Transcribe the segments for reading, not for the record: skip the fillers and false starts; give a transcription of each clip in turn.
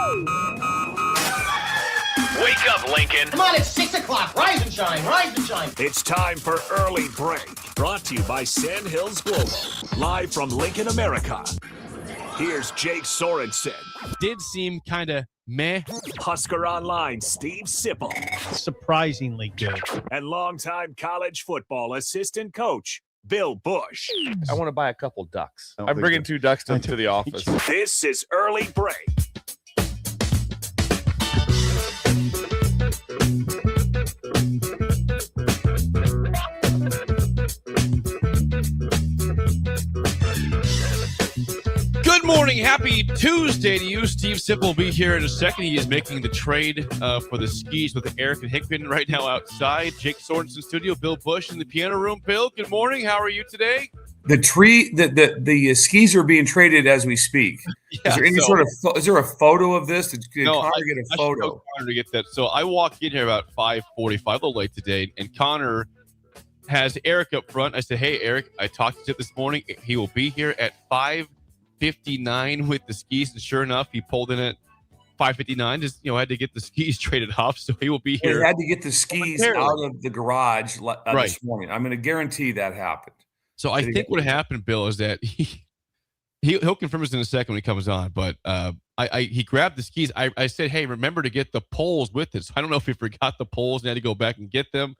Wake up, Lincoln. Come on, it's 6 o'clock. Rise and shine, rise and shine. It's time for Early Break. Brought to you by Sand Hills Global. Live from Lincoln, America. Here's Jake Sorensen. Did seem kind of meh. Husker Online, Steve Sipple. Surprisingly good. And longtime college football assistant coach, Bill Busch. I want to buy a couple ducks. I'm bringing 2 ducks to the office. This is Early Break. Good morning. Happy Tuesday to you. Steve Sipple will be here in a second. He is making the trade for the skis with Eric and Hickman right now outside. Jake Sorensen studio, Bill Busch in the piano room. Bill, good morning. How are you today? The skis are being traded as we speak. Yeah, is there any is there a photo of this? Did Connor get a photo? Connor to get that. So I walked in here about 5:45, a little late today, and Connor has Eric up front. I said, "Hey, Eric, I talked to him this morning. He will be here at 5:59 with the skis." And sure enough, he pulled in at 5:59. Just had to get the skis traded off, so he will be here. He had to get the skis out of the garage this morning. I'm going to guarantee that happened. So I think what happened, Bill, is that he'll confirm this in a second when he comes on. But he grabbed the skis. I said, "Hey, remember to get the poles with us." I don't know if he forgot the poles and had to go back and get them,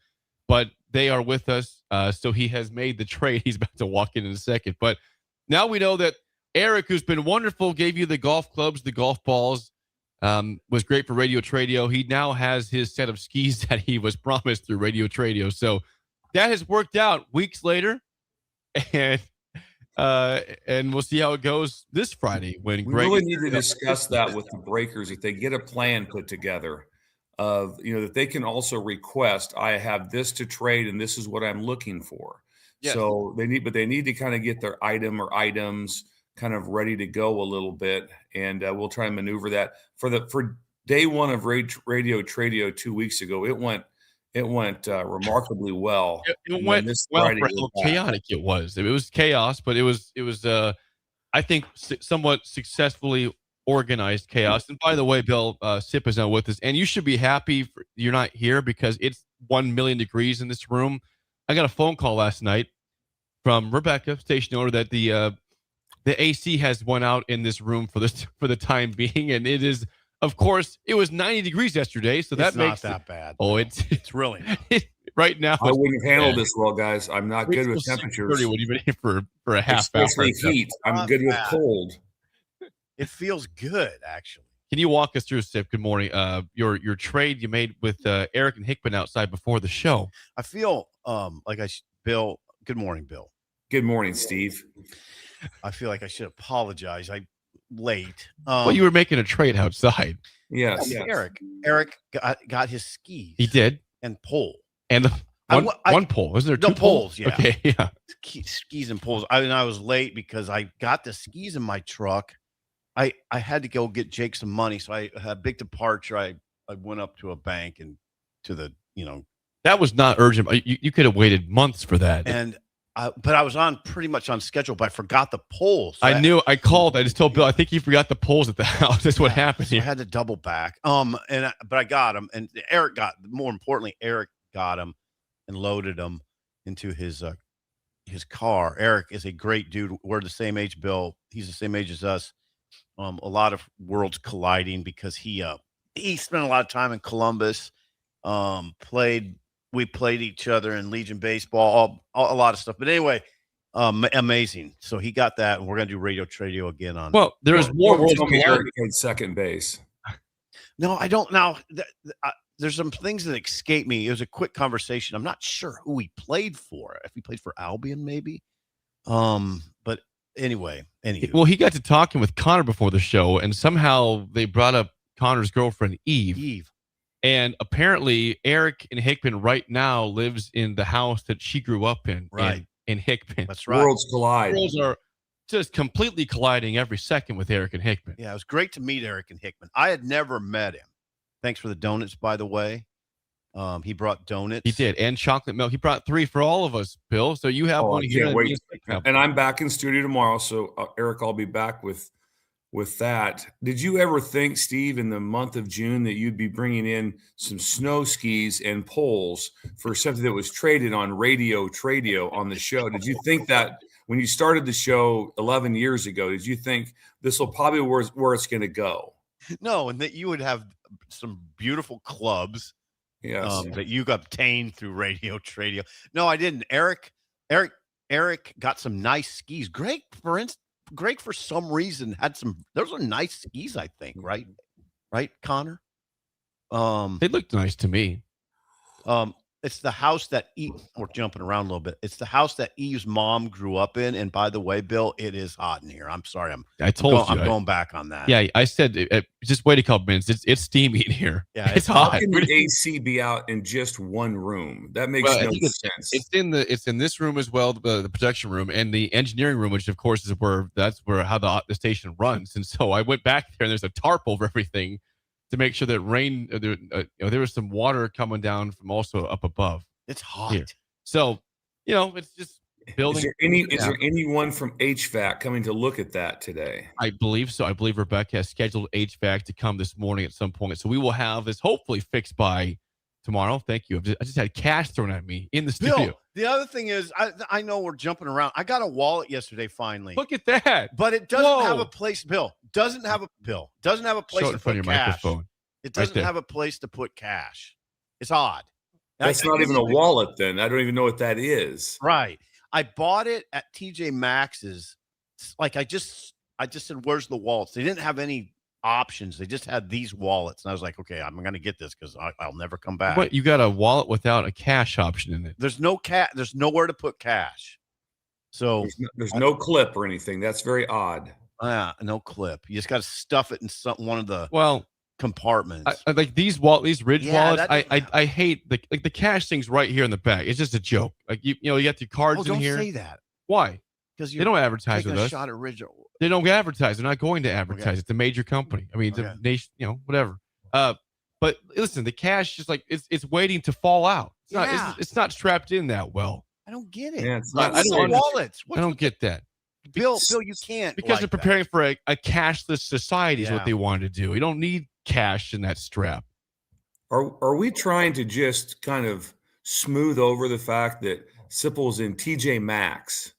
but they are with us. So he has made the trade. He's about to walk in a second. But now we know that Eric, who's been wonderful, gave you the golf clubs, the golf balls, was great for Radio Tradio. He now has his set of skis that he was promised through Radio Tradio. So that has worked out weeks later. And we'll see how it goes this Friday when Greg. We really need to discuss that with the Breakers if they get a plan put together of that they can also request. I have this to trade and this is what I'm looking for. Yes. So they need to kind of get their item or items kind of ready to go a little bit, and we'll try and maneuver that for day one of Radio Tradio 2 weeks ago. It went remarkably well. It went well for how chaotic it was. It was chaos, but it was I think somewhat successfully organized chaos. And by the way, Bill, Sip is now with us, and you should be happy you're not here because it's 1 million degrees in this room. I got a phone call last night from Rebecca, station owner, that the AC has went out in this room for the time being, and it is. Of course, it was 90 degrees yesterday, so that makes not that bad. Oh, it's really not. Right now. I wouldn't handle this well, guys. I'm not good with temperatures. When you've been here for a half Especially hour. Heat. I'm good with cold. It feels good, actually. Can you walk us through, Sip? Good morning. Your trade you made with Eric and Hickman outside before the show. I feel Bill. Good morning, Bill. Good morning, Steve. I feel like I should apologize. Late. Well, you were making a trade outside. Yes. Eric got his skis. He did. And pole. And one pole. Was there 2 poles? Yeah. Okay. Yeah. Skis and poles. I was late because I got the skis in my truck. I had to go get Jake some money, so I had a big departure. I went up to a bank and to the That was not urgent. You could have waited months for that. And but I was pretty much on schedule, but I forgot the poles. So I called. I just told Bill, I think he forgot the poles at the house. That's what happened here. I had to double back. But I got them, and more importantly, Eric got them and loaded them into his car. Eric is a great dude. We're the same age, Bill. He's the same age as us. A lot of worlds colliding because he spent a lot of time in Columbus. We played each other in Legion baseball, a lot of stuff. But anyway, amazing. So he got that, and we're going to do Radio Tradio again on. Well, there's more worlds colliding in second base. No, I don't. Now, there's some things that escape me. It was a quick conversation. I'm not sure who he played for. If he played for Albion, maybe. But anyway. Well, he got to talking with Connor before the show, and somehow they brought up Connor's girlfriend, Eve. And apparently, Eric and Hickman right now lives in the house that she grew up in. Right. In Hickman. That's right. Worlds collide. Worlds are just completely colliding every second with Eric and Hickman. Yeah, it was great to meet Eric and Hickman. I had never met him. Thanks for the donuts, by the way. He brought donuts. He did, and chocolate milk. He brought 3 for all of us, Bill. So you have one here. Wait. And I'm back in studio tomorrow. So Eric, I'll be back with with that. Did you ever think, Steve, in the month of June that you'd be bringing in some snow skis and poles for something that was traded on Tradio on the show? Did you think that when you started the show 11 years ago, did you think this will probably where it's going to go? No, and that you would have some beautiful clubs that you obtained through Tradio. No, I didn't. Eric got some nice skis. Greg, for some reason had those are nice skis, I think, right? Right, Connor? They looked nice to me. It's the house that we're jumping around a little bit. It's the house that Eve's mom grew up in. And by the way, Bill, it is hot in here. I'm sorry. I'm going back on that. Yeah, I said just wait a couple minutes. It's steamy in here. Yeah, it's hot. How can the AC be out in just one room? That makes no sense. It's in this room as well, the production room and the engineering room, which of course is where how the station runs. And so I went back there, and there's a tarp over everything to make sure that rain, there was some water coming down from also up above. It's hot here. So, it's just building. Is there anyone from HVAC coming to look at that today? I believe so. I believe Rebecca has scheduled HVAC to come this morning at some point. So we will have this hopefully fixed by tomorrow. Thank you. I just had cash thrown at me in the studio. Bill, the other thing is, I know we're jumping around. I got a wallet yesterday finally. Look at that. But it doesn't have a place. Doesn't have a place to put cash. Microphone. It doesn't have a place to put cash. It's odd. That's not even a wallet then. I don't even know what that is. Right. I bought it at TJ Maxx's. Like I just said, where's the wallets? They didn't have any options. They just had these wallets. And I was like, okay, I'm going to get this because I'll never come back. But you got a wallet without a cash option in it. There's no there's nowhere to put cash. So there's no clip or anything. That's very odd. No clip. You just got to stuff it in one of the compartments. I like these Ridge wallets. I hate the cash thing's right here in the back. It's just a joke. Like you got your cards in here. Don't say that. Why? Because they don't advertise with us. Shot at Ridge. They don't advertise. They're not going to advertise. Okay. It's a major company. I mean, it's a nation. Whatever. But listen, the cash just like it's waiting to fall out. It's not strapped in that well. I don't get it. Yeah, it's not. I don't wallets. I don't get that. Bill, you can't because they're preparing for a cashless society is what they wanted to do. You don't need cash in that strap. Are we trying to just kind of smooth over the fact that Sipple's in TJ Maxx,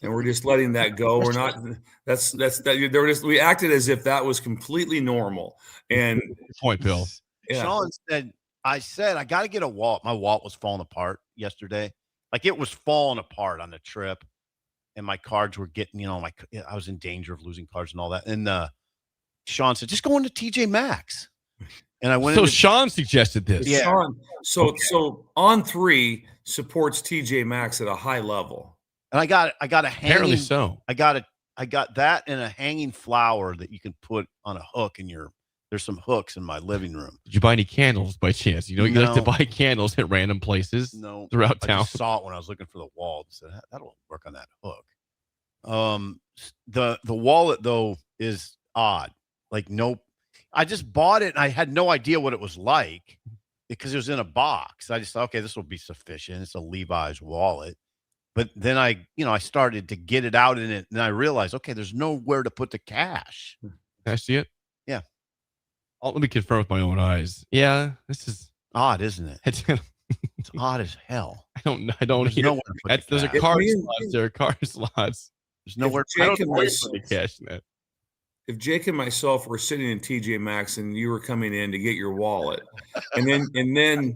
and we're just letting that go? We're not. We acted as if that was completely normal. And point, Bill. Yeah. Sean said, I got to get a wallet. My wallet was falling apart yesterday. Like it was falling apart on the trip. And my cards were getting, I was in danger of losing cards and all that. And Sean said, just go into TJ Maxx. And I went. So Sean suggested this. Yeah. Sean, so On3 supports TJ Maxx at a high level. And I got a hanging. Apparently so. I got that and a hanging flower that you can put on a hook in there's some hooks in my living room. Did you buy any candles by chance? You have to buy candles at random places throughout town. I just saw it when I was looking for the wall. So that'll work on that hook. The wallet though is odd. Like I just bought it and I had no idea what it was like because it was in a box. I just thought, okay, this will be sufficient. It's a Levi's wallet. But then I started to get it out in it and I realized, okay, there's nowhere to put the cash. Can I see it? Yeah. Let me confirm with my own eyes. Yeah, this is odd, isn't it? It's odd as hell. I don't. Those are card slots. There are card slots. There's nowhere. I don't know where to put the cash in that. If Jake and myself were sitting in TJ Maxx and you were coming in to get your wallet, and then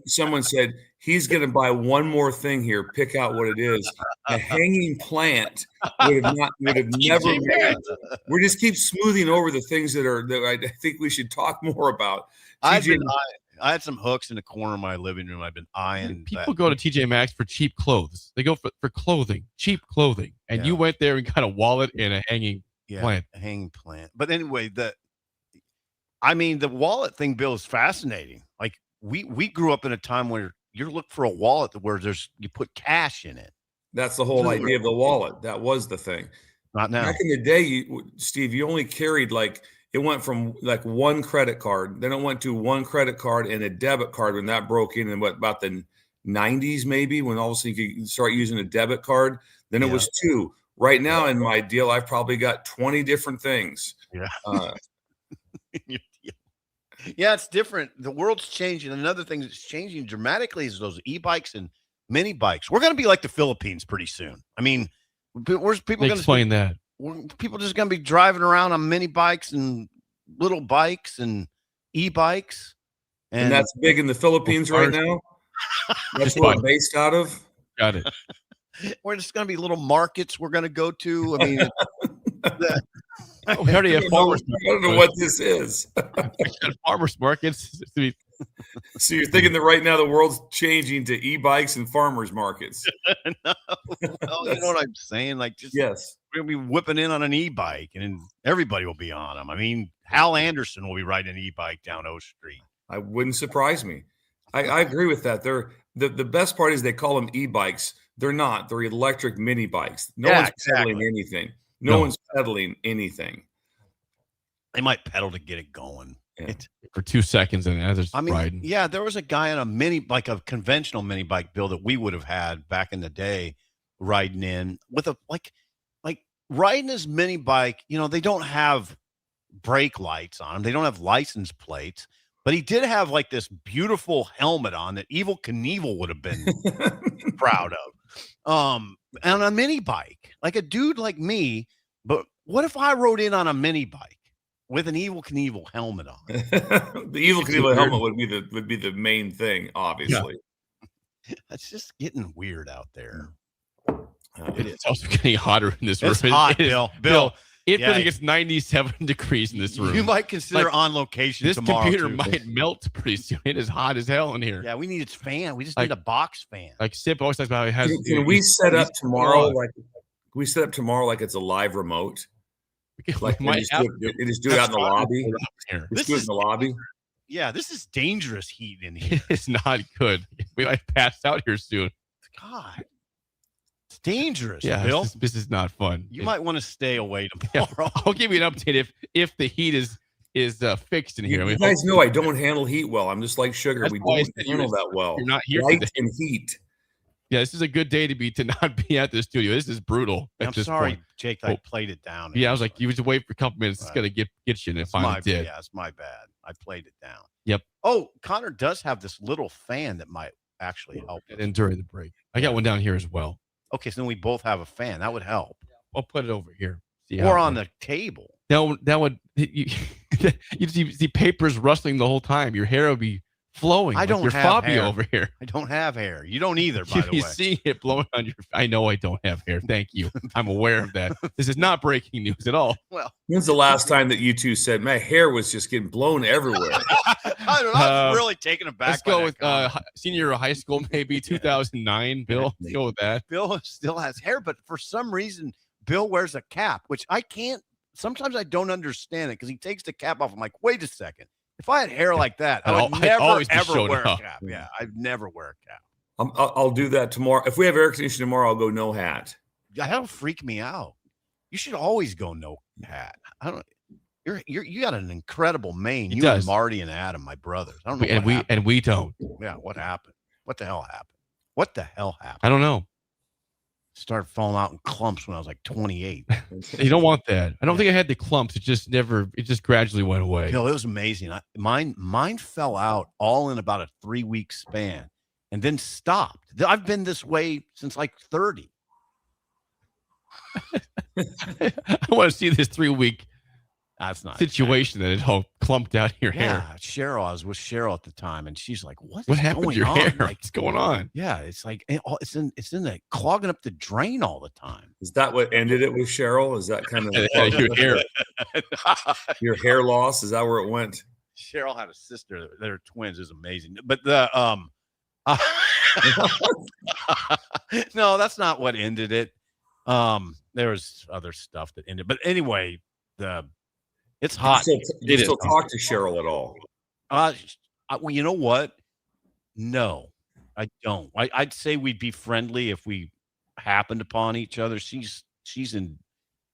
someone said he's going to buy one more thing here, pick out what it is. A hanging plant would have never made. We just keep smoothing over the things that I think we should talk more about. I had some hooks in the corner of my living room. I've been eyeing. People go to TJ Maxx for cheap clothes. They go for clothing, cheap clothing, and you went there and got a wallet and a hanging. Plant. A hanging plant. But anyway, the wallet thing, Bill, is fascinating. Like we grew up in a time where you're looking for a wallet where you put cash in it. That's the whole idea of the wallet. That was the thing. Not now. Back in the day, Steve, you only carried it went from one credit card, then it went to one credit card and a debit card when that broke in about the 90s maybe, when all of a sudden you could start using a debit card. Then it was two. Right now in my deal, I've probably got 20 different things. Yeah. Yeah, it's different. The world's changing. Another thing that's changing dramatically is those e-bikes and mini bikes. We're going to be like the Philippines pretty soon. I mean, where's people going to explain that? People just going to be driving around on mini bikes and little bikes and e-bikes. And that's big in the Philippines right now. That's where we're based out of. Got it. We're just going to be little markets we're going to go to. I mean, we already have farmers. I don't know what this is. Farmers markets. So you're thinking that right now the world's changing to e-bikes and farmers markets? No, you know what I'm saying? Like, just yes, we're gonna be whipping in on an e-bike, and everybody will be on them. I mean, Hal Anderson will be riding an e-bike down O Street. I wouldn't surprise me. I agree with that. They're the best part is they call them e-bikes. They're not. They're electric mini bikes. No one's pedaling anything. No one's pedaling anything. They might pedal to get it going. Yeah. For 2 seconds and others riding. Yeah, there was a guy on a a conventional mini bike, Bill, that we would have had back in the day, riding in with a like riding his mini bike. You know, they don't have brake lights on them. They don't have license plates, but he did have like this beautiful helmet on that Evel Knievel would have been proud of. And a mini bike, like a dude like me. But what if I rode in on a mini bike with an Evel Knievel helmet on? The Evel Knievel helmet would be the main thing, obviously. Yeah. It's just getting weird out there. It's also getting hotter in this room. It's hot, Bill. It really gets 97 degrees in this room. You might consider on location this tomorrow. Computer might melt pretty soon. It is hot as hell in here. Yeah, we need its fan. We just need a box fan. Like Sip always talks about how it has. Can we set up tomorrow? Like it's a live remote. Like just do it out in the lobby. Just do it in the lobby. Yeah, this is dangerous heat in here. It's not good. We might pass out here soon. God. It's dangerous, yeah, Bill. This is not fun. You might want to stay away tomorrow. Yeah, I'll give you an update if the heat is fixed in here. You guys know I don't handle heat well. I'm just like Sugar. We don't handle that well. You're not here Light today. and heat. Yeah, this is a good day to not be at the studio. This is brutal. I'm sorry, Jake. I played it down. Yeah, I was like, you just wait for a couple minutes. It's gonna get you, and it finally did. Yeah, it's my bad. I played it down. Yep. Oh, Connor does have this little fan that might actually help. And during the break, I got one down here as well. Okay, so then we both have a fan. That would help. I'll put it over here. Or on the table. That would you'd see papers rustling the whole time. Your hair would be flowing. I don't your have Fabio hair over here. I don't have hair. You don't either, by the way. You see it blowing on your. I know I don't have hair. Thank you. I'm aware of that. This is not breaking news at all. Well, when's the last time that you two said my hair was just getting blown everywhere? I don't know. I was really taken aback. Let's go with senior year of high school, maybe 2009. Bill, let's go with that. Bill still has hair, but for some reason, Bill wears a cap, which I can't. Sometimes I don't understand it because he takes the cap off. I'm like, wait a second. If I had hair like that, I would never, ever wear a cap. Yeah, I'd never wear a cap. I'll do that tomorrow. If we have air conditioning tomorrow, I'll go no hat. That'll freak me out. You should always go no hat. I don't. You got an incredible mane. You and Marty and Adam, my brothers. I don't know. And we don't. Yeah. What happened? What the hell happened? What the hell happened? I don't know. Started falling out in clumps when I was like 28. You don't want that. I don't think I had the clumps. It just gradually went away. Bill, it was amazing. Mine fell out all in about a 3-week span and then stopped. I've been this way since like 30. I want to see this 3-week situation that it all clumped out your hair. Cheryl, I was with Cheryl at the time, and she's like, "What happened to your hair? Like, what's going on?" Yeah, it's like it's in the clogging up the drain all the time. Is that what ended it with Cheryl? Is that kind of your hair, your hair loss? Is that where it went? Cheryl had a sister; they're twins. Is amazing, but the no, that's not what ended it. There was other stuff that ended, but anyway, it's hot. Do you still talk to Cheryl at all? Well, you know what? No, I don't. I'd say we'd be friendly if we happened upon each other. She's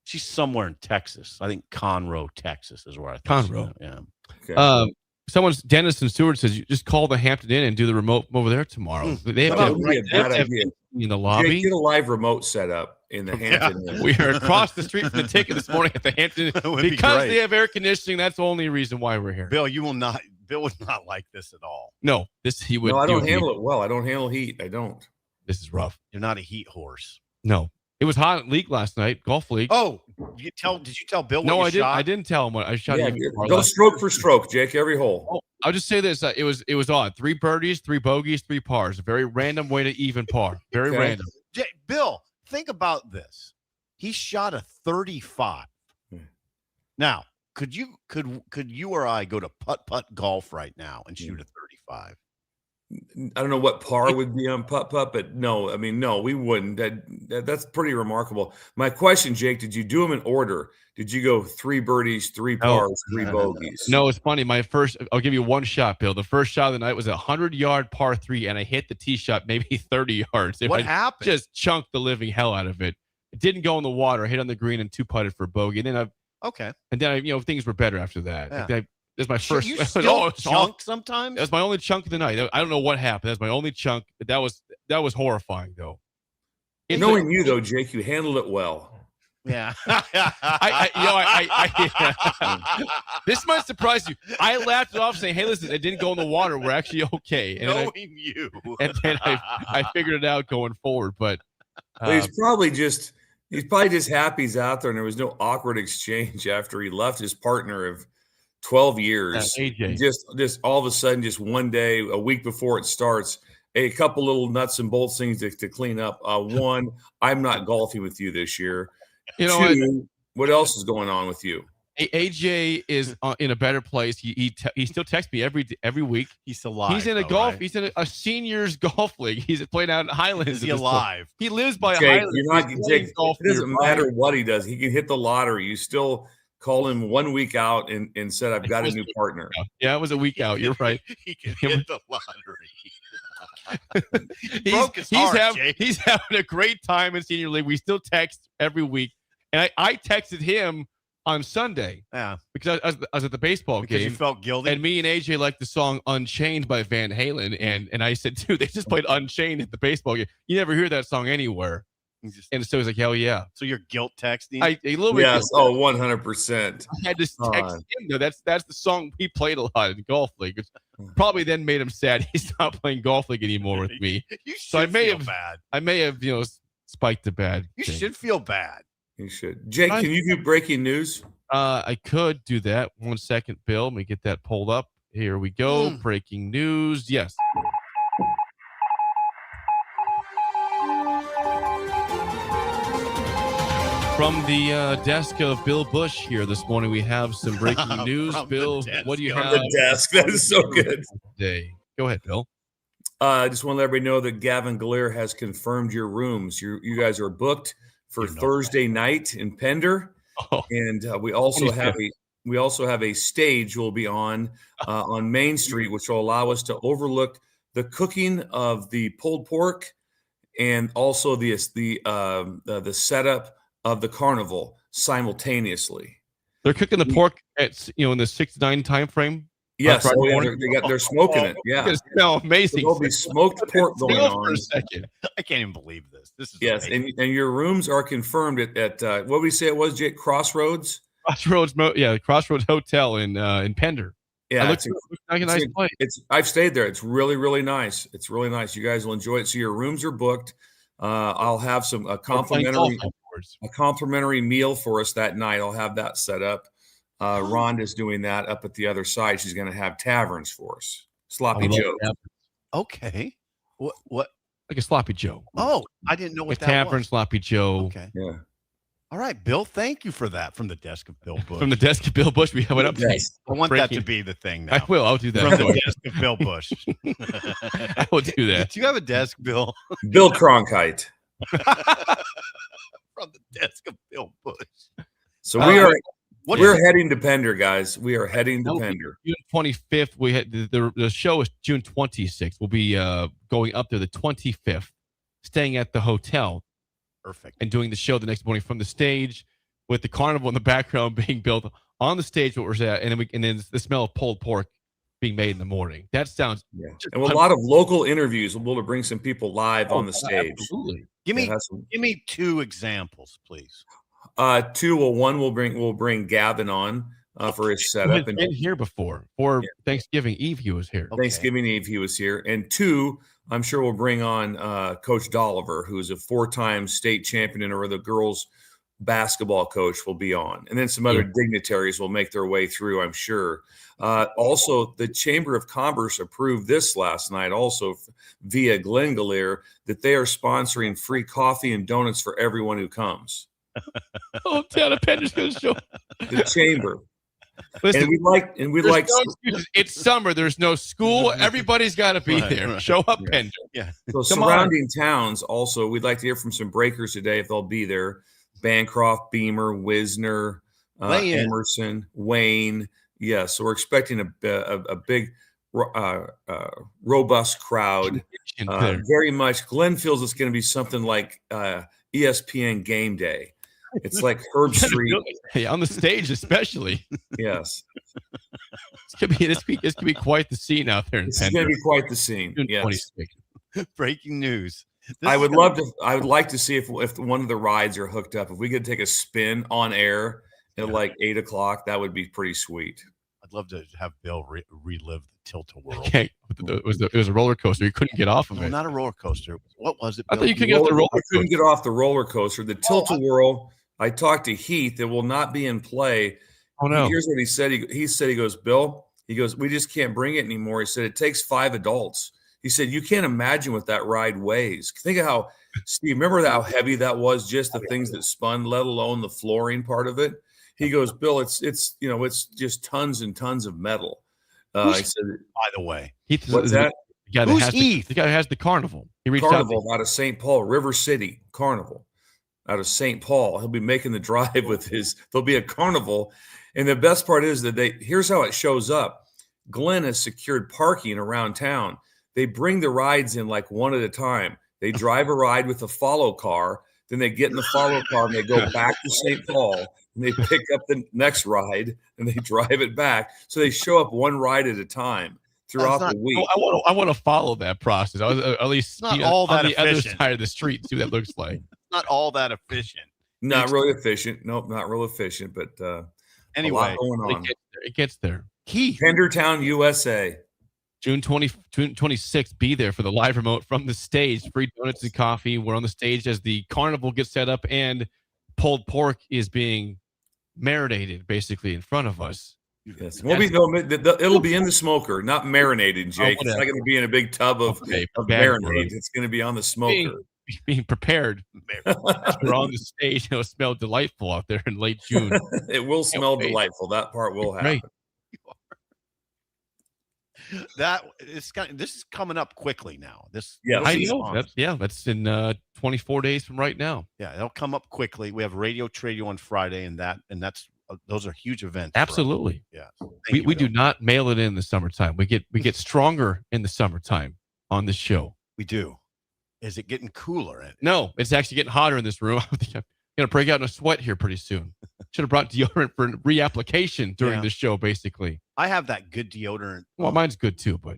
somewhere in Texas. I think Conroe, Texas is where I think. Conroe. Yeah. Okay. Dennis Stewart says you just call the Hampton Inn and do the remote over there tomorrow. They have in the lobby. Get a live remote set up. in the Hampton. We are across the street from the ticket this morning at the Hampton because they have air conditioning. That's the only reason why we're here. Bill, Bill would not like this at all. No, he would. No, I don't handle it well. I don't handle heat. I don't. This is rough. You're not a heat horse. No. It was hot at league last night, golf league. Oh, did you tell Bill what you shot? I didn't tell him what I shot. Yeah, go stroke for stroke, Jake, every hole. Oh, I'll just say this. It was odd. 3 birdies, 3 bogeys, 3 pars. A very random way to even par. Very random. Bill, think about this. He shot a 35. Now, could you or I go to putt-putt golf right now and shoot a 35? I don't know what par would be on putt-putt, but no, I mean, no, we wouldn't. That's pretty remarkable. My question, Jake, did you do them in order? Did you go 3 birdies, 3 pars, 3 bogeys? No, it's funny. I'll give you one shot, Bill. The first shot of the night was a 100-yard par 3, and I hit the tee shot maybe 30 yards. What happened? Just chunked the living hell out of it. It didn't go in the water. I hit on the green and 2-putted for bogey. And then things were better after that. Yeah. That's my first. You still chunk sometimes? That was my only chunk of the night. I don't know what happened. That was my only chunk. That was horrifying, though. Knowing you, though, Jake, you handled it well. Yeah. This might surprise you. I laughed it off saying, hey, listen, it didn't go in the water. We're actually okay. And Knowing you. And then I figured it out going forward. But he's probably just happy he's out there and there was no awkward exchange after he left his partner of 12 years. AJ. Just all of a sudden, just one day, a week before it starts, a couple little nuts and bolts things to clean up. One, I'm not golfing with you this year. You know, 2, what else is going on with you? AJ is in a better place. He still texts me every week. He's alive. He's in He's in a seniors golf league. He's playing out in Highlands. Is he alive? He lives by Jake, Highlands. Jake, it doesn't matter what he does. He can hit the lottery. You still call him 1 week out and said, I've got a new partner. Yeah, it was a week out. You're right. He can hit the lottery. He's having a great time in senior league. We still text every week. And I texted him on Sunday. Yeah. Because I was at the baseball game. You felt guilty. And me and AJ liked the song Unchained by Van Halen. And I said, dude, they just played Unchained at the baseball game. You never hear that song anywhere. And so he's like, hell yeah. So you're guilt texting? A little bit. Yes. Oh, 100%. I had to text him though. That's the song he played a lot in golf league. It's probably then made him sad. He's not playing golf league anymore with me. So I may have spiked the bad. You should feel bad. You should. Jake, can you do breaking news? I could do that. 1 second, Bill. Let me get that pulled up. Here we go. Breaking news. Yes. From the desk of Bill Busch here this morning, we have some breaking news. Bill, what do you have? The desk. That is so good. Today. Go ahead, Bill. I just want to let everybody know that Gavin Gallier has confirmed your rooms. You guys are booked for Thursday night in Pender, and we also have a stage we'll be on Main Street, which will allow us to overlook the cooking of the pulled pork and also the setup of the carnival simultaneously. They're cooking the pork at in the 6 to 9 time frame. Yes, they're smoking it. Yeah, it's smell amazing. There'll be smoked pork going on. For a second. I can't even believe this. This is amazing. And your rooms are confirmed at what would we say it was, Jake? Crossroads. Crossroads Hotel in Pender. Yeah, it's a nice place. I've stayed there. It's really, really nice. It's really nice. You guys will enjoy it. So your rooms are booked. I'll have a complimentary meal for us that night. I'll have that set up. Rhonda's doing that up at the other side. She's going to have taverns for us. Sloppy Joe. Okay. What? Like a Sloppy Joe. Oh, I didn't know what that tavern, was. Sloppy Joe. Okay. Yeah. All right, Bill. Thank you for that from the desk of Bill Busch. From the desk of Bill Busch, we have an update. Yes. I want that to be the thing now. I will. I'll do that. From the desk of Bill Busch. I will do that. Do you have a desk, Bill? Bill Cronkite. From the desk of Bill Busch. So we're heading to Pender, guys. We are heading to Pender. June 25th. We had the show is June 26th. We'll be going up there the 25th, staying at the hotel. Perfect. And doing the show the next morning from the stage with the carnival in the background being built on the stage what we're at, and then the smell of pulled pork being made in the morning. That sounds and a lot of local interviews. We'll bring some people live on the stage. Absolutely. Give me 2 examples, please. One we'll bring Gavin on for his setup. He's been here before. For Thanksgiving Eve, he was here. Okay. Thanksgiving Eve, he was here. And 2, I'm sure we'll bring on Coach Dolliver, who's a 4-time state champion or the girls basketball coach will be on. And then some other dignitaries will make their way through, I'm sure. Also, the Chamber of Commerce approved this last night, also via Glenn Gallier, that they are sponsoring free coffee and donuts for everyone who comes. Oh, Tana Pender's going to show the Chamber. Listen, and we like. It's summer. There's no school. Everybody's got to be there. Right. Show up, Pender. Yeah. So surrounding towns, also, we'd like to hear from some breakers today if they'll be there. Bancroft, Beamer, Wisner, Emerson, Wayne. Yeah, so we're expecting a big, robust crowd. Very much. Glenn feels it's going to be something like ESPN Game Day. It's like Herb Street. Hey, on the stage, especially. Yes. This could be quite the scene out there. It's going to be quite the scene. Yes. Breaking news. I would like to see if one of the rides are hooked up. If we could take a spin on air at like 8:00, that would be pretty sweet. I'd love to have Bill relive the Tilt-A-Whirl. Okay. It was a roller coaster. You couldn't get off of it. Not a roller coaster. What was it, Bill? I thought you could get off the roller coaster. I couldn't get off the roller coaster. The Tilt-A-Whirl, I talked to Heath. It will not be in play. Oh, no. Here's what he said. He goes, Bill, we just can't bring it anymore. He said, it takes 5 adults. He said, you can't imagine what that ride weighs. Think of how, Steve, remember how heavy that was, just the things that spun, let alone the flooring part of it? He goes, Bill, it's just tons and tons of metal. He said, by the way, what's that? Who's Heath? The guy who has the carnival. He reached out of St. Paul, River City Carnival, out of St. Paul. He'll be making the drive with there'll be a carnival. And the best part is that here's how it shows up. Glenn has secured parking around town. They bring the rides in like one at a time. They drive a ride with a follow car. Then they get in the follow car and they go back to St. Paul and they pick up the next ride and they drive it back. So they show up one ride at a time throughout the week. I want to follow that process. I was at least not all that on the efficient. other side of the street. See what that looks like. Not all that efficient. Not really efficient. Nope, not real efficient. But anyway, a lot going on. It gets there. Pendertown, USA. June 26th, be there for the live remote from the stage. Free donuts and coffee. We're on the stage as the carnival gets set up and pulled pork is being marinated basically in front of us. Yes. It'll be in the smoker, not marinated, Jake. It's not going to be in a big tub of marinade. It's going to be on the smoker. Being prepared. We're on the stage. It'll smell delightful out there in late June. It will smell delightful. That part will happen. Right. This is coming up quickly now. I know. That's in 24 days from right now. Yeah, it'll come up quickly. We have Radio Tradio on Friday, and that's those are huge events. Absolutely. Yeah. We do not mail it in the summertime. We get stronger in the summertime on this show. We do. Is it getting cooler? No, it's actually getting hotter in this room. I think I'm gonna break out in a sweat here pretty soon. Should have brought deodorant for reapplication during the show, basically. I have that good deodorant. Well, mine's good too, but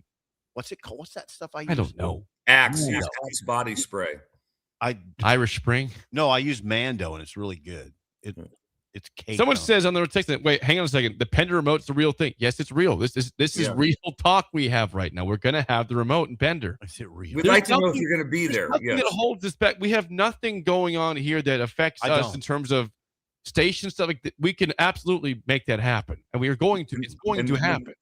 what's it called? What's that stuff I use? I don't know. Axe body spray. Irish Spring. No, I use Mando, and it's really good. It's cake. Someone says on the text that, wait, hang on a second. The Pender remote's the real thing. Yes, it's real. This is real talk we have right now. We're gonna have the remote in Pender. Is it real? We'd like to know if you're gonna be there. Yes. That holds us back. We have nothing going on here that affects us in terms of station stuff. Like that. We can absolutely make that happen, and we are going to. It's going to happen.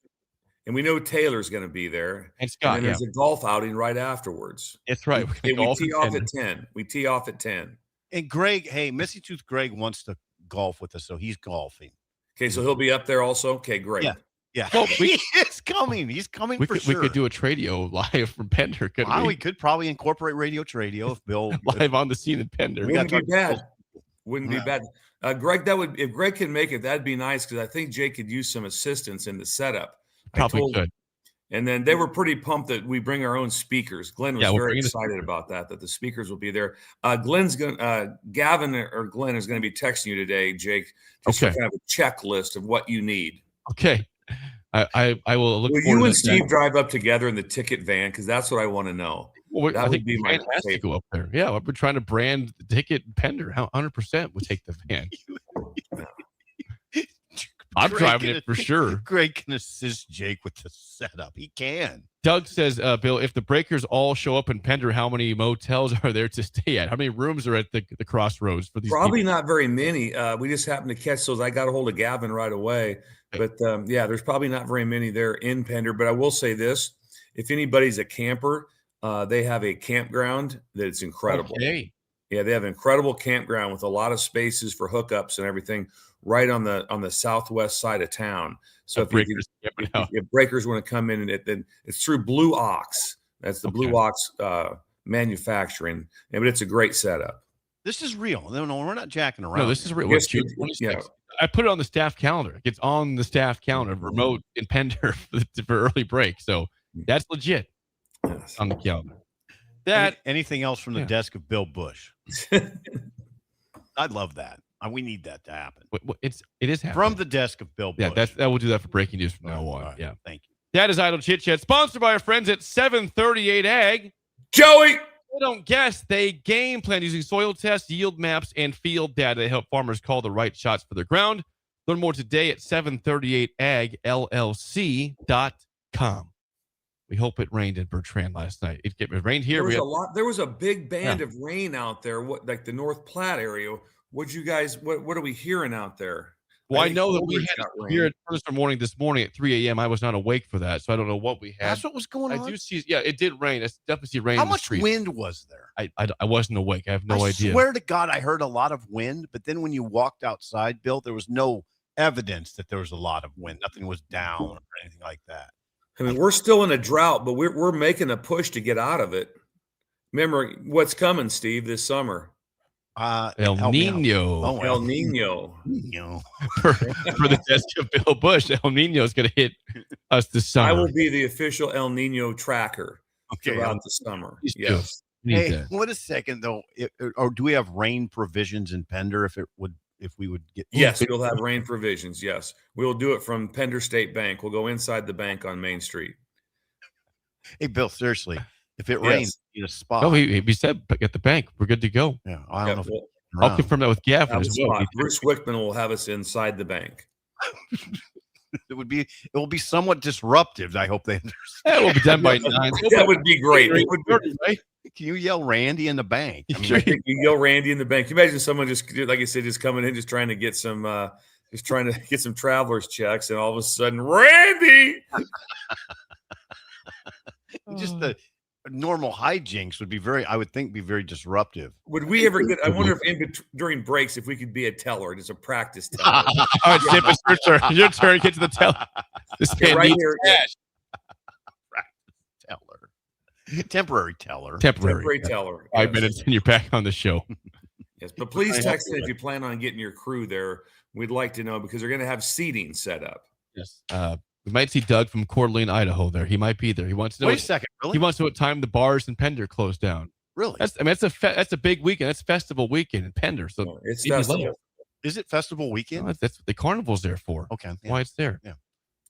And we know Taylor's going to be there. And Scott, and there's a golf outing right afterwards. That's right. We tee off at 10. We tee off at 10. And Greg, hey, Missy Tooth Greg wants to golf with us, so he's golfing. Okay, so he'll be up there also? Okay, great. Yeah. Well, he's coming. He's coming for sure. We could do a Tradio live from Pender, couldn't we? We could probably incorporate Radio Tradio if Bill live on the scene in Pender. Wouldn't be bad. Wouldn't be bad. Greg, if Greg can make it, that'd be nice because I think Jake could use some assistance in the setup. Probably could. And then they were pretty pumped that we bring our own speakers. Glenn was very excited about that the speakers will be there. Gavin or Glenn is going to be texting you today, Jake, just for kind of a checklist of what you need. Okay. I will look Will forward you to and that. Steve drive up together in the ticket van? Because that's what I want to know. Well, That I would think be the my van has to favorite. go up there. Yeah, we're trying to brand the ticket Pender. 100% would take the van. I'm driving it for sure. Greg can assist Jake with the setup. He can. Doug says, Bill, if the Breakers all show up in Pender, how many motels are there to stay at? How many rooms are at the crossroads for these Probably people? not very many. We just happened to catch those. I got a hold of Gavin right away. But yeah, there's probably not very many there in Pender. But I will say this: if anybody's a camper, they have a campground that's incredible. Okay. Yeah, they have an incredible campground with a lot of spaces for hookups and everything right on the southwest side of town. So if Breakers want to come in, and it's through Blue Ox. That's the Blue Ox manufacturing, but it's a great setup. This is real. No, we're not jacking around. No, this is real. Yes, June 26th. I put it on the staff calendar. It gets on the staff calendar, remote in Pender for early break. So that's legit on the calendar. Anything else from the desk of Bill Busch? I'd love that. We need that to happen. It is happening. From the desk of Bill Busch. Yeah, that we'll do that for breaking news from now on. Right. Yeah, thank you. That is Idle Chit Chat, sponsored by our friends at 738 Ag. Joey, they don't guess. They game plan using soil tests, yield maps, and field data to help farmers call the right shots for their ground. Learn more today at 738agllc.com. We hope it rained in Bertrand last night. It rained here. There was a big band of rain out there, like the North Platte area. What are we hearing out there? Well, I know that we had here at Thursday morning this morning at 3 a.m. I was not awake for that, so I don't know what we had. That's what was going on? I do see, it did rain. I definitely see rain. How much wind was there? I wasn't awake. I have no idea. I swear to God, I heard a lot of wind, but then when you walked outside, Bill, there was no evidence that there was a lot of wind. Nothing was down or anything like that. I mean, we're still in a drought, but we're making a push to get out of it. Remember what's coming, Steve, this summer? El Nino. Oh, El Nino. For the desk of Bill Busch, El Nino is going to hit us this summer. I will be the official El Nino tracker throughout the summer. Yes. Hey, wait a second though. Or do we have rain provisions in Pender if we would get? Yes, we'll have rain provisions. Yes, we will do it from Pender State Bank. We'll go inside the bank on Main Street. Hey, Bill, seriously, if it rains, you get a spot. No, he said at the bank, we're good to go. Yeah, I don't know. I'll confirm that with Gavin as well. Bruce Wickman will have us inside the bank. It will be somewhat disruptive. I hope they understand. It will be done by 9. That would be great. It would be, right? Can you yell Randy in the bank? I mean, I think you yell Randy in the bank. Can you imagine someone just, like I said, just coming in, just trying to get some traveler's checks, and all of a sudden, Randy. Just the normal hijinks would be I would think, be very disruptive. Would we ever get? I wonder if during breaks, if we could be a teller, just a practice teller. All right, Chip, it's your turn. Your turn. Get to the teller. This man right needs here. cash. Temporary teller. Temporary teller. 5 minutes and you're back on the show. Yes, but please text in if you plan on getting your crew there. We'd like to know because they're going to have seating set up. Yes. We might see Doug from Coeur d'Alene, Idaho there. He might be there. He wants to know. Wait a second. Really? He wants to know what time the bars in Pender close down. Really? That's a big weekend. That's festival weekend in Pender. So it's festival. Is it festival weekend? No, that's what the carnival's there for. Okay. That's why it's there. Yeah.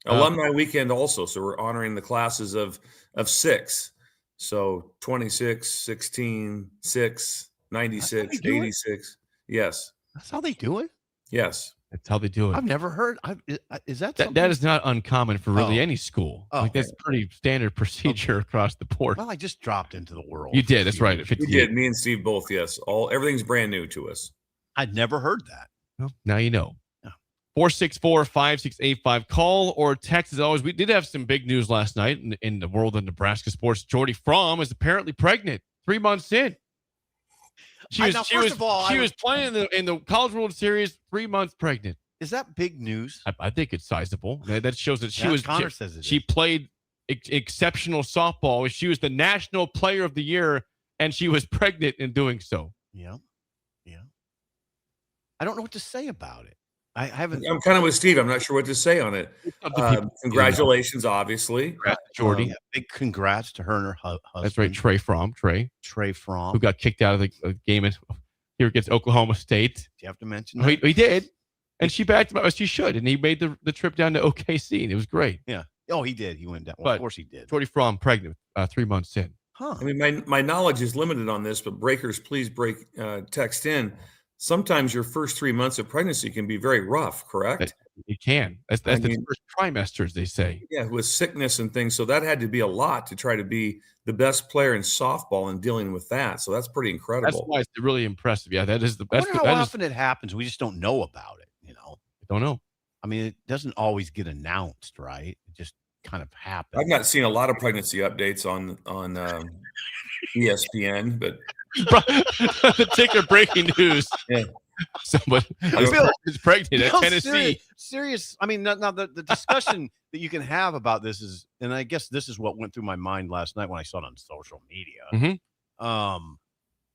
Alumni weekend also. So we're honoring the classes of 6. So 26, 16, 6, 96, 86. Yes. That's how they do it? Yes. That's how they do it. I've never heard. Is that that is not uncommon for really any school. That's pretty standard procedure across the board. Well, I just dropped into the world. You did. That's right. We did. Me and Steve both. Yes. Everything's brand new to us. I'd never heard that. Well, now you know. 464-5685. Call or text as always. We did have some big news last night in the world of Nebraska sports. Jordy Fromm is apparently pregnant 3 months in. She was playing in the College World Series 3 months pregnant. Is that big news? I think it's sizable. That shows that Connor says it she is. played exceptional softball. She was the National Player of the Year, and she was pregnant in doing so. Yeah. I don't know what to say about it. I'm kind of with Steve. I'm not sure what to say on it. Congratulations, obviously. Congrats, Jordy. Big congrats to her and her husband. That's right, Trey Fromm, who got kicked out of the game here against Oklahoma State. Do you have to mention that? He did. And she backed him up as she should. And he made the trip down to OKC. And it was great. Yeah. Oh, he did. He went down. Well, But of course he did. Jordy Fromm pregnant 3 months in. Huh. I mean, my knowledge is limited on this, but breakers, please text in. Sometimes your first 3 months of pregnancy can be very rough, correct? It can. That's the first trimester, as they say. Yeah, with sickness and things. So that had to be a lot to try to be the best player in softball and dealing with that. So that's pretty incredible. That's why it's really impressive. Yeah, that is the I best. wonder how often it happens. We just don't know about it, I don't know. I mean, it doesn't always get announced, right? It just kind of happens. I've not seen a lot of pregnancy updates on ESPN, but The ticker breaking news. Yeah. Somebody is pregnant at Tennessee. Serious. I mean, now the discussion that you can have about this is, and I guess this is what went through my mind last night when I saw it on social media.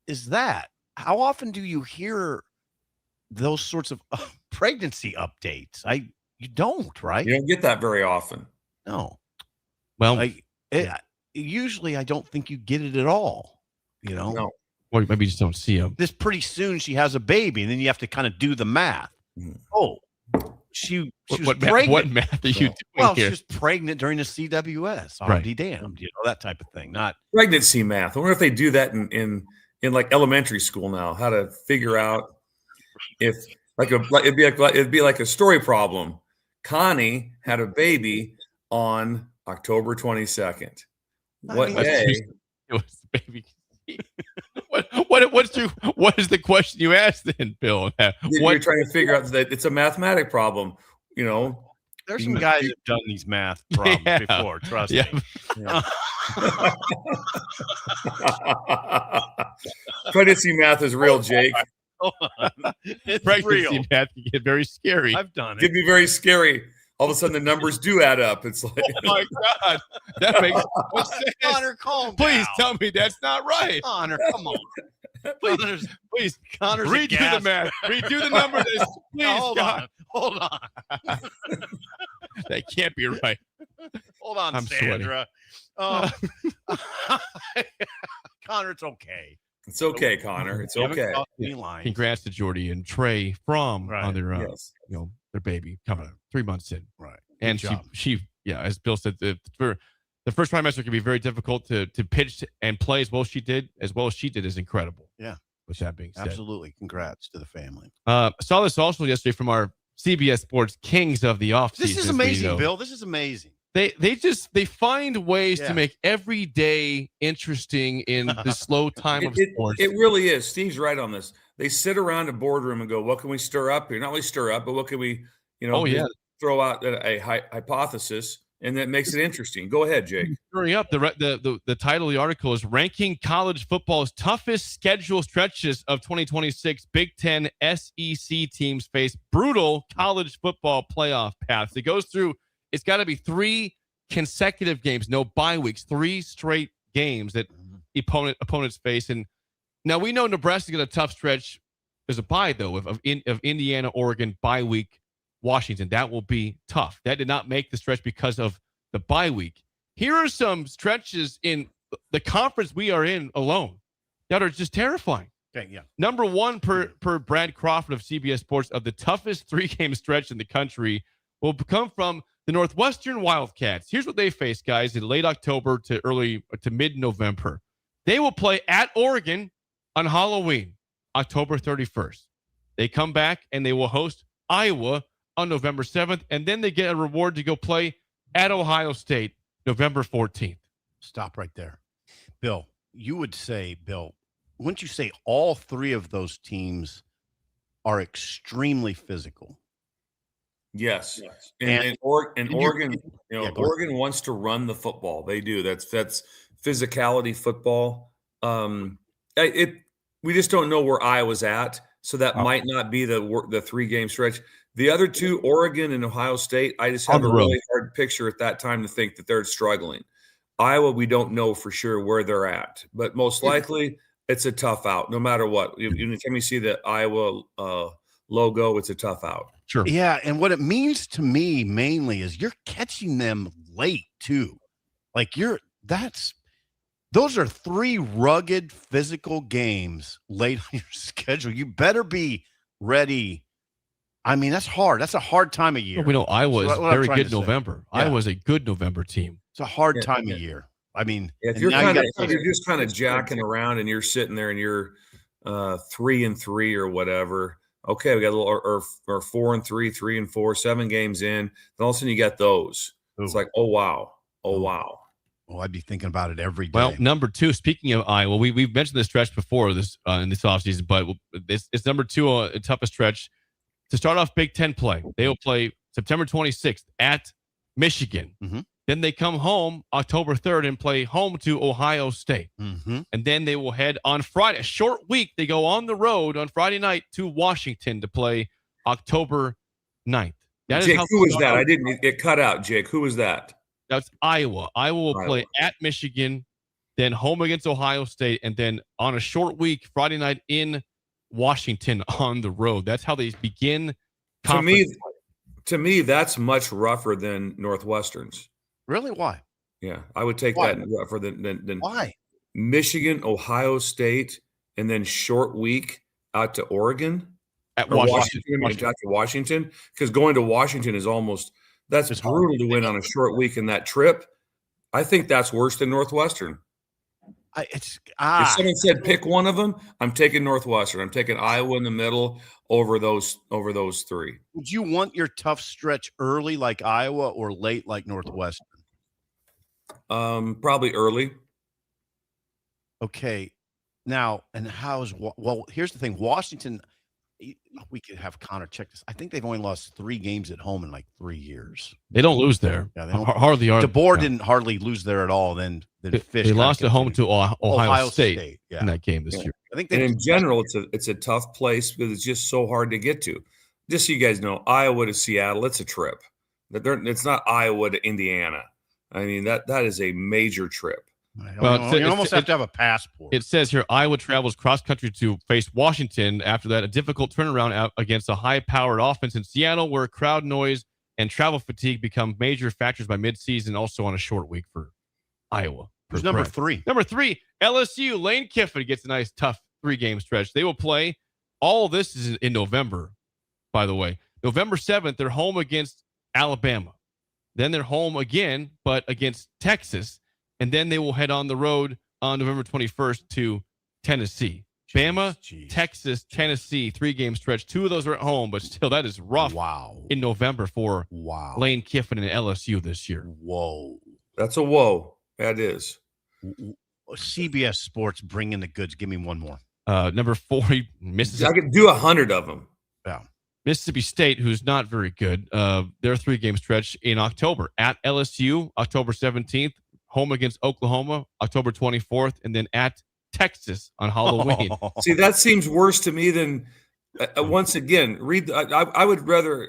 Is that how often do you hear those sorts of pregnancy updates? You don't, right? You don't get that very often. No. Well, usually I don't think you get it at all. No. Or maybe you just don't see them. This pretty soon she has a baby, and then you have to kind of do the math. Oh, she was pregnant. What math are you doing Well, here? she was pregnant during the CWS. I'll be damned. That type of thing. Not Pregnancy math. I wonder if they do that in like elementary school now. How to figure out if it'd be like a story problem. Connie had a baby on October 22nd. What day? It was the baby. What is the question you asked then, Bill? You're trying to figure out that it's a mathematic problem. There's some guys who've done these math problems before. Trust me. Pregnancy math is real, Jake. Pregnancy math can get very scary. I've done it. It can be very scary. All of a sudden, the numbers do add up. It's like, oh my God, that makes no sense. Connor, calm Please down. tell me that's not right. Connor, come on. Please, Connor's redo the math. Redo the numbers. Please, hold God. on. That can't be right. Hold on, I'm Sandra. Connor, it's okay. It's okay, Connor. It's okay. Congrats to Jordy and Trey Fromm on their their baby coming 3 months in. Right. And she as Bill said, the first trimester can be very difficult to pitch and play as well as she did is incredible. Yeah. With that being said. Absolutely. Congrats to the family. Saw this also yesterday from our CBS Sports Kings of the offseason. This is amazing, Bill. This is amazing. They find ways to make every day interesting in the slow time of sports. It really is. Steve's right on this. They sit around a boardroom and go, what can we stir up here? Not only stir up, but what can we, throw out a hypothesis, and that makes it interesting. Go ahead, Jake. Stirring up, the title of the article is Ranking College Football's Toughest Schedule Stretches of 2026. Big Ten SEC teams face brutal college football playoff paths. It goes through, it's got to be 3 consecutive games, no bye weeks, 3 straight games that opponents face. And now we know Nebraska got a tough stretch. There's a bye, though, of Indiana, Oregon, bye week, Washington. That will be tough. That did not make the stretch because of the bye week. Here are some stretches in the conference we are in alone that are just terrifying. Okay, yeah. Number 1 per Brad Crawford of CBS Sports of the toughest 3-game stretch in the country will come from the Northwestern Wildcats. Here's what they face, guys, in late October to mid-November. They will play at Oregon on Halloween, October 31st. They come back and they will host Iowa on November 7th, and then they get a reward to go play at Ohio State November 14th. Stop right there. Bill, wouldn't you say all 3 of those teams are extremely physical? Yes. And Oregon, Oregon wants to run the football. They do. That's physicality football. We just don't know where Iowa's at, so that might not be the 3-game stretch. The other 2, Oregon and Ohio State, I just have a really hard picture at that time to think that they're struggling. Iowa, we don't know for sure where they're at, but most likely it's a tough out, no matter what. Anytime you see the Iowa logo, it's a tough out. Sure. Yeah, and what it means to me mainly is you're catching them late too. Like those are 3 rugged physical games late on your schedule. You better be ready I mean, that's hard. That's a hard time of year. Well, we know Iowa is very good November. Yeah. Iowa's a good November team. It's a hard time of year. I mean, if you're just kind of jacking around and you're sitting there and you're 3-3 or whatever. Okay, we got a little or 4-3, 3-4, 7 games in. Then all of a sudden you got those. Ooh. It's like, oh wow. Oh, I'd be thinking about it every day. Well, number 2, speaking of Iowa, we've mentioned this stretch before this in this offseason, but it's number 2 on a toughest stretch. To start off Big Ten play, they will play September 26th at Michigan. Mm-hmm. Then they come home October 3rd and play home to Ohio State. Mm-hmm. And then they will head on Friday, a short week. They go on the road on Friday night to Washington to play October 9th. Jake, who was that? I didn't get cut out, Jake. Who was that? That's Iowa. Iowa will play at Michigan, then home against Ohio State, and then on a short week, Friday night in Washington on the road. That's how they begin. To me, that's much rougher than Northwestern's. Really? Why? Yeah, I would take that rougher than why? Michigan, Ohio State, and then short week out to Oregon. At Washington. Out to Washington, because going to Washington is that's brutal to win on a short week in that trip. I think that's worse than Northwestern. If someone said pick one of them, I'm taking Northwestern. I'm taking Iowa in the middle over those 3. Would you want your tough stretch early like Iowa or late like Northwestern? Probably early. Okay. Now, and here's the thing. Washington, we could have Connor check this. I think they've only lost 3 games at home in like 3 years. They don't lose there. Yeah, hardly are. DeBoer didn't hardly lose there at all. Then Fish. They lost at home to Ohio State yeah. in that game this year. I think. And in general, it's a tough place because it's just so hard to get to. Just so you guys know, Iowa to Seattle, it's a trip. It's not Iowa to Indiana. I mean, that is a major trip. Well, you almost have to have a passport. It says here Iowa travels cross country to face Washington. After that, a difficult turnaround out against a high-powered offense in Seattle, where crowd noise and travel fatigue become major factors by midseason. Also on a short week for Iowa. Who's number 3? Number 3, LSU. Lane Kiffin gets a nice, tough 3-game stretch. They will play. All this is in November, by the way. November 7th, they're home against Alabama. Then they're home again, but against Texas. And then they will head on the road on November 21st to Tennessee. Bama, Texas, Tennessee, 3-game stretch. 2 of those are at home, but still, that is rough in November for Lane Kiffin and LSU this year. Whoa. That's a whoa. That is. CBS Sports, bring in the goods. Give me one more. Number 4, Mississippi. I could do 100 of them. Yeah. Mississippi State, who's not very good. Their 3-game stretch in October. At LSU, October 17th. Home against Oklahoma, October 24th, and then at Texas on Halloween. See, that seems worse to me than once again. I would rather.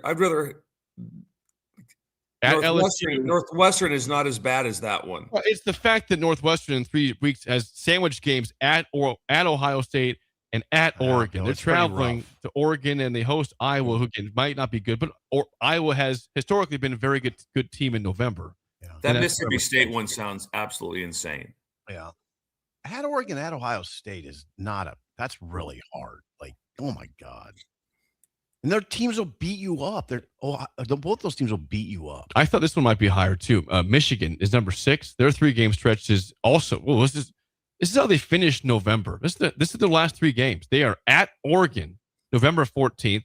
At LSU, Northwestern is not as bad as that one. Well, it's the fact that Northwestern in 3 weeks has sandwich games at Ohio State and at Oregon. They're traveling to Oregon and they host Iowa, who might not be good, but Iowa has historically been a very good team in November. That Mississippi State one sounds absolutely insane. Yeah. At Oregon, at Ohio State is that's really hard. Like, oh my God. And their teams will beat you up. Both those teams will beat you up. I thought this one might be higher too. Michigan is number 6. Their 3-game stretch is also, this is how they finished November. This is their last 3 games. They are at Oregon, November 14th,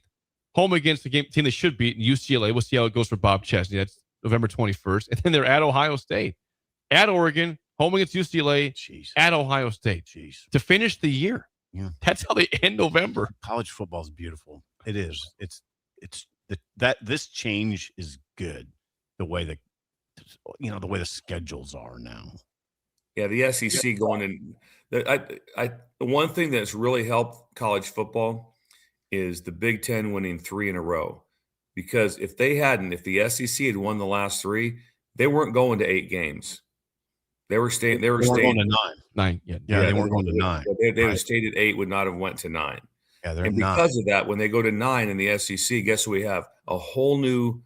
home against the team they should beat in UCLA. We'll see how it goes for Bob Chesney. That's November 21st. And then they're at Ohio State, at Oregon, home against UCLA, at Ohio State to finish the year. Yeah. That's how they end November. College football is beautiful. It is. This change is good. The way the way the schedules are now. Yeah, the SEC going in. The one thing that's really helped college football is the Big Ten winning 3 in a row. Because if the SEC had won the last 3, they weren't going to 8 games. They were staying. They were going to 9. Yeah, they weren't going to 9. They would have stayed at 8, would not have went to 9. Yeah, they're and because of that, when they go to 9 in the SEC, guess what we have? A whole new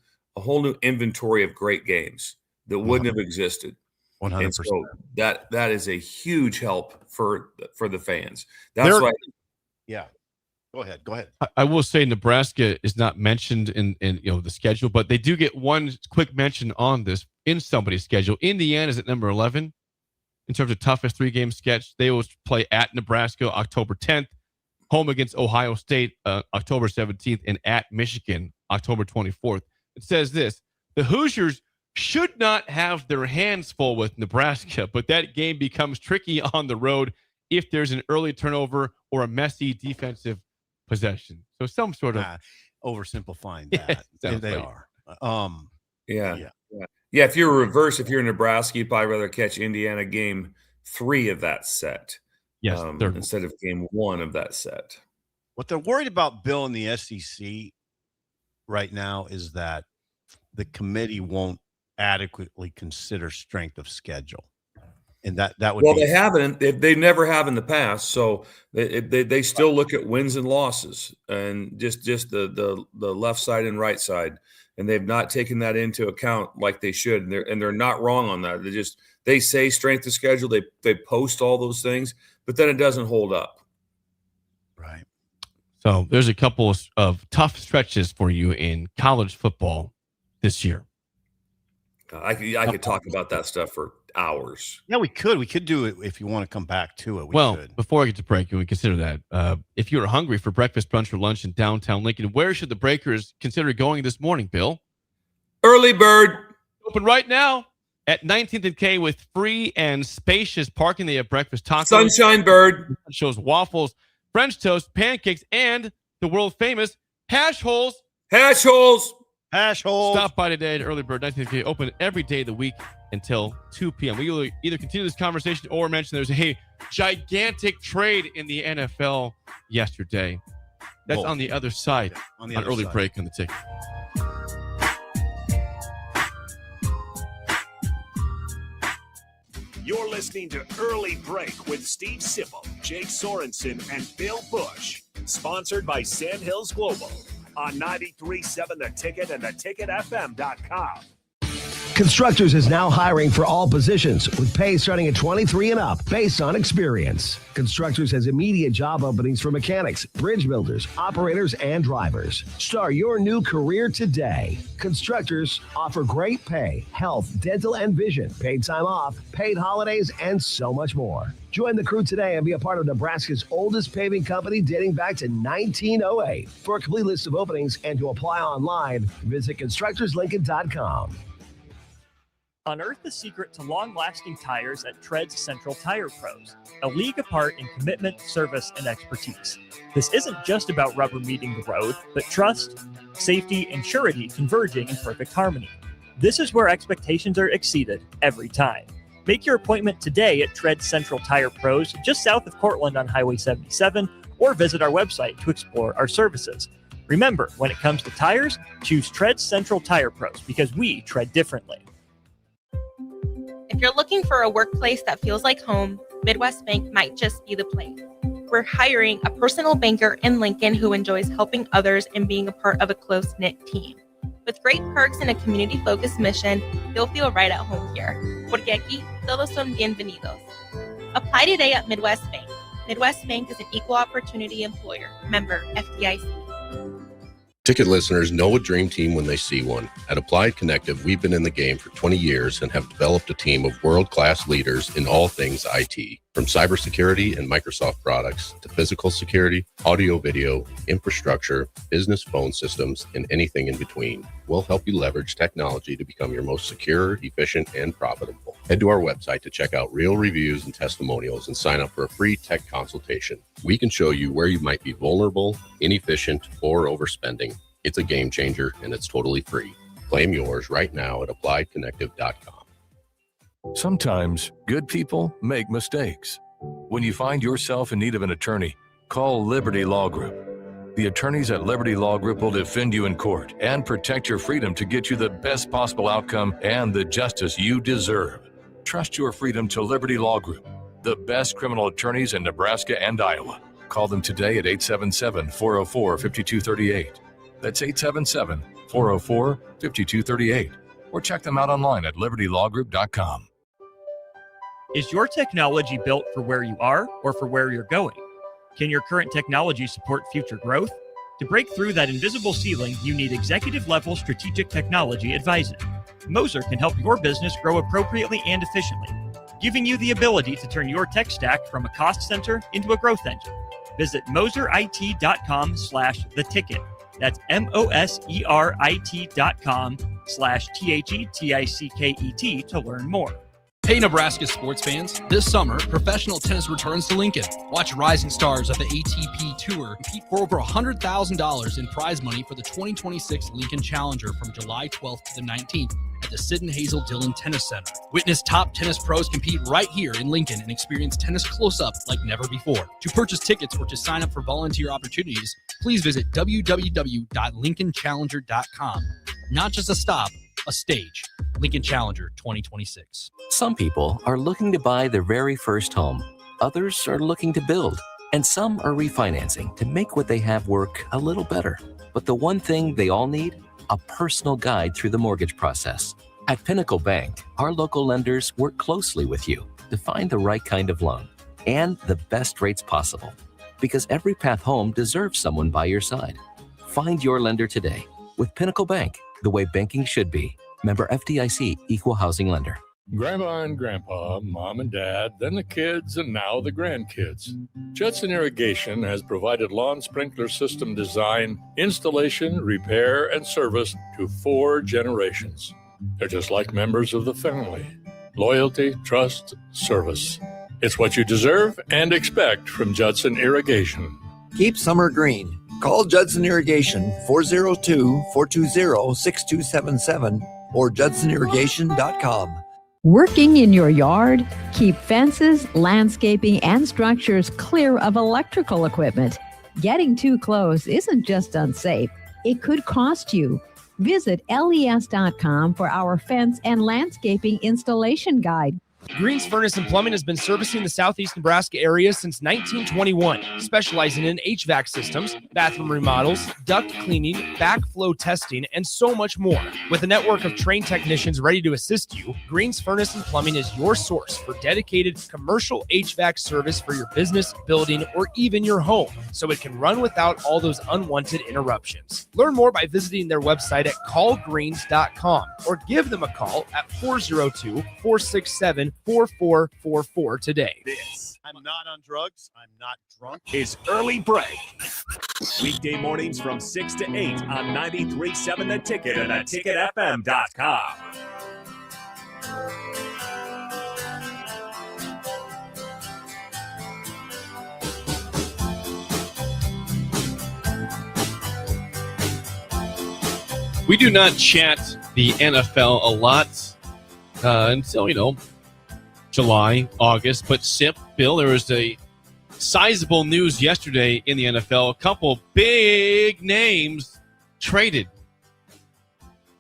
inventory of great games that wouldn't have existed. 100%. And so that is a huge help for the fans. That's why. Yeah. Go ahead. I will say Nebraska is not mentioned in the schedule, but they do get one quick mention on this in somebody's schedule. Indiana is at number 11 in terms of toughest 3-game sketch. They will play at Nebraska October 10th, home against Ohio State October 17th, and at Michigan October 24th. It says this: the Hoosiers should not have their hands full with Nebraska, but that game becomes tricky on the road if there's an early turnover or a messy defensive possession. So some sort of oversimplifying that. They are. Yeah. If you're reverse, if you're Nebraska, you'd probably rather catch Indiana game 3 of that set. Yes, instead of game 1 of that set. What they're worried about, Bill, in the SEC right now is that the committee won't adequately consider strength of schedule. And that would they haven't. They never have in the past. So they still look at wins and losses and just the left side and right side, and they've not taken that into account like they should. And they're not wrong on that. They say strength of schedule. They post all those things, but then it doesn't hold up. Right. So there's a couple of tough stretches for you in college football this year. I could talk about that stuff for hours. Yeah, we could. We could do it if you want to come back to it. We could. Before I get to break, can we consider that? If you are hungry for breakfast, brunch, or lunch in downtown Lincoln, where should the Breakers consider going this morning, Bill? Early Bird. Open right now at 19th and K with free and spacious parking. They have breakfast tacos. Sunshine Bird. Shows waffles, French toast, pancakes, and the world famous hash holes. Hash holes. Hash holes. Stop by today at Early Bird 19th. Open every day of the week until 2 p.m. We will either continue this conversation or mention there's a gigantic trade in the NFL yesterday. That's on the other side. On Early Break on the ticket. You're listening to Early Break with Steve Sipple, Jake Sorensen, and Bill Busch. Sponsored by Sandhills Global on 93.7 The Ticket and theticketfm.com. Constructors is now hiring for all positions with pay starting at $23 and up based on experience. Constructors has immediate job openings for mechanics, bridge builders, operators, and drivers. Start your new career today. Constructors offer great pay, health, dental, and vision, paid time off, paid holidays, and so much more. Join the crew today and be a part of Nebraska's oldest paving company dating back to 1908. For a complete list of openings and to apply online, visit constructorslincoln.com. Unearth the secret to long-lasting tires at Tread's Central Tire Pros, a league apart in commitment, service, and expertise. This isn't just about rubber meeting the road, but trust, safety, and surety converging in perfect harmony. This is where expectations are exceeded every time. Make your appointment today at Tread's Central Tire Pros, just south of Cortland on Highway 77, or visit our website to explore our services. Remember, when it comes to tires, choose Tread's Central Tire Pros because we tread differently. If you're looking for a workplace that feels like home, Midwest Bank might just be the place. We're hiring a personal banker in Lincoln who enjoys helping others and being a part of a close-knit team. With great perks and a community-focused mission, you'll feel right at home here. Porque aquí todos son bienvenidos. Apply today at Midwest Bank. Midwest Bank is an equal opportunity employer. Member FDIC. Ticket listeners know a dream team when they see one. At Applied Connective, we've been in the game for 20 years and have developed a team of world-class leaders in all things IT. From cybersecurity and Microsoft products to physical security, audio-video, infrastructure, business phone systems, and anything in between. We'll help you leverage technology to become your most secure, efficient, and profitable. Head to our website to check out real reviews and testimonials and sign up for a free tech consultation. We can show you where you might be vulnerable, inefficient, or overspending. It's a game changer, and it's totally free. Claim yours right now at appliedconnective.com. Sometimes good people make mistakes. When you find yourself in need of an attorney, call Liberty Law Group. The attorneys at Liberty Law Group will defend you in court and protect your freedom to get you the best possible outcome and the justice you deserve. Trust your freedom to Liberty Law Group, the best criminal attorneys in Nebraska and Iowa. Call them today at 877-404-5238. That's 877-404-5238. Or check them out online at libertylawgroup.com. Is your technology built for where you are or for where you're going? Can your current technology support future growth? To break through that invisible ceiling, you need executive-level strategic technology advising. Moser can help your business grow appropriately and efficiently, giving you the ability to turn your tech stack from a cost center into a growth engine. Visit moserit.com/theticket. That's moserit.com/THETICKET to learn more. Hey, Nebraska sports fans. This summer, professional tennis returns to Lincoln. Watch rising stars of the ATP Tour compete for over $100,000 in prize money for the 2026 Lincoln Challenger from July 12th to the 19th at the Sid and Hazel Dillon Tennis Center. Witness top tennis pros compete right here in Lincoln and experience tennis close-up like never before. To purchase tickets or to sign up for volunteer opportunities, please visit www.lincolnchallenger.com. Not just a stop, a stage. Lincoln Challenger 2026. Some people are looking to buy their very first home. Others are looking to build. And some are refinancing to make what they have work a little better. But the one thing they all need? A personal guide through the mortgage process. At Pinnacle Bank, our local lenders work closely with you to find the right kind of loan and the best rates possible. Because every path home deserves someone by your side. Find your lender today with Pinnacle Bank, the way banking should be. Member FDIC, Equal Housing Lender. Grandma and Grandpa, Mom and Dad, then the kids, and now the grandkids. Judson Irrigation has provided lawn sprinkler system design, installation, repair, and service to 4 generations. They're just like members of the family. Loyalty, trust, service. It's what you deserve and expect from Judson Irrigation. Keep summer green. Call Judson Irrigation 402-420-6277 or judsonirrigation.com. Working in your yard? Keep fences, landscaping, and structures clear of electrical equipment. Getting too close isn't just unsafe, it could cost you. Visit les.com for our fence and landscaping installation guide. Green's Furnace and Plumbing has been servicing the southeast Nebraska area since 1921, specializing in HVAC systems, bathroom remodels, duct cleaning, backflow testing, and so much more. With a network of trained technicians ready to assist you, Green's Furnace and Plumbing is your source for dedicated commercial HVAC service for your business, building, or even your home, so it can run without all those unwanted interruptions. Learn more by visiting their website at callgreens.com or give them a call at 402-467-4444 today. This, I'm not on drugs, I'm not drunk, is Early Break. Weekday mornings from 6 to 8 on 93.7 The Ticket and theticketfm.com. We do not chat the NFL a lot until, July, August. But Sip, Bill, there was a sizable news yesterday in the NFL. A couple big names traded.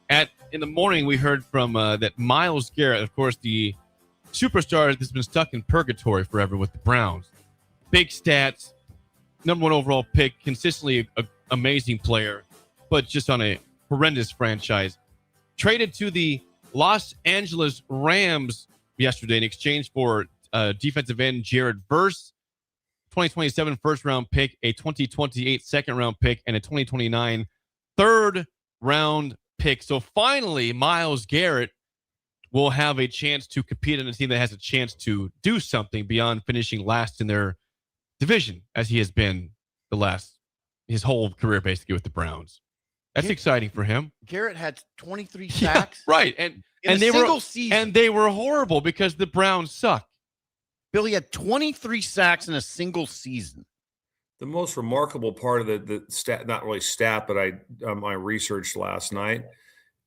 In the morning, we heard from that Myles Garrett, of course, the superstar that's been stuck in purgatory forever with the Browns. Big stats, number 1 overall pick, consistently an amazing player, but just on a horrendous franchise. Traded to the Los Angeles Rams yesterday in exchange for defensive end Jared Verse, 2027 first-round pick, a 2028 second-round pick, and a 2029 third-round pick. So finally, Myles Garrett will have a chance to compete on a team that has a chance to do something beyond finishing last in their division, as he has been his whole career basically with the Browns. That's exciting for him. Garrett had 23 sacks. Yeah, right. And they were horrible because the Browns suck. Billy had 23 sacks in a single season. The most remarkable part of the stat, not really stat, but my research last night,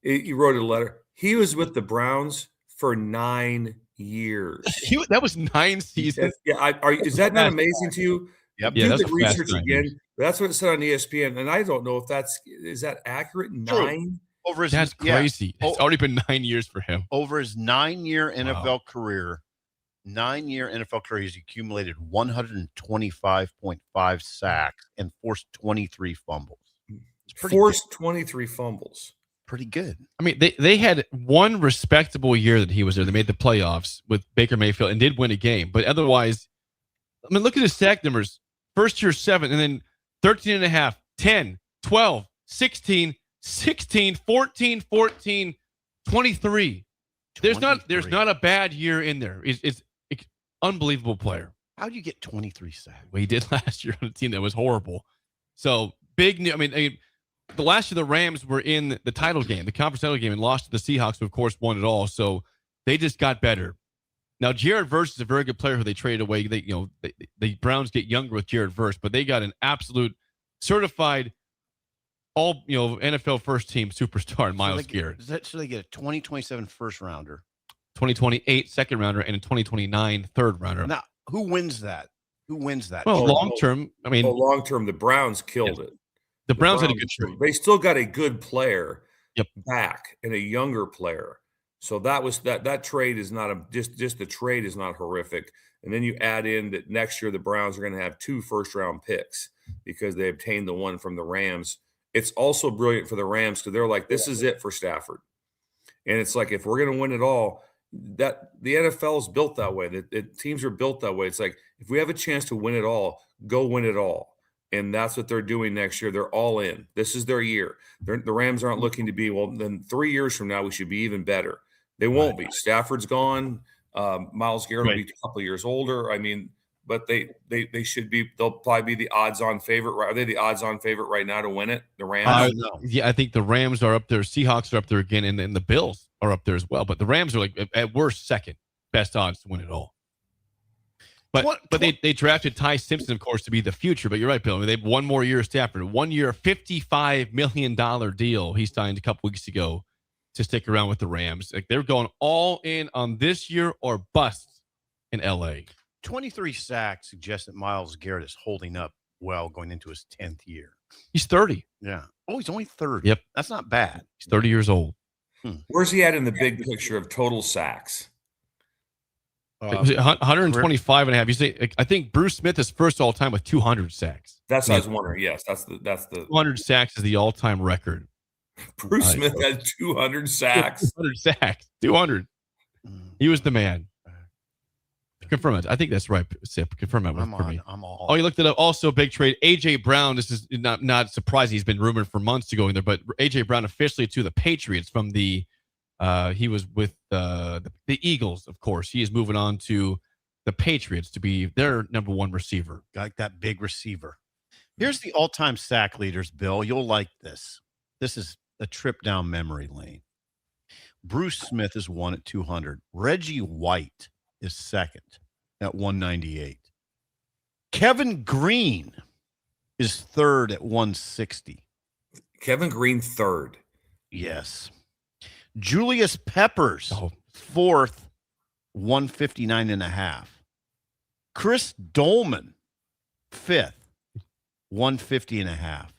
he wrote a letter. He was with the Browns for 9 years. That was 9 seasons. Is that not amazing to you? Yep. Do Yeah, the research again. That's what it said on ESPN, and I don't know if is that accurate. 9 over his. That's crazy. It's already been 9 years for him. Over his 9-year NFL career, 9-year NFL career, he's accumulated 125.5 sacks and forced 23 fumbles. Forced 23 fumbles. Pretty good. I mean, they had one respectable year that he was there. They made the playoffs with Baker Mayfield and did win a game, but otherwise, I mean, look at his sack numbers. first year 7, and then 13 and a half, 10, 12, 16, 16, 14, 14, 23. There's not a bad year in there. It's unbelievable player. How do you get 23 sacks? Well, he did last year on a team that was horrible. So big. I mean, the last year the Rams were in the title game, the conference title game, and lost to the Seahawks, who of course won it all. So they just got better. Now Jared Verse is a very good player who they traded away. The Browns get younger with Jared Verse, but they got an absolute certified all NFL first team superstar in Myles Garrett. So they get a 2027 first rounder, 2028 second rounder, and a 2029 third rounder. Now, who wins that? Well, long term, long term, the Browns killed it. The Browns had a good trade. They still got a good player back and a younger player. So that trade is not just the trade is not horrific. And then you add in that next year the Browns are going to have 2 first-round picks because they obtained the one from the Rams. It's also brilliant for the Rams because they're like, this is it for Stafford. And it's like, if we're going to win it all, that the NFL is built that way. The teams are built that way. It's like, if we have a chance to win it all, go win it all. And that's what they're doing next year. They're all in. This is their year. The Rams aren't looking to be, well, then 3 years from now, we should be even better. They won't be. Stafford's gone. Myles Garrett will be a couple of years older. I mean, but they should be. They'll probably be the odds-on favorite. Are they the odds-on favorite right now to win it? The Rams. I think the Rams are up there. Seahawks are up there again, and the Bills are up there as well. But the Rams are like at worst second best odds to win it all. But they drafted Ty Simpson, of course, to be the future. But you're right, Bill. I mean, they have 1 more year of Stafford. 1 year, $55 million deal he signed a couple weeks ago to stick around with the Rams. Like, they're going all in on this year or bust in LA. 23 sacks suggests that Myles Garrett is holding up well going into his 10th year. He's 30. Yeah. Oh, he's only 30. Yep. That's not bad. He's 30 years old. Where's he at in the big picture of total sacks? It was 125 and a half. You say, I think Bruce Smith is first all time with 200 sacks. That's what I was wondering. Yes, that's the 200 sacks is the all time record. Bruce Smith had 200 sacks. 200 sacks. 200. He was the man. Confirm it. I think that's right, Sip. Confirm it for me. I'm all. Oh, you looked it up. Also, big trade. A.J. Brown. This is not surprising. He's been rumored for months to go in there, but A.J. Brown officially to the Patriots from the. He was with the Eagles, of course. He is moving on to the Patriots to be their number 1 receiver. Like that big receiver. Here's the all-time sack leaders, Bill. You'll like this. This is a trip down memory lane. Bruce Smith is 1 at 200. Reggie White is 2nd at 198. Kevin Green is 3rd at 160. Kevin Green 3rd. Yes. Julius Peppers, 4th, 159 and a half. Chris Dolman, 5th, 150 and a half.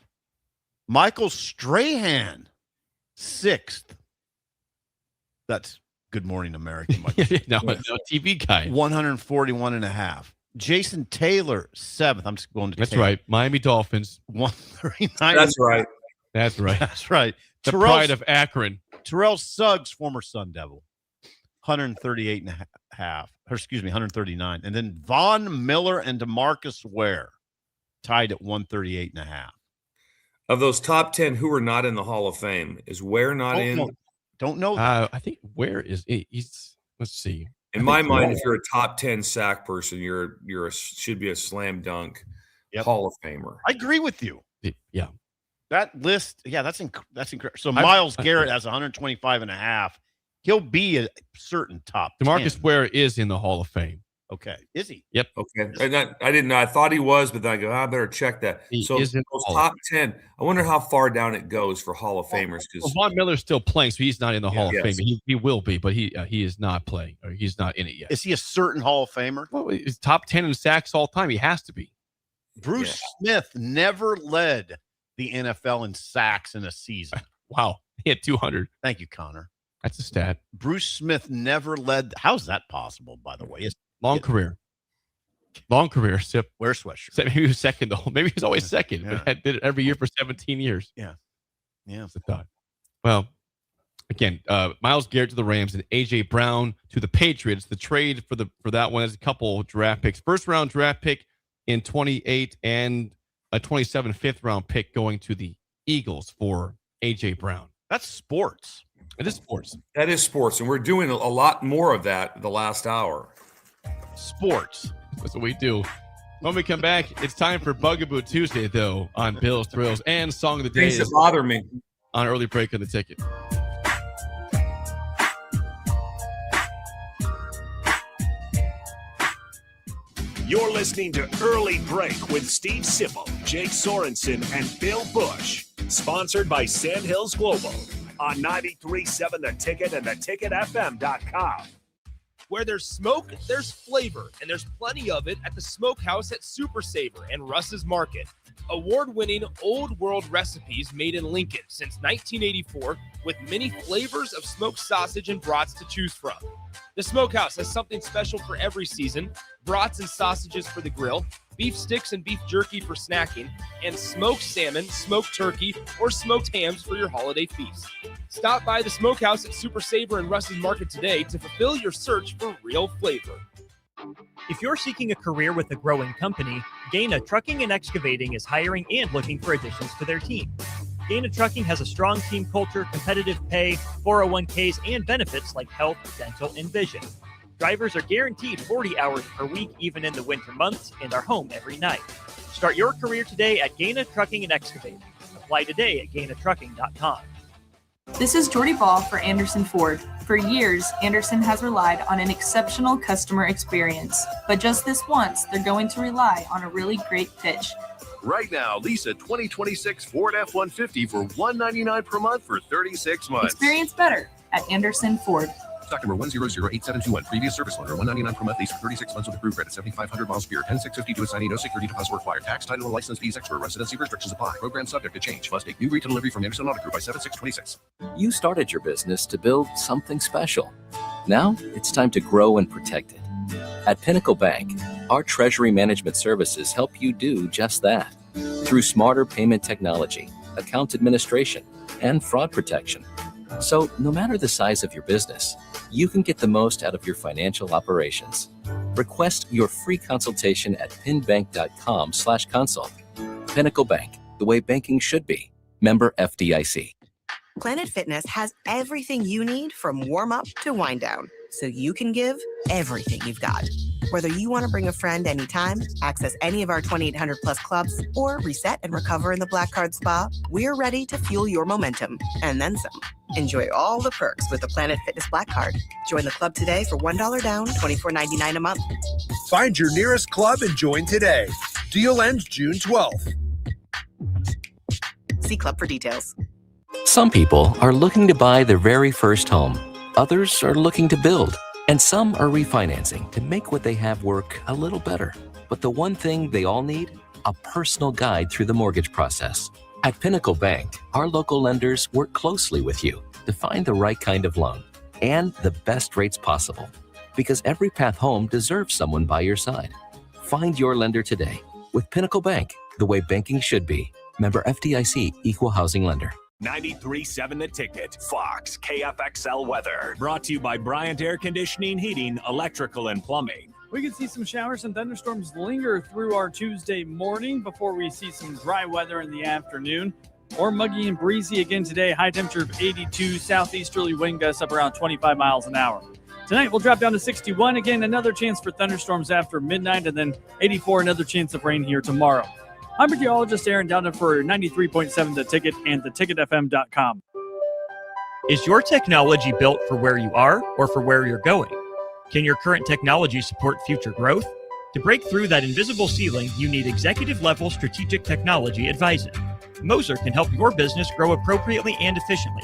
Michael Strahan, 6th. That's Good Morning America. no, TV guy. 141 and a half. Jason Taylor, 7th. I'm just going to That's right. Miami Dolphins. 139. That's right. That's right. That's right. The pride of Akron. Terrell Suggs, former Sun Devil, 138 and a half. Or excuse me, 139. And then Von Miller and DeMarcus Ware tied at 138 and a half. Of those top 10 who are not in the Hall of Fame, is Ware not in? Don't know. I think Ware is. He's. Let's see. In my mind, if you're a top 10 sack person, you're should be a slam dunk Hall of Famer. I agree with you. Yeah. That list, that's incredible. So Myles Garrett has 125 and a half. He'll be a certain top 10. DeMarcus Ware is in the Hall of Fame. Okay. Is he? Yep. Okay. And I didn't know. I thought he was, but then I go, I better check that. So those top 10, I wonder how far down it goes for Hall of Famers. Because Von Miller's still playing, so he's not in the Hall of Fame. He will be, but he is not playing, or he's not in it yet. Is he a certain Hall of Famer? Well, he's top 10 in sacks all time. He has to be. Bruce Smith never led the NFL in sacks in a season. Wow. He had 200. Thank you, Connor. That's a stat. Bruce Smith never led. How's that possible, by the way? Long career. Long career. Sip. Wear sweatshirt. Maybe he was second, though. Maybe he was always second, but did it every year for 17 years. Yeah. Yeah. That's a thought. Well, again, Myles Garrett to the Rams and A.J. Brown to the Patriots. The trade for that one is a couple draft picks. First round draft pick in 28 and a 27 fifth-round pick going to the Eagles for A.J. Brown. That's sports. It is sports. That is sports, and we're doing a lot more of that the last hour. Sports. That's what we do. When we come back, it's time for Bugaboo Tuesday, though, on Bill's Thrills, and Song of the Day Things that bother me on Early Break on the Ticket. You're listening to Early Break with Steve Sipple, Jake Sorensen, and Bill Busch. Sponsored by Sandhills Global on 93.7 The Ticket and theticketfm.com. Where there's smoke, there's flavor, and there's plenty of it at the Smokehouse at Super Savor and Russ's Market. Award-winning old world recipes made in Lincoln since 1984 with many flavors of smoked sausage and brats to choose from. The Smokehouse has something special for every season: brats and sausages for the grill, beef sticks and beef jerky for snacking, and smoked salmon, smoked turkey, or smoked hams for your holiday feast. Stop by the Smokehouse at Super Savor and Russ's Market today to fulfill your search for real flavor. If you're seeking a career with a growing company, Gaina Trucking and Excavating is hiring and looking for additions to their team. Gaina Trucking has a strong team culture, competitive pay, 401ks, and benefits like health, dental, and vision. Drivers are guaranteed 40 hours per week, even in the winter months, and are home every night. Start your career today at Gaina Trucking and Excavating. Apply today at gainatrucking.com. This is Jordy Ball for Anderson Ford. For years, Anderson has relied on an exceptional customer experience. But just this once, they're going to rely on a really great pitch. Right now, lease a 2026 Ford F-150 for $199 per month for 36 months. Experience better at Anderson Ford. Stock number 1008721. Previous service loaner. $199 per month. Lease for 36 months with approved credit. 7,500 miles per year. 10650 to assignee. No security deposit required. Tax, title, and license fees extra. Residency restrictions apply. Program subject to change. Must take new retail delivery from Anderson Auto Group by 7626. You started your business to build something special. Now it's time to grow and protect it. At Pinnacle Bank, our treasury management services help you do just that. Through smarter payment technology, account administration, and fraud protection. So no matter the size of your business, you can get the most out of your financial operations. Request your free consultation at pinbank.com/consult. Pinnacle Bank, the way banking should be. Member FDIC. Planet Fitness has everything you need from warm up to wind down, so you can give everything you've got. Whether you want to bring a friend anytime, access any of our 2,800 plus clubs, or reset and recover in the Black Card Spa, we're ready to fuel your momentum and then some. Enjoy all the perks with the Planet Fitness Black Card. Join the club today for $1 down, $24.99 a month. Find your nearest club and join today. Deal ends June 12th. See club for details. Some people are looking to buy their very first home. Others are looking to build. And some are refinancing to make what they have work a little better. But the one thing they all need? A personal guide through the mortgage process. At Pinnacle Bank, our local lenders work closely with you to find the right kind of loan and the best rates possible. Because every path home deserves someone by your side. Find your lender today. With Pinnacle Bank, the way banking should be. Member FDIC, Equal Housing Lender. 93.7 The Ticket, Fox, KFXL weather. Brought to you by Bryant Air Conditioning, Heating, Electrical, and Plumbing. We can see some showers and thunderstorms linger through our Tuesday morning before we see some dry weather in the afternoon. Or muggy and breezy again today. High temperature of 82, southeasterly wind gusts up around 25 miles an hour. Tonight we'll drop down to 61. Again, another chance for thunderstorms after midnight, and then 84, another chance of rain here tomorrow. I'm meteorologist Aaron Dowden for 93.7 The Ticket and theticketfm.com. Is your technology built for where you are or for where you're going? Can your current technology support future growth? To break through that invisible ceiling, you need executive-level strategic technology advising. Moser can help your business grow appropriately and efficiently,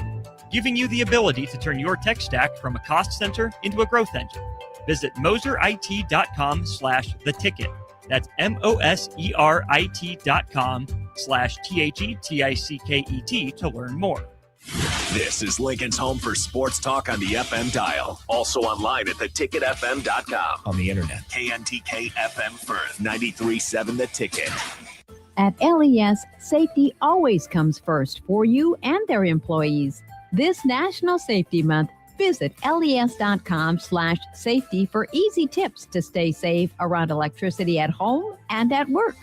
giving you the ability to turn your tech stack from a cost center into a growth engine. Visit moserit.com/theticket. That's moserit.com/THETICKET to learn more. This is Lincoln's home for sports talk on the FM dial. Also online at theticketfm.com. On the internet. KNTK FM Firth, 93.7 The Ticket. At LES, safety always comes first for you and their employees. This National Safety Month, Visit les.com/safety for easy tips to stay safe around electricity at home and at work.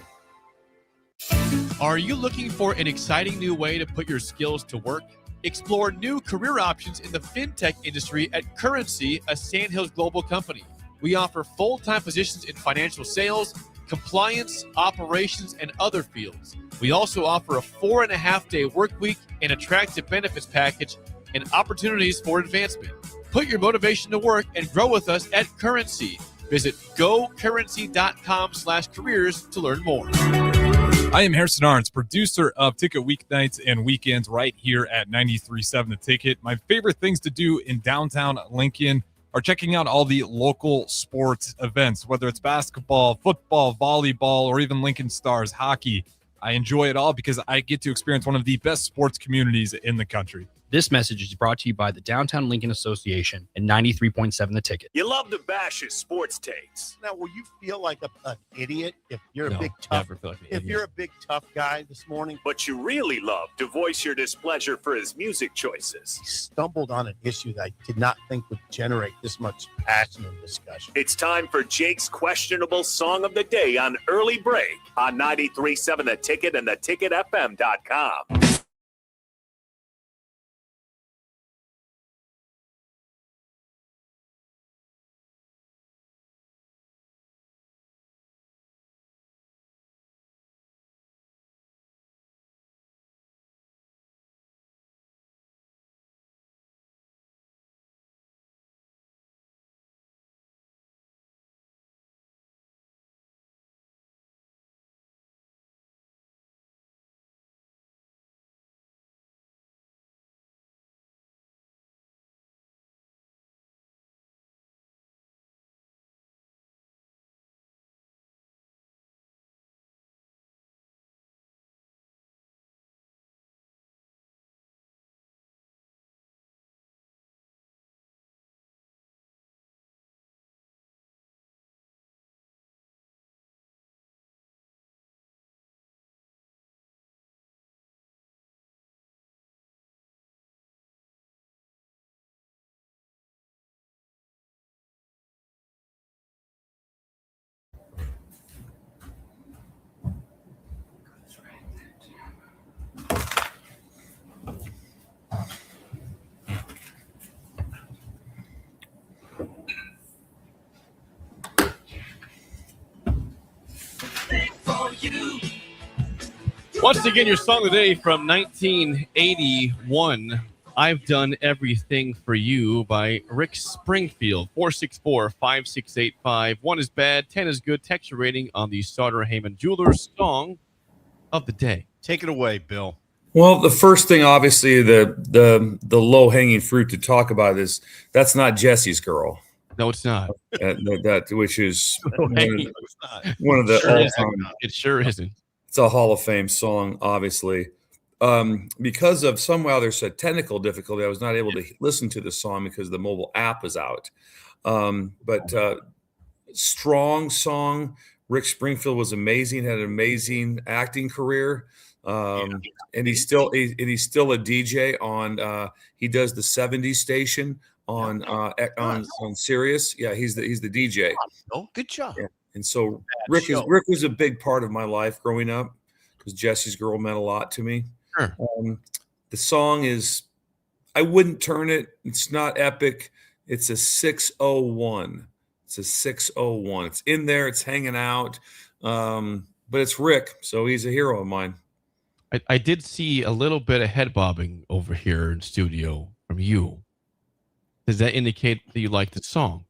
Are you looking for an exciting new way to put your skills to work? Explore new career options in the fintech industry at Currency, a Sandhills Global company. We offer full-time positions in financial sales, compliance, operations, and other fields. We also offer a 4.5-day work week, an attractive benefits package, and opportunities for advancement. Put your motivation to work and grow with us at Currency. Visit gocurrency.com/careers to learn more. I am Harrison Arns, producer of Ticket Weeknights and Weekends right here at 93.7 The Ticket. My favorite things to do in downtown Lincoln are checking out all the local sports events, whether it's basketball, football, volleyball, or even Lincoln Stars hockey. I enjoy it all because I get to experience one of the best sports communities in the country. This message is brought to you by the Downtown Lincoln Association and 93.7 The Ticket. You love to bash his sports takes. Now, will you feel like an idiot if you're No, a big tough? never feel like an If idiot. you're a big tough guy this morning, But you really love to voice your displeasure for his music choices. he stumbled on an issue that I did not think would generate this much passion and discussion. It's time for Jake's questionable song of the day on Early Break on 93.7 The Ticket and theticketfm.com. Once again, your song of the day from 1981, I've Done Everything for You by Rick Springfield. 464-5685. 1 is bad, 10 is good. Texture rating on the Sauter Heyman Jewelers song of the day. Take it away, Bill. Well, the first thing, obviously, the low hanging fruit to talk about is that's not Jesse's Girl. No, it's not. Which is It's one of the sure all-time. It sure isn't. It's a Hall of Fame song, obviously. Because of somehow there's a technical difficulty, I was not able to listen to the song because the mobile app is out. But strong song. Rick Springfield was amazing. Had an amazing acting career. And he's still a DJ on. He does the 70s station on Sirius. Yeah, he's the DJ. Oh, good job. Yeah. And so Rick was a big part of my life growing up because Jesse's Girl meant a lot to me. Sure. The song is, I wouldn't turn it. It's not epic. It's a 601. It's a 601. It's in there. It's hanging out. But it's Rick, so he's a hero of mine. I did see a little bit of head bobbing over here in studio from you. Does that indicate that you like the song?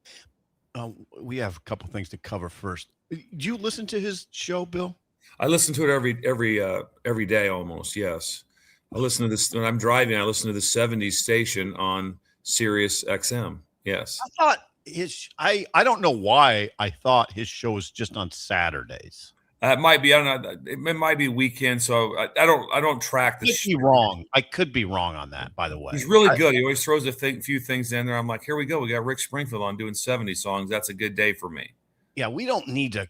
We have a couple things to cover first. Do you listen to his show, Bill? I listen to it every day almost. Yes, I listen to this when I'm driving. I listen to the 70s station on Sirius XM. Yes, I thought I don't know why I thought his show was just on Saturdays. It might be. I don't know. It might be weekend. So I don't track the. Could be wrong. I could be wrong on that. By the way, he's really good. He always throws a few things in there. I'm like, here we go. We got Rick Springfield on doing 70 songs. That's a good day for me. Yeah, we don't need to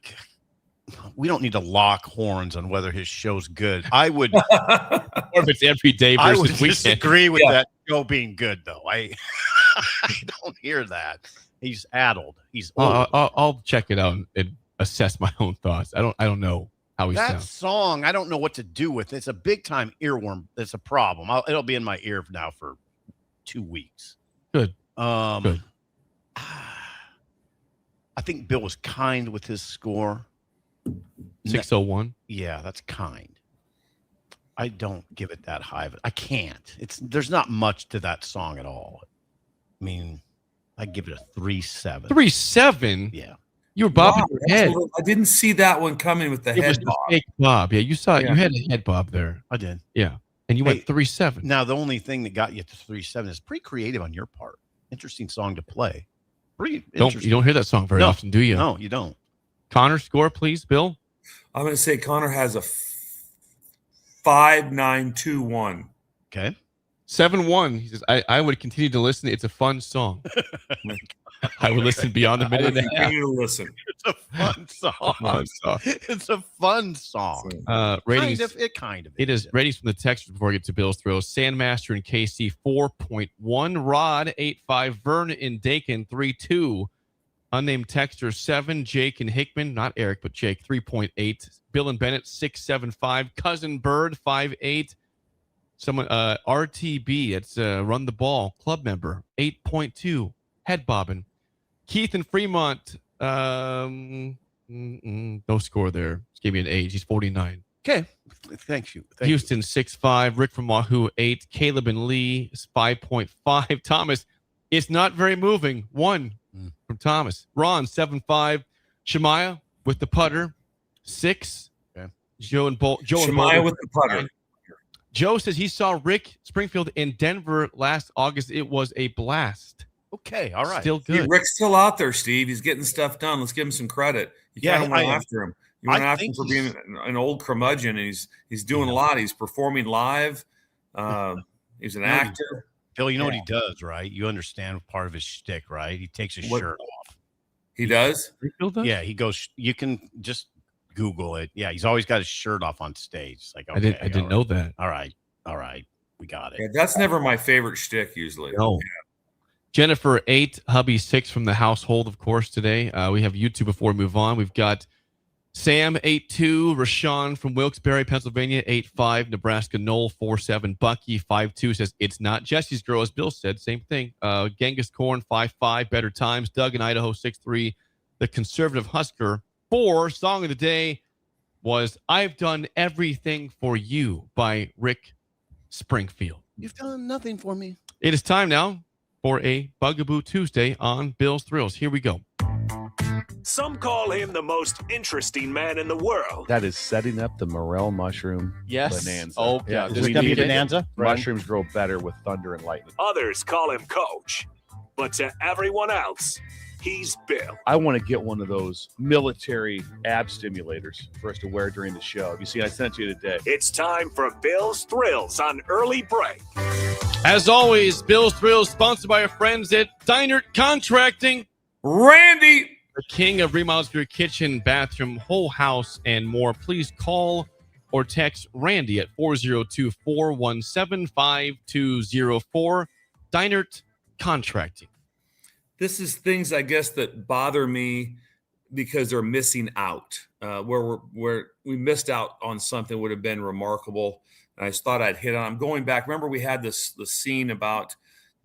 lock horns on whether his show's good. I would, or if it's every day versus I would weekend. disagree with that show being good, though. I don't hear that. He's addled. He's old. I'll check it out and assess my own thoughts. I don't know how he that sounds. song, I don't know what to do with. It's a big time earworm. That's a problem. It'll be in my ear now for 2 weeks. Good. Good. I think Bill was kind with his score. 601. Yeah, that's kind. I don't give it that high, but I can't. There's not much to that song at all. I mean, I give it a 3.7. 3.7. Yeah. You were bobbing your head. I didn't see that one coming with the It was head the bob. fake bob. Yeah, you saw it. Yeah. You had a head bob there. I did. Yeah. And you went 3.7. Now, the only thing that got you to 3.7 is pretty creative on your part. Interesting song to play. Pretty interesting. You don't hear that song very often, do you? No, you don't. Connor, score, please, Bill. I'm going to say Connor has a 5.921. Okay. 7-1. He says, I would continue to listen. It's a fun song. I would listen beyond a minute and a half. Continue to listen. It's a fun song. It's a fun song. Ratings. Kind of. It is. Ratings from the text before we get to Bill's Thrills. Sandmaster in KC 4.1. Rod 8.5. Vern in Dakin 3.2. Unnamed texter 7. Jake and Hickman, not Eric, but Jake 3.8. Bill and Bennett 6.75. Cousin Bird 5.8. Someone RTB, it's Run the Ball club member 8.2. Head bobbing. Keith and Fremont, no score there. Just gave me an age. He's 49. Okay. Thank you. Houston 6.5. Rick from Wahoo 8. Caleb and Lee is 5.5. Thomas, it's not very moving. 1 from Thomas. Ron 7.5. Shemaiah with the putter 6. Okay. Shemaiah with the putter. Joe says he saw Rick Springfield in Denver last August. It was a blast. Okay, all right. Still good. Rick's still out there, Steve. He's getting stuff done. Let's give him some credit. You kind of went after him. You went after him for being an old curmudgeon, and he's doing a lot. He's performing live. He's an actor. Phil, you know what he does, right? You understand part of his shtick, right? He takes his shirt off. He does? Yeah, he goes. You can just Google it. Yeah, he's always got his shirt off on stage. It's like, okay, I didn't know that. All right, we got it. Yeah, that's never my favorite shtick usually. No. Jennifer 8, hubby 6 from the household, of course, today. We have YouTube before we move on. We've got Sam 8.2, Rashawn from Wilkes-Barre, Pennsylvania 8.5, Nebraska Knoll 4.7, Bucky 5.2 says it's not Jesse's girl, as Bill said, same thing. Genghis Corn 5.5, Better Times. Doug in Idaho 6.3, the Conservative Husker 4. Song of the day was "I've Done Everything for You" by Rick Springfield. You've done nothing for me. It is time now for a Bugaboo Tuesday on Bill's Thrills. Here we go. Some call him the most interesting man in the world. That is setting up the morel mushroom Yes. bonanza. Oh, yeah. Is This it gonna be need it. bonanza? Mushrooms grow better with thunder and lightning. Others call him Coach. But to everyone else, he's Bill. I want to get one of those military ab stimulators for us to wear during the show. You see, I sent you today. It's time for Bill's Thrills on Early Break. As always, Bill's Thrills sponsored by our friends at Deinert Contracting. Randy, the king of remodels for your kitchen, bathroom, whole house, and more. Please call or text Randy at 402-417-5204. Deinert Contracting. this is things I guess that bother me because they're missing out. Where we missed out on something would have been remarkable. And I just thought I'd hit on. I'm going back. Remember, we had the scene about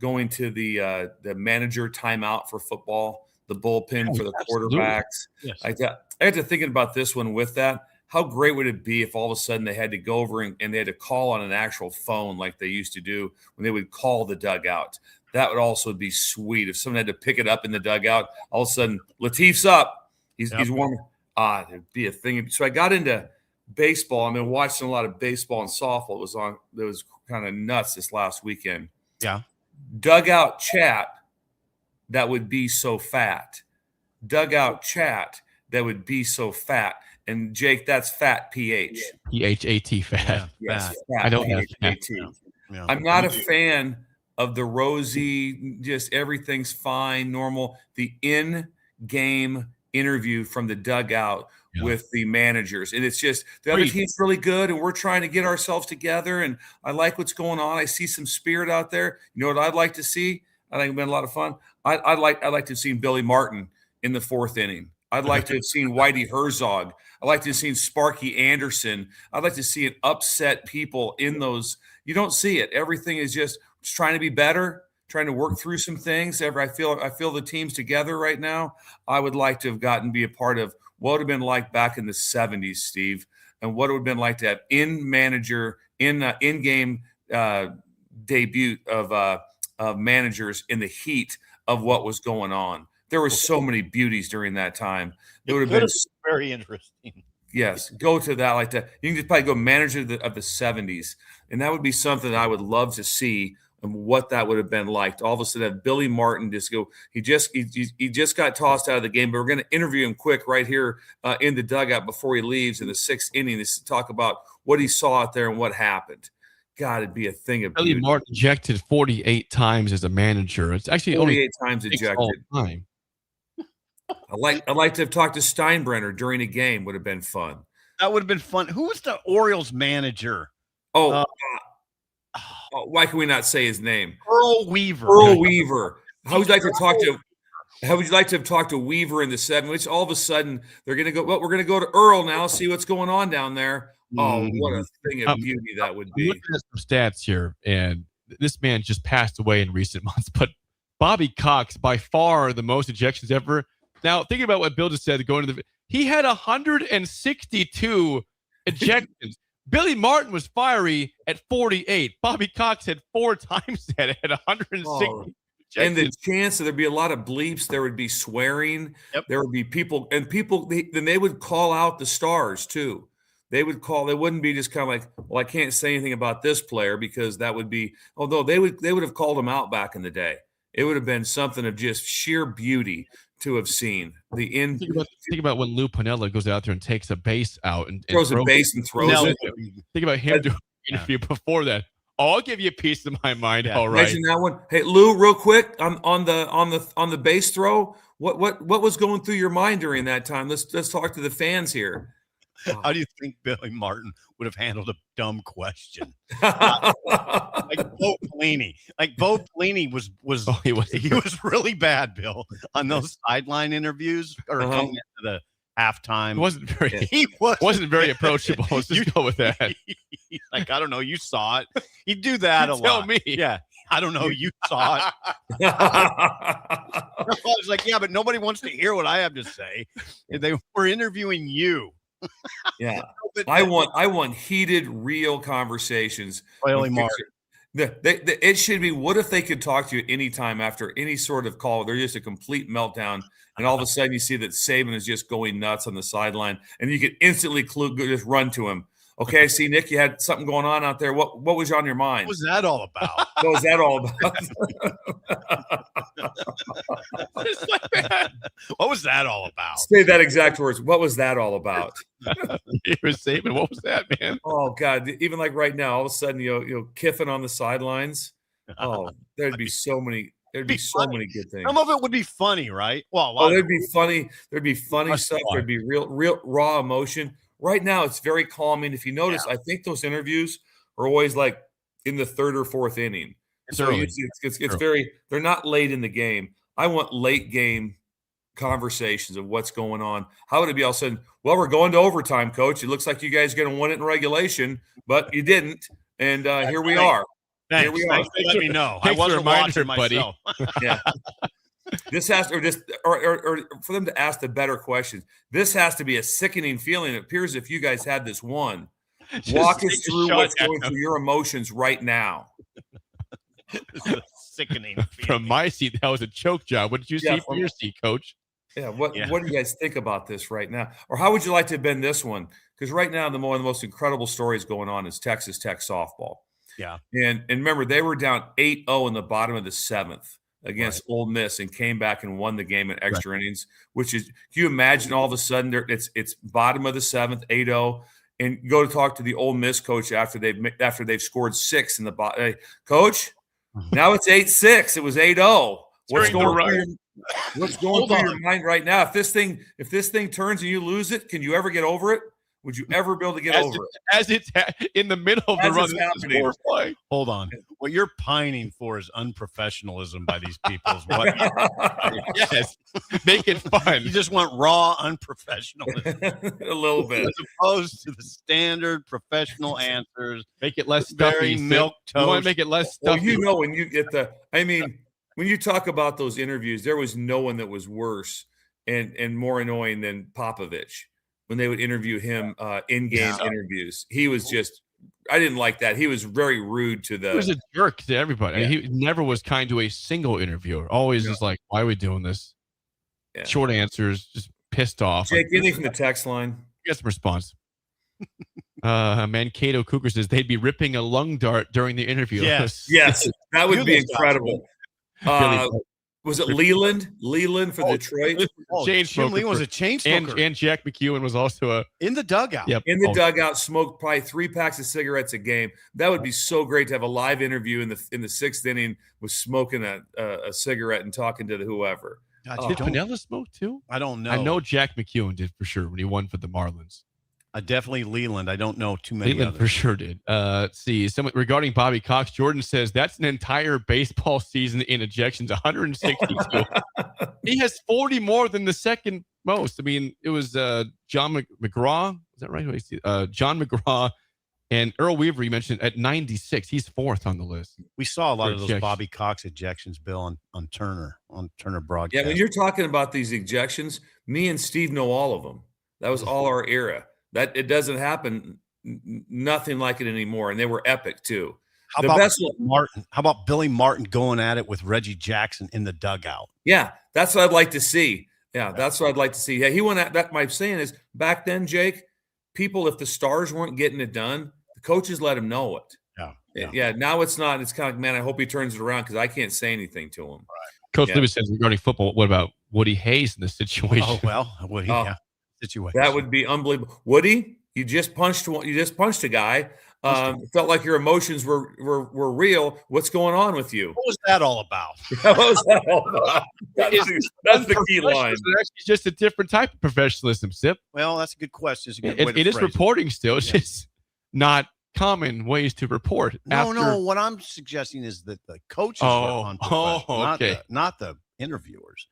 going to the manager timeout for football, the bullpen for the quarterbacks. Yes. I had to thinking about this one with that. How great would it be if all of a sudden they had to go over and they had to call on an actual phone like they used to do when they would call the dugout? That would also be sweet. If someone had to pick it up in the dugout, all of a sudden Latif's up. He's warming. It'd be a thing. So I got into baseball. I've been watching a lot of baseball and softball. It was kind of nuts this last weekend. Yeah. Dugout chat that would be so fat. Dugout chat that would be so fat. And Jake, that's fat PH. PHAT fat. Yes, fat. I don't know. Yeah. I'm not a fan of the rosy, just everything's fine, normal. The in-game interview from the dugout with the managers. And it's just the other team's really good and we're trying to get ourselves together. And I like what's going on. I see some spirit out there. You know what I'd like to see? I think it'd been a lot of fun. I'd like to have seen Billy Martin in the 4th inning. I'd like to have seen Whitey Herzog. I'd like to have seen Sparky Anderson. I'd like to see it upset people in those. You don't see it. Everything is just trying to be better, trying to work through some things. I feel the teams together right now. I would like to have gotten to be a part of what would have been like back in the 70s, Steve, and what it would have been like to have in-game debut of managers in the heat of what was going on. There were so many beauties during that time. It would have been very interesting. Yes, go to that like that. You can just probably go manager of the 70s, and that would be something that I would love to see and what that would have been like. All of a sudden, have Billy Martin just go. He just got tossed out of the game, but we're going to interview him quick right here in the dugout before he leaves in the 6th inning to talk about what he saw out there and what happened. God, it'd be a thing of Billy Martin ejected 48 times as a manager. It's actually 48 times ejected. I'd like to have talked to Steinbrenner during a game. Would have been fun. That would have been fun. Who was the Orioles manager? Why can we not say his name? Earl Weaver. Earl Weaver. How would you like to talk to? How would you like to have talked to Weaver in the 7th? Which all of a sudden they're going to go. Well, we're going to go to Earl now. See what's going on down there. Oh, what a thing of beauty that would be. Looking at some stats here, and this man just passed away in recent months. But Bobby Cox, by far the most ejections ever. Now, thinking about what Bill just said, he had 162 ejections. Billy Martin was fiery at 48. Bobby Cox had 4 times that at 160. Oh, and the chance that there'd be a lot of bleeps, there would be swearing, there would be people, then they would call out the stars too. They wouldn't be just kind of like, well, I can't say anything about this player because that would be, although they would have called him out back in the day. It would have been something of just sheer beauty to have seen. Think about when Lou Piniella goes out there and takes a base out and throws a base and throws it. Think about him doing an interview before that. Oh, I'll give you a piece of my mind. All right. Imagine that one. Hey, Lou, real quick on the base throw. What was going through your mind during that time? Let's talk to the fans here. How do you think Billy Martin would have handled a dumb question? Like Bo Pelini. Like Bo Pelini was he was really bad, Bill, on those sideline interviews or coming into the halftime. He wasn't very approachable. Let's just go with that. He's like, I don't know, you saw it. He'd do that a lot. Tell me. Yeah. I don't know, you saw it. I was like, yeah, but nobody wants to hear what I have to say. They were interviewing you. Yeah, I want heated, real conversations. Billy Martin. It should be. What if they could talk to you anytime after any sort of call? They're just a complete meltdown, and all of a sudden you see that Saban is just going nuts on the sideline, and you could instantly just run to him. Okay, I see, Nick, you had something going on out there. What was on your mind? What was that all about? What was that all about? What was that all about? Say that exact words. What was that all about? You were Saban. What was that, man? Oh God! Even like right now, all of a sudden, Kiffin on the sidelines. Oh, there'd be so many. There'd be so many good things. Some of it would be funny, right? Well, there'd be funny. There'd be funny stuff. There'd be real raw emotion. Right now, it's very calming. If you notice, I think those interviews are always like in the 3rd or 4th inning. It's early. It's very. They're not late in the game. I want late game conversations of what's going on. How would it be all of a sudden? Well, we're going to overtime, Coach. It looks like you guys are going to win it in regulation, but you didn't, and here we are. Thanks. Here we are. Thanks for letting me know. I Thanks wasn't for a watching reminder, myself. Yeah. This has to, or for them to ask the better questions. This has to be a sickening feeling. It appears if you guys had this one. Walk us through what's going through your emotions right now. This is a sickening feeling. From my seat, that was a choke job. What did you see from your seat, Coach? Yeah. What do you guys think about this right now? Or how would you like to have been this one? Because right now, one of the most incredible stories going on is Texas Tech softball. Yeah. And remember, they were down 8-0 in the bottom of the 7th against Ole Miss and came back and won the game in extra innings, which is, can you imagine all of a sudden it's bottom of the 7th, 8-0, and go to talk to the Ole Miss coach after they've scored 6 in the bottom. Hey, Coach, now it's 8-6. It was 8-0. What's going through your mind right now? If this thing turns and you lose it, can you ever get over it? would you ever be able to get as over it? As it's in the middle of the As run. it's happening. Hold on. What you're pining for is unprofessionalism by these people. Is what? Yes. Make it fun. You just want raw unprofessionalism. A little bit. As opposed to the standard professional answers. Make it less Very stuffy. milk toast. You want to make it less Well, stuffy. you know, when you get when you talk about those interviews, there was no one that was worse and more annoying than Popovich when they would interview him in-game interviews. He was just, I didn't like that. He was very rude to the. He was a jerk to everybody. Yeah. I mean, he never was kind to a single interviewer. Always just like, why are we doing this? Yeah. Short answers, just pissed off. Jake, anything from the text line? Get some response. Mankato Cougar says they'd be ripping a lung dart during the interview. Yes, that would be incredible. Was it Leland? Leland for Detroit? Chain Jim Lee smoker was for- a chain and, smoker. and Jack McEwen was also in the dugout. Yep. In the dugout, smoked probably 3 packs of cigarettes a game. That would be so great to have a live interview in the 6th inning with smoking a cigarette and talking to whoever. God, Did Pinella smoke too? I don't know. I know Jack McEwen did for sure when he won for the Marlins. Definitely Leland. I don't know too many Leland others. for sure did. Let's see. Someone regarding Bobby Cox, Jordan says that's an entire baseball season in ejections, 162. He has 40 more than the second most. I mean, it was John McGraw. Is that right? John McGraw and Earl Weaver, you mentioned, at 96. He's 4th on the list. We saw a lot of those Ejections. Bobby Cox ejections, Bill, on Turner broadcast. Yeah, when you're talking about these ejections, me and Steve know all of them. That was all our era. That it doesn't happen, nothing like it anymore, and they were epic too. How about Billy Martin going at it with Reggie Jackson in the dugout? Yeah, that's what I'd like to see. Yeah, that's what I'd like to see. Yeah, he went at that. My saying is, back then, Jake, people, if the stars weren't getting it done, the coaches let them know it. Yeah. Now it's not. It's kind of like, man, I hope he turns it around because I can't say anything to him. Coach Lewis says regarding football, what about Woody Hayes in this situation? Oh well, Woody. Situation. That would be unbelievable. Woody, you just punched a guy. Felt like your emotions were real. What's going on with you? What was that all about? What was that all about? That's the key line. It's just a different type of professionalism, Sip. Well, that's a good question. It's a good way to It is phrase reporting still. It's just not common ways to report. No. What I'm suggesting is that the coaches are unprofessional, okay. not the interviewers.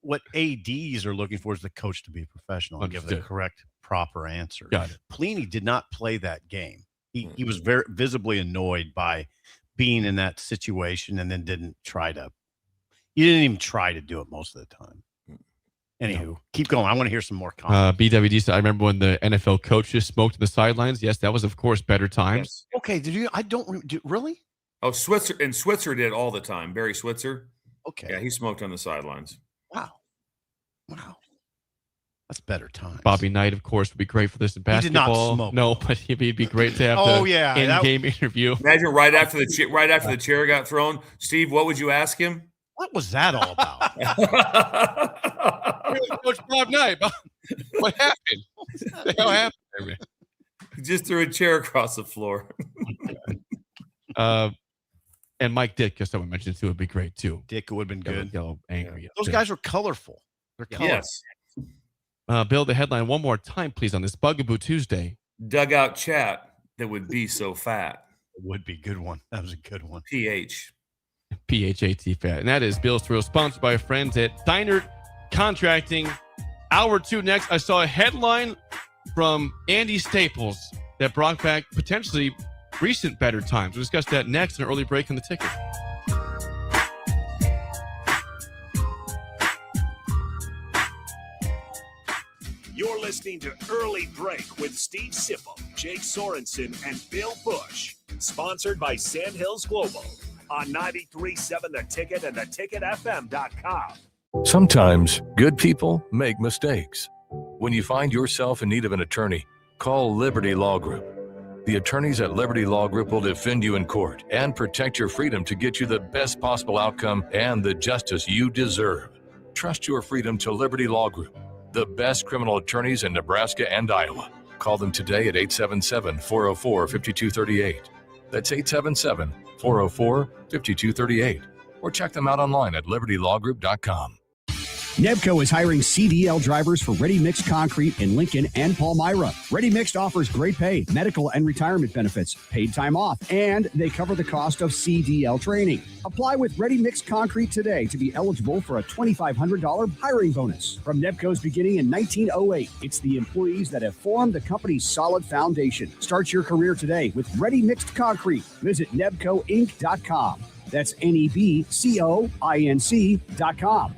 What ADs are looking for is the coach to be professional and give the correct, proper answer. Got it. Pliny did not play that game. He was very visibly annoyed by being in that situation, and then didn't even try to do it most of the time. Anywho, keep going. I want to hear some more comments. BWD said, I remember when the NFL coaches smoked in the sidelines. Yes, that was, of course, better times. Yes. Okay, did you? I don't really. Oh, Switzer did all the time. Barry Switzer. Okay. Yeah, he smoked on the sidelines. Wow. That's better times. Bobby Knight, of course, would be great for this in He did not basketball. smoke. No, but he'd be great to have Oh, the yeah, in-game interview. Imagine right after the chair got thrown, Steve. What would you ask him? What was that all about? Coach Bob Knight. What happened? What the hell happened there, man? He just threw a chair across the floor. And Mike Dick, as someone mentioned too, would be great too. Dick would have been good. Get all angry. Those guys were colorful. They're colorful. Yes. Bill, the headline one more time, please, on this Bugaboo Tuesday. Dugout chat that would be so fat. It would be a good one. That was a good one. PH. PHAT fat. And that is Bill's Thrill, sponsored by our friends at Deinert Contracting. Hour 2 next. I saw a headline from Andy Staples that brought back potentially recent better times. We'll discuss that next in an early break on the ticket. You're listening to Early Break with Steve Sipple, Jake Sorensen, and Bill Busch. Sponsored by Sandhills Global on 93.7 The Ticket and theticketfm.com. Sometimes good people make mistakes. When you find yourself in need of an attorney, call Liberty Law Group. The attorneys at Liberty Law Group will defend you in court and protect your freedom to get you the best possible outcome and the justice you deserve. Trust your freedom to Liberty Law Group, the best criminal attorneys in Nebraska and Iowa. Call them today at 877-404-5238. That's 877-404-5238. Or check them out online at libertylawgroup.com. Nebco is hiring CDL drivers for Ready Mixed Concrete in Lincoln and Palmyra. Ready Mixed offers great pay, medical and retirement benefits, paid time off, and they cover the cost of CDL training. Apply with Ready Mixed Concrete today to be eligible for a $2,500 hiring bonus. From Nebco's beginning in 1908, it's the employees that have formed the company's solid foundation. Start your career today with Ready Mixed Concrete. Visit nebcoinc.com. That's NEBCOINC.com.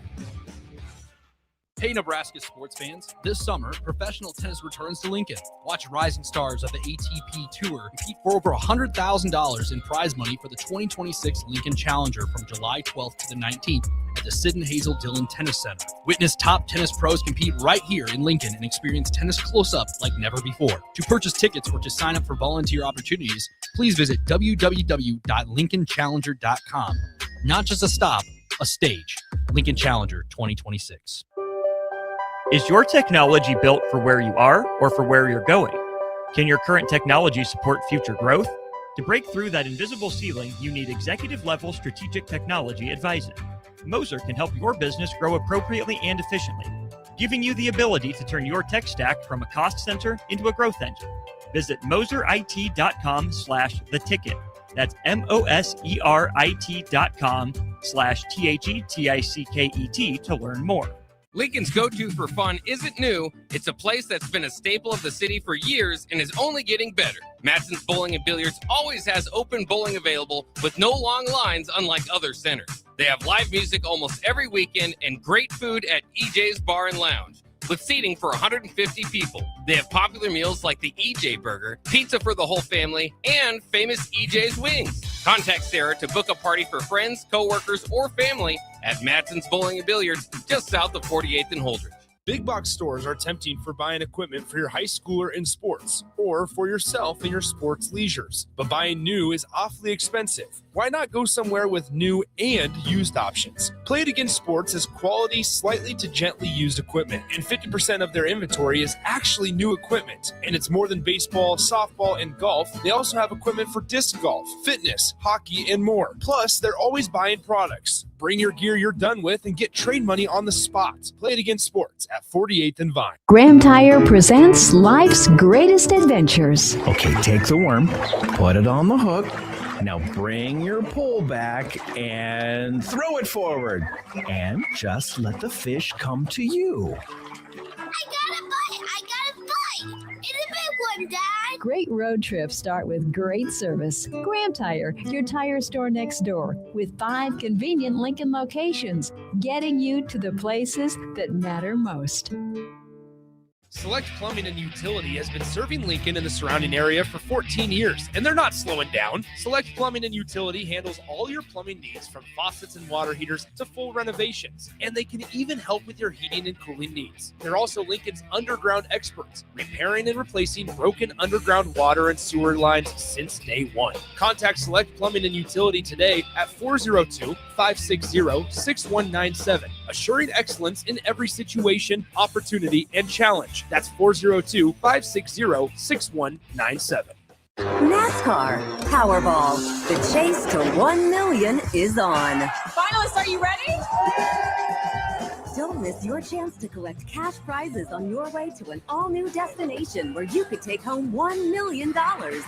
Hey, Nebraska sports fans. This summer, professional tennis returns to Lincoln. Watch rising stars of the ATP Tour compete for over $100,000 in prize money for the 2026 Lincoln Challenger from July 12th to the 19th at the Sid and Hazel Dillon Tennis Center. Witness top tennis pros compete right here in Lincoln and experience tennis close-up like never before. To purchase tickets or to sign up for volunteer opportunities, please visit www.lincolnchallenger.com. Not just a stop, a stage. Lincoln Challenger 2026. Is your technology built for where you are or for where you're going? Can your current technology support future growth? To break through that invisible ceiling, you need executive-level strategic technology advising. Moser can help your business grow appropriately and efficiently, giving you the ability to turn your tech stack from a cost center into a growth engine. Visit moserit.com/theticket. That's moserit.com/THETICKET to learn more. Lincoln's go-to for fun isn't new. It's a place that's been a staple of the city for years and is only getting better. Matson's Bowling and Billiards always has open bowling available with no long lines, unlike other centers. They have live music almost every weekend and great food at EJ's Bar and Lounge, with seating for 150 people. They have popular meals like the EJ Burger, pizza for the whole family, and famous EJ's Wings. Contact Sarah to book a party for friends, coworkers, or family at Matson's Bowling and Billiards, just south of 48th and Holdridge. Big box stores are tempting for buying equipment for your high schooler in sports or for yourself in your sports leisures. But buying new is awfully expensive. Why not go somewhere with new and used options? Play It Again Sports has quality, slightly to gently used equipment, and 50% of their inventory is actually new equipment. And it's more than baseball, softball, and golf. They also have equipment for disc golf, fitness, hockey, and more. Plus, they're always buying products. Bring your gear you're done with and get trade money on the spot. Play It Again Sports at 48th and Vine. Graham Tire presents life's greatest adventures. Okay, take the worm, put it on the hook. Now bring your pole back and throw it forward. And just let the fish come to you. I got a bite! It's a big one, Dad! Great road trips start with great service. Graham Tire, your tire store next door, with 5 convenient Lincoln locations, getting you to the places that matter most. Select Plumbing and Utility has been serving Lincoln and the surrounding area for 14 years, and they're not slowing down. Select Plumbing and Utility handles all your plumbing needs, from faucets and water heaters to full renovations, and they can even help with your heating and cooling needs. They're also Lincoln's underground experts, repairing and replacing broken underground water and sewer lines since day one. Contact Select Plumbing and Utility today at 402-560-6197, assuring excellence in every situation, opportunity, and challenge. That's 402-560-6197. NASCAR Powerball. The chase to 1 million is on. Finalists, are you ready? Don't miss your chance to collect cash prizes on your way to an all-new destination where you could take home $1 million. This is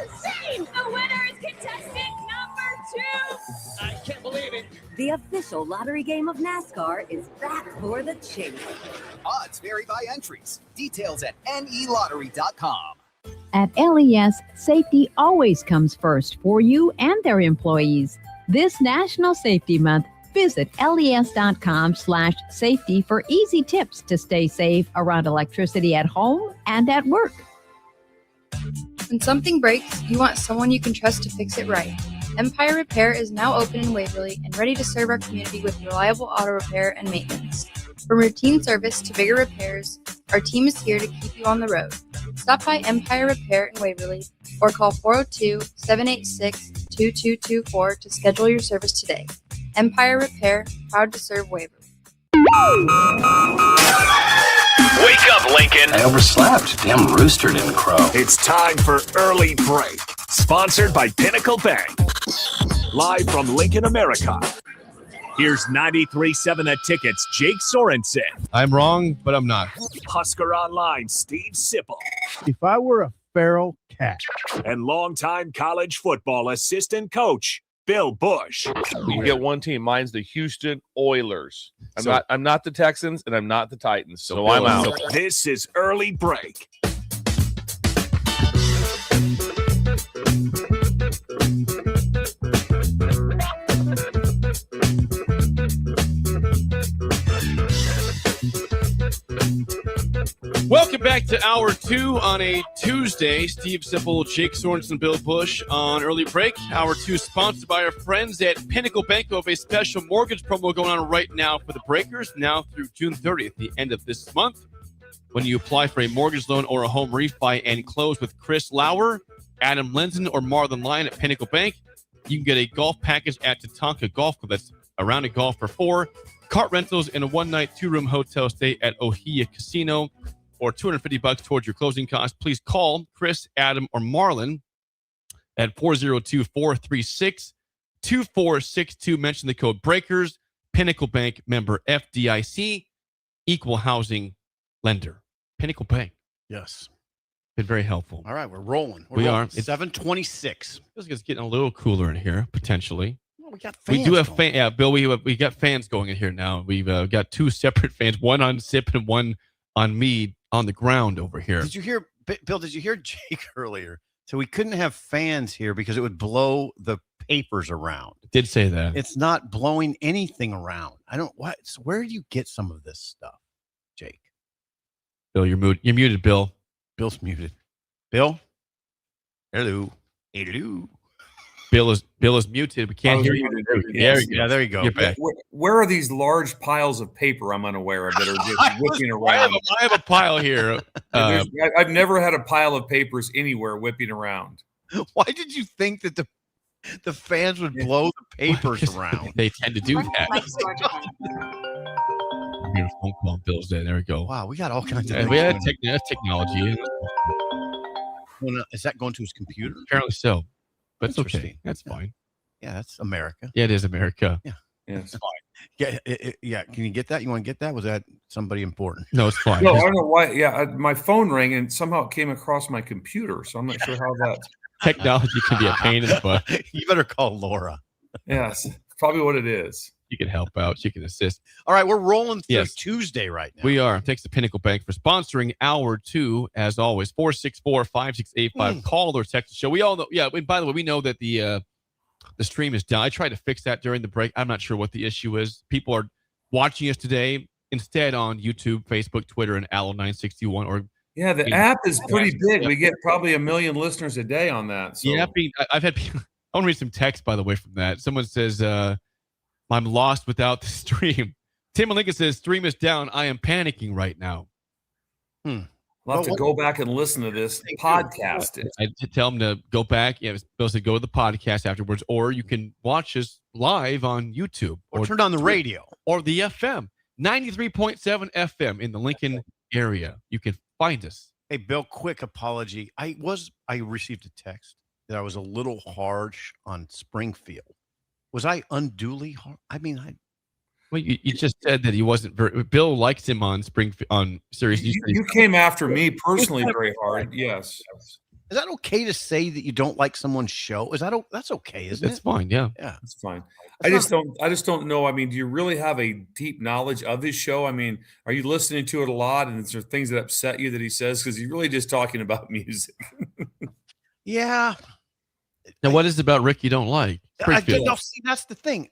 insane! The winner is contestant number 2! I can't believe it. The official lottery game of NASCAR is back for the chase. Odds vary by entries. Details at nelottery.com. At LES, safety always comes first for you and their employees. This National Safety Month, visit les.com/safety for easy tips to stay safe around electricity at home and at work. When something breaks, you want someone you can trust to fix it right. Empire Repair is now open in Waverly and ready to serve our community with reliable auto repair and maintenance. From routine service to bigger repairs, our team is here to keep you on the road. Stop by Empire Repair in Waverly or call 402-786-2224 to schedule your service today. Empire Repair, proud to serve Waverly. Wake up, Lincoln. I overslept. Damn rooster didn't crow. It's time for Early Break, sponsored by Pinnacle Bank. Live from Lincoln, America. Here's 93.7 The Ticket's Jake Sorensen. I'm wrong, but I'm not. Husker Online, Steve Sipple. If I were a feral cat. And longtime college football assistant coach, Bill Busch. We can get one team. Mine's the Houston Oilers. I'm not the Texans, and I'm not the Titans, so I'm out. This is Early Break. Welcome back to Hour 2 on a Tuesday. Steve Sipple, Jake Sorensen, Bill Busch on Early Break. Hour 2 sponsored by our friends at Pinnacle Bank. We have a special mortgage promo going on right now for the Breakers, now through June 30th, the end of this month. When you apply for a mortgage loan or a home refi and close with Chris Lauer, Adam Lenzen, or Marlon Lyon at Pinnacle Bank, you can get a golf package at Tatanka Golf Club. That's a round of golf for 4, cart rentals, and a one-night, 2-room hotel stay at Ohia Casino, or $250 towards your closing costs. Please call Chris, Adam, or Marlon at 402-436-2462. Mention the code BREAKERS. Pinnacle Bank, member FDIC, equal housing lender. Pinnacle Bank. Yes. Been very helpful. All right, we're rolling. We are. It's 7:26. Feels like it's getting a little cooler in here, potentially. Well, we got fans. We do have fans. Yeah, Bill, we got fans going in here now. We've got 2 separate fans, one on Sip and one on me on the ground over here. Did you hear, Bill, did you hear Jake earlier? So we couldn't have fans here because it would blow the papers around. Did say that. It's not blowing anything around. Where do you get some of this stuff, Jake? Bill, you're muted, Bill. Bill's muted. Bill? Hello. Hello. Bill is muted. We can't hear you. There you go. You're back. Where are these large piles of paper I'm unaware of that are just whipping around? I have a pile here. I've never had a pile of papers anywhere whipping around. Why did you think that the fans would blow the papers around? They tend to do that. Your phone call, Bill's there. There we go. Wow, we got all kinds of. We had technology. Is that going to his computer? Apparently so. But it's okay. That's fine. Yeah, that's America. Yeah, it is America. Yeah, it's fine. Yeah. Can you get that? You want to get that? Was that somebody important? No, it's fine. No, I don't know why. Yeah, my phone rang and somehow it came across my computer, so I'm not sure how that. Technology can be a pain in the butt. You better call Laura. Yes, probably what it is. She can help out. She can assist. All right, we're rolling through Tuesday right now. We are. Thanks to Pinnacle Bank for sponsoring Hour 2, as always. 464-5685. Call or text the show. We all know. Yeah, by the way, we know that the stream is down. I tried to fix that during the break. I'm not sure what the issue is. People are watching us today instead on YouTube, Facebook, Twitter, and Allo961. Or yeah, the app is pretty big. We get probably 1 million listeners a day on that. So. Yeah, I've had people. I want to read some text, by the way, from that. Someone says, I'm lost without the stream. Tim Lincoln says, stream is down. I am panicking right now. I'll have to go back and listen to this podcast. I tell them to go back. Yeah, Bill said go to the podcast afterwards, or you can watch us live on YouTube. Or turn on the radio. Or the FM. 93.7 FM in the Lincoln area. You can find us. Hey, Bill, quick apology. I received a text that I was a little harsh on Springfield. Was I unduly hard? I mean, well, you just said that he wasn't very. Bill likes him on Springfield on Sirius. You came after me personally very hard. Yes. Is that okay to say that you don't like someone's show? That's okay, isn't it? That's fine. Yeah. Yeah, that's fine. I just don't know. I mean, do you really have a deep knowledge of his show? I mean, are you listening to it a lot? And is there things that upset you that he says? Because he's really just talking about music. Yeah. Now, what is it about Rick you don't like? See, that's the thing.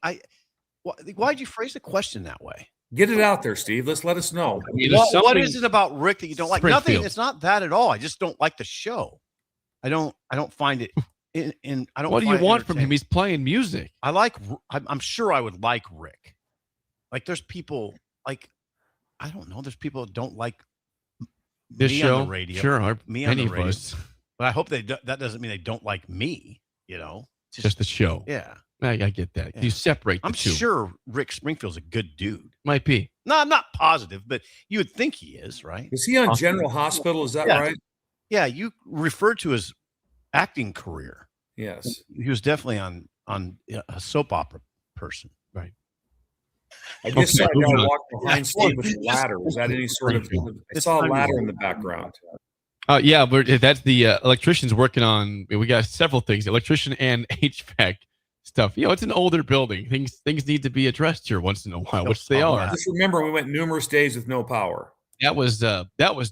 Why'd you phrase the question that way? Get it out there, Steve. Let us know. I mean, what is it about Rick that you don't like? Nothing. It's not that at all. I just don't like the show. I don't find it. I don't. What do you want from him? He's playing music. I'm sure I would like Rick. Like, there's people like, I don't know. There's people that don't like this me show. On the radio. Sure, me on the radio. But I hope that doesn't mean they don't like me. You know, just the show. Yeah, I get that. Yeah. You separate the I'm two. sure Rick Springfield's a good dude. Might be. No, I'm not positive, but you would think he is, right? Is he on General Hospital? Is that right? Yeah, you referred to his acting career. Yes. He was definitely on a soap opera person. Right. I just saw a guy moving on. walk behind Steve with a ladder. Was that any sort of? I saw a ladder in the background. Yeah, that's the electricians working on. We got several things: electrician and HVAC stuff. It's an older building. Things need to be addressed here once in a while, which they are. Just remember, we went numerous days with no power. That was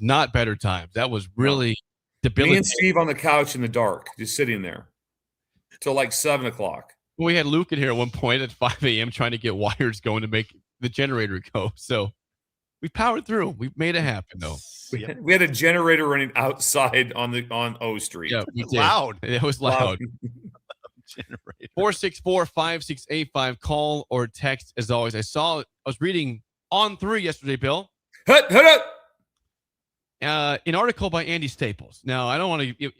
not better times. That was really debilitating. Me and Steve on the couch in the dark, just sitting there till like 7 o'clock. We had Luke in here at one point at 5 a.m. trying to get wires going to make the generator go. So we powered through. We made it happen, though. We had a generator running outside on O Street. Yeah, we did. Loud. It was loud. 464-5685. Call or text as always. I was reading On 3 yesterday, Bill. An article by Andy Staples. Now, I don't want to.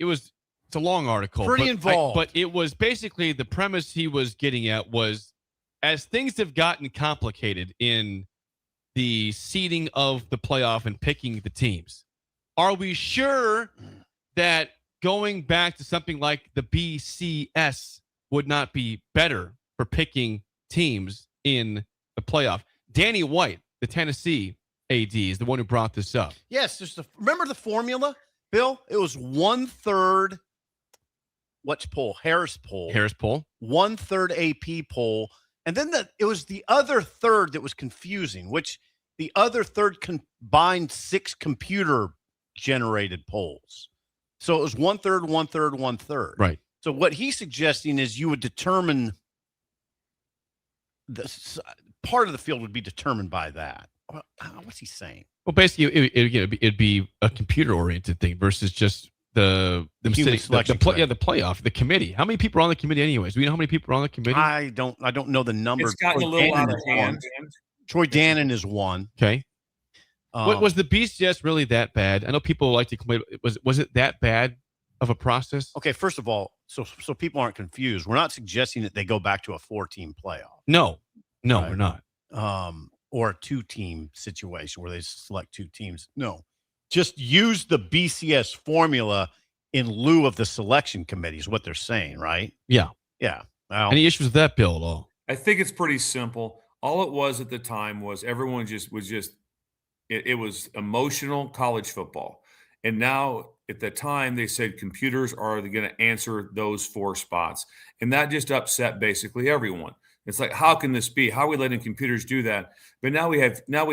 It's a long article. Pretty involved. But it was basically the premise he was getting at was, as things have gotten complicated in the seeding of the playoff and picking the teams, are we sure that going back to something like the BCS would not be better for picking teams in the playoff? Danny White, the Tennessee AD, is the one who brought this up. Yes, remember the formula, Bill? It was 1/3. What's poll? Harris poll. 1/3 AP poll. And then it was the other third that was confusing, which the other third combined 6 computer-generated polls. So it was 1/3, 1/3, 1/3. Right. So what he's suggesting is you would determine part of the field would be determined by that. What's he saying? Well, basically, it'd be a computer-oriented thing versus just the playoff, the committee. How many people are on the committee, anyways? Do we know how many people are on the committee? I don't know the number. It's gotten a little out of hand. Troy Dannon is one. Okay. Was the BCS really that bad? I know people like to complain. Was it that bad of a process? Okay, first of all, so people aren't confused. We're not suggesting that they go back to a 4-team playoff. No, right? We're not. Or a 2-team situation where they select 2 teams. No, just use the BCS formula in lieu of the selection committee is what they're saying, right? Yeah. Well, any issues with that, Bill, at all? I think it's pretty simple. All it was at the time was everyone it was emotional college football. And now at the time they said computers are going to answer those 4 spots. And that just upset basically everyone. It's like, how can this be? How are we letting computers do that? But now we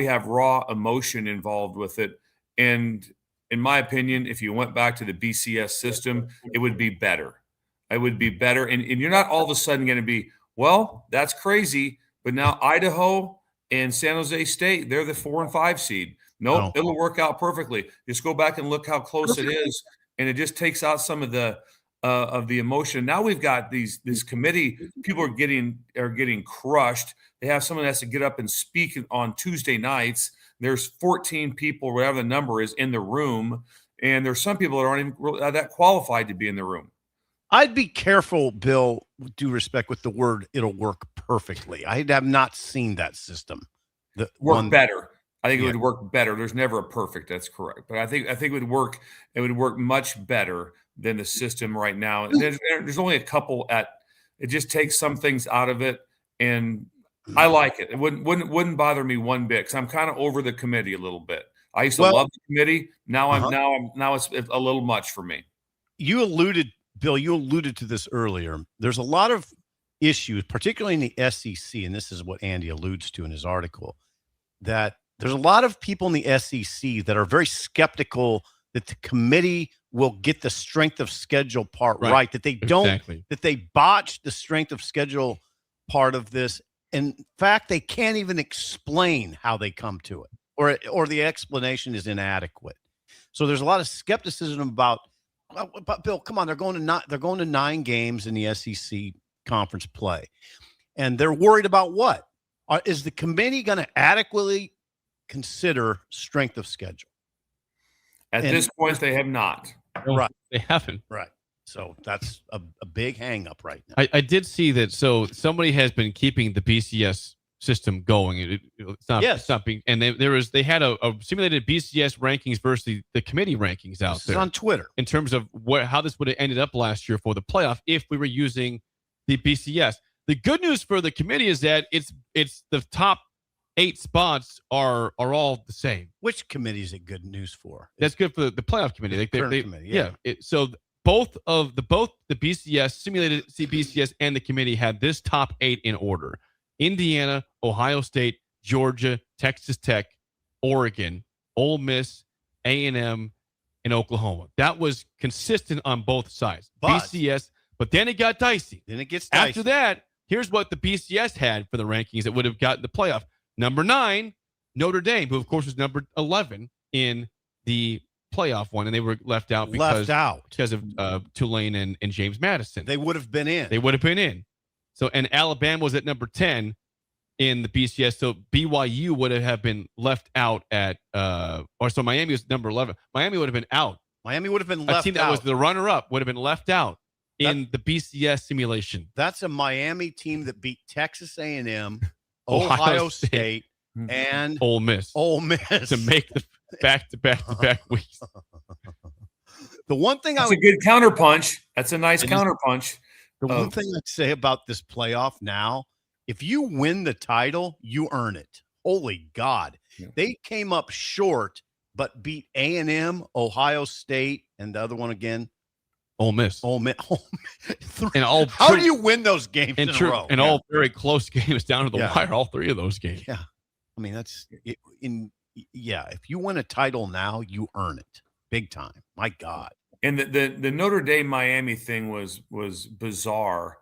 have raw emotion involved with it. And in my opinion, if you went back to the BCS system, it would be better. It would be better. And you're not all of a sudden going to be, well, that's crazy. But now Idaho and San Jose State, they're the 4 and 5 seed. Nope, it'll work out perfectly. Just go back and look how close it is. And it just takes out some of the emotion. Now we've got this committee. People are getting crushed. They have someone that has to get up and speak on Tuesday nights. There's 14 people, whatever the number is, in the room, and there's some people that aren't even that qualified to be in the room. I'd be careful, Bill, with due respect, with the word "it'll work perfectly." I have not seen that system better. I think it would work better. There's never a perfect. That's correct, but I think it would work. It would work much better than the system right now. There's only a couple it just takes some things out of it, and I like it. It wouldn't bother me one bit because I'm kind of over the committee a little bit. I used to love the committee. Now it's a little much for me. Bill, you alluded to this earlier. There's a lot of issues, particularly in the SEC, and this is what Andy alludes to in his article, that there's a lot of people in the SEC that are very skeptical that the committee will get the strength of schedule part right, that they don't, that they botched the strength of schedule part of this. In fact, they can't even explain how they come to it, or the explanation is inadequate. So there's a lot of skepticism about, but Bill, come on, they're going to 9 games in the SEC conference play, and they're worried about what? Is the committee going to adequately consider strength of schedule? At this point, they have not. Right. They haven't. Right. So that's a big hang up right now. I did see that. So somebody has been keeping the BCS system going. It's not being, and they had a simulated BCS rankings versus the committee rankings out there on Twitter in terms of how this would have ended up last year for the playoff if we were using the BCS. The good news for the committee is that it's the top 8 spots are all the same. Which committee is it good news for? That's good for the playoff committee. Committee, yeah. So both the BCS, simulated BCS, and the committee had this top 8 in order: Indiana, Ohio State, Georgia, Texas Tech, Oregon, Ole Miss, A&M, and Oklahoma. That was consistent on both sides. BCS, but then it got dicey. Then it gets dicey. After that, here's what the BCS had for the rankings that would have gotten the playoff. Number 9, Notre Dame, who of course was number 11 in the playoff one, and they were left out because of Tulane and James Madison. They would have been in. They would have been in. So, and Alabama was at number 10 in the BCS. So BYU would have been left out at, so Miami was number 11. Miami would have been out. Miami would have been left out. A team that was the runner-up would have been left out in the BCS simulation. That's a Miami team that beat Texas A&M, Ohio State, and Ole Miss. To make the back-to-back weeks. The one thing That's a good counterpunch. That's a nice counterpunch. The one thing I'd say about this playoff now, if you win the title, you earn it. Holy God. Yeah. They came up short, but beat A&M, Ohio State, and the other one again. Ole Miss. And how do you win those games in a row? And all very close games down to the wire, all 3 of those games. Yeah. I mean, that's it. If you win a title now, you earn it big time. My God. And the Notre Dame Miami thing was bizarre.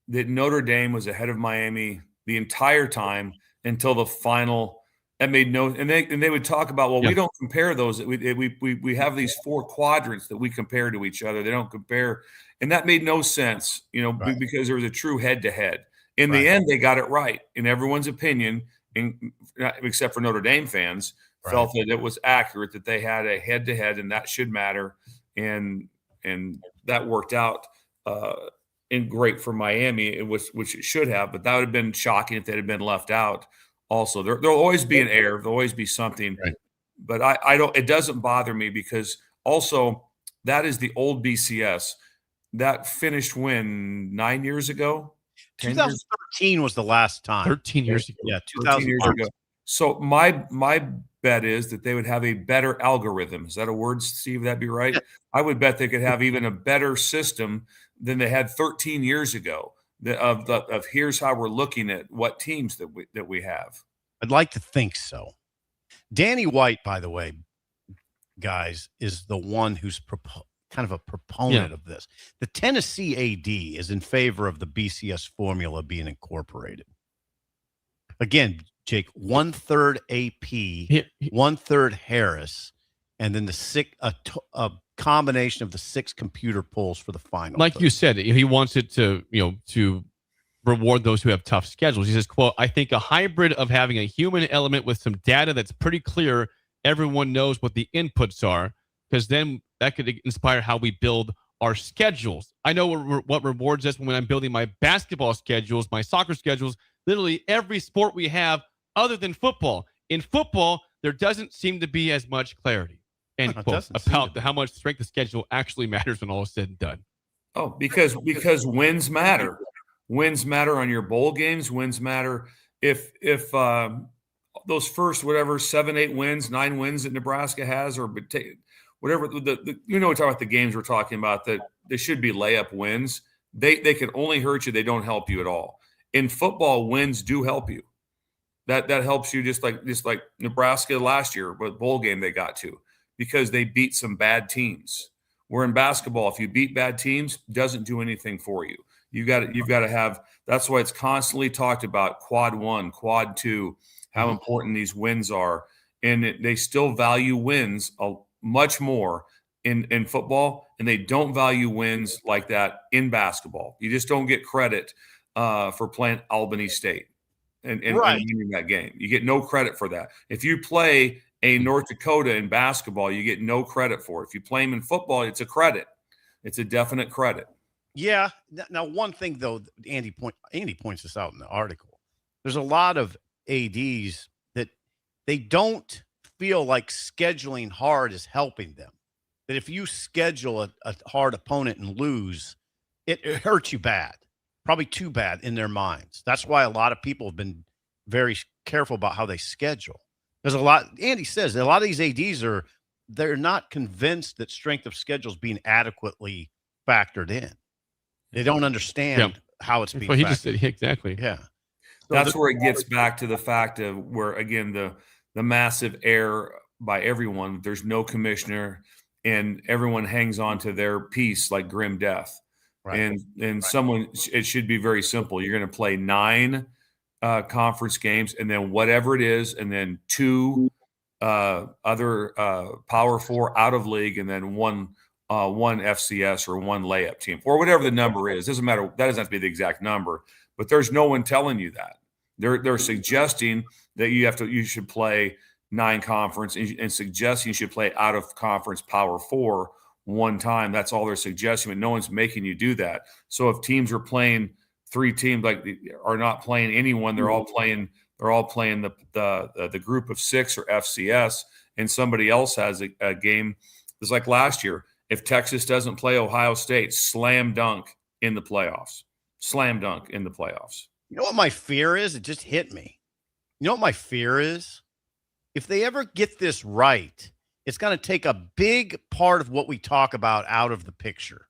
That Notre Dame was ahead of Miami the entire time until the final. That made no, and they would talk about, well, we don't compare those. We have these 4 quadrants that we compare to each other. They don't compare, and that made no sense, because there was a true head-to-head. In the end, they got it right. In everyone's opinion, except for Notre Dame fans, felt that it was accurate, that they had a head-to-head, and that should matter, and that worked out and great for Miami, which it should have, but that would have been shocking if they had been left out. Also, there'll always be an error. There'll always be something, but I don't. It doesn't bother me because also that is the old BCS that finished when 9 years ago. 2013 was the last time. 13 years ago. Yeah, 13 years ago. So my bet is that they would have a better algorithm. Is that a word, Steve? That'd be right. Yeah. I would bet they could have even a better system than they had 13 years ago. Of here's how we're looking at what teams that we have. I'd like to think so. Danny White, by the way, guys, is the one who's kind of a proponent of this. The Tennessee AD is in favor of the BCS formula being incorporated. Again, Jake, 1/3 AP, 1/3 Harris, and then a combination of the 6 computer polls for the final. Like you said, he wants it to reward those who have tough schedules. He says, quote, "I think a hybrid of having a human element with some data that's pretty clear, everyone knows what the inputs are, because then that could inspire how we build our schedules. I know what rewards us when I'm building my basketball schedules, my soccer schedules, literally every sport we have other than football. In football, there doesn't seem to be as much clarity." End quote, about how much strength of schedule actually matters when all is said and done. Oh, because wins matter. Wins matter on your bowl games. Wins matter if those first 7, 8 wins, 9 wins that Nebraska has, or whatever we're talking about the games we're talking about, that they should be layup wins. They can only hurt you. They don't help you at all. In football, wins do help you. That helps you just like Nebraska last year, but bowl game they got to, because they beat some bad teams. Where in basketball, if you beat bad teams, doesn't do anything for you. You've got to have. That's why it's constantly talked about quad 1, quad 2, how important these wins are, and they still value wins much more in football, and they don't value wins like that in basketball. You just don't get credit for playing Albany State and winning that game. You get no credit for that. If you play a North Dakota in basketball, you get no credit for it. If you play them in football, it's a credit. It's a definite credit. Yeah. Now, one thing, though, Andy points this out in the article. There's a lot of ADs that they don't feel like scheduling hard is helping them. That if you schedule a hard opponent and lose, it hurts you bad, probably too bad in their minds. That's why a lot of people have been very careful about how they schedule. There's Andy says, a lot of these ADs they're not convinced that strength of schedule is being adequately factored in. They don't understand how it's being Well, he factored. just said, exactly. Yeah. That's where it gets back to the fact of where, again, the massive error by everyone. There's no commissioner, and everyone hangs on to their piece like grim death. Right. And someone, it should be very simple. You're going to play 9 conference games, and then whatever it is, and then 2 other Power 4 out of league, and then one FCS or 1 layup team, or whatever the number is. Doesn't matter. That doesn't have to be the exact number. But there's no one telling you that. They're suggesting that you should play 9 conference and suggesting you should play out of conference Power 4 one time. That's all they're suggesting, but no one's making you do that. So if teams are playing 3 teams, like are not playing anyone, they're all playing the group of 6 or FCS, and somebody else has a game. It's like last year. If Texas doesn't play Ohio State, slam dunk in the playoffs. Slam dunk in the playoffs. You know what my fear is? It just hit me. You know what my fear is? If they ever get this right, it's going to take a big part of what we talk about out of the picture.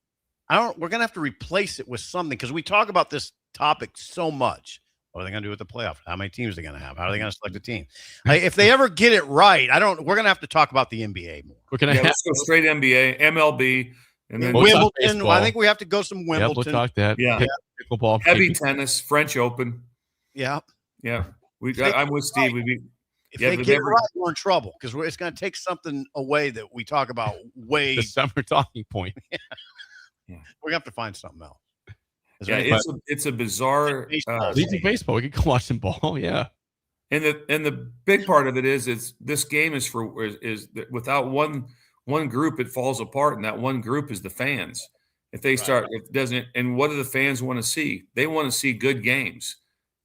We're going to have to replace it with something, because we talk about this topic so much. What are they going to do with the playoff? How many teams are they going to have? How are they going to select a team? If they ever get it right, we're going to have to talk about the NBA more. Let's go straight NBA, MLB. And then Wimbledon. I think we have to go some Wimbledon. We'll talk that. Yeah. Pickleball. Heavy tennis, French Open. Yeah. Yeah. I'm with Steve. If they get it right, we're in trouble, because it's going to take something away that we talk about way. The summer talking point. Yeah. We're going to have to find something else. Yeah, it's a bizarre. Legion baseball. We could go watch some ball. Yeah. And the big part of it is this game is without one group, it falls apart, and that one group is the fans. If they start, it doesn't. And what do the fans want to see? They want to see good games.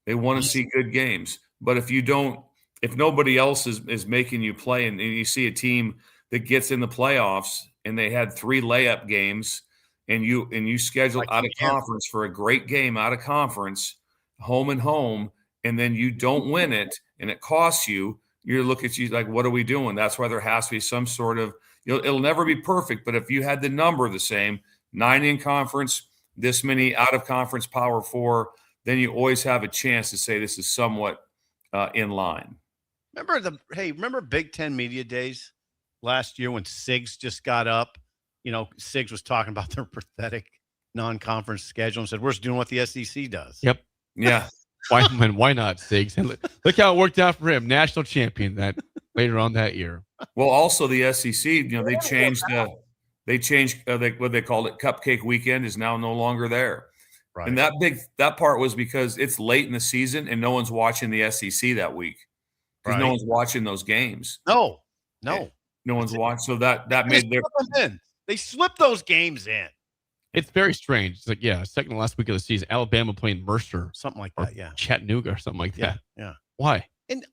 They want to see good games. But if nobody else is making you play, and you see a team that gets in the playoffs and they had 3 layup games, and you schedule out of conference for a great game out of conference, home and home, and then you don't win it and it costs you, you look at you like, what are we doing? That's why there has to be some sort of, it'll never be perfect, but if you had the number the same, 9 in conference, this many out of conference Power 4, then you always have a chance to say this is somewhat in line. Remember Big Ten Media Days last year when Sigs just got up? Sigs was talking about their pathetic non-conference schedule and said, we're just doing what the SEC does. Yep. Yeah. Why not, Sigs? And look how it worked out for him. National champion that later on that year. Well, also the SEC, they changed what they called it. Cupcake weekend is now no longer there. Right. And that part was because it's late in the season and no one's watching the SEC that week. Because no one's watching those games. No one's watching. So that made they slipped those games in. It's very strange. It's like, second to last week of the season, Alabama playing Mercer, something like that. Yeah, Chattanooga or something like that. Yeah. Why? And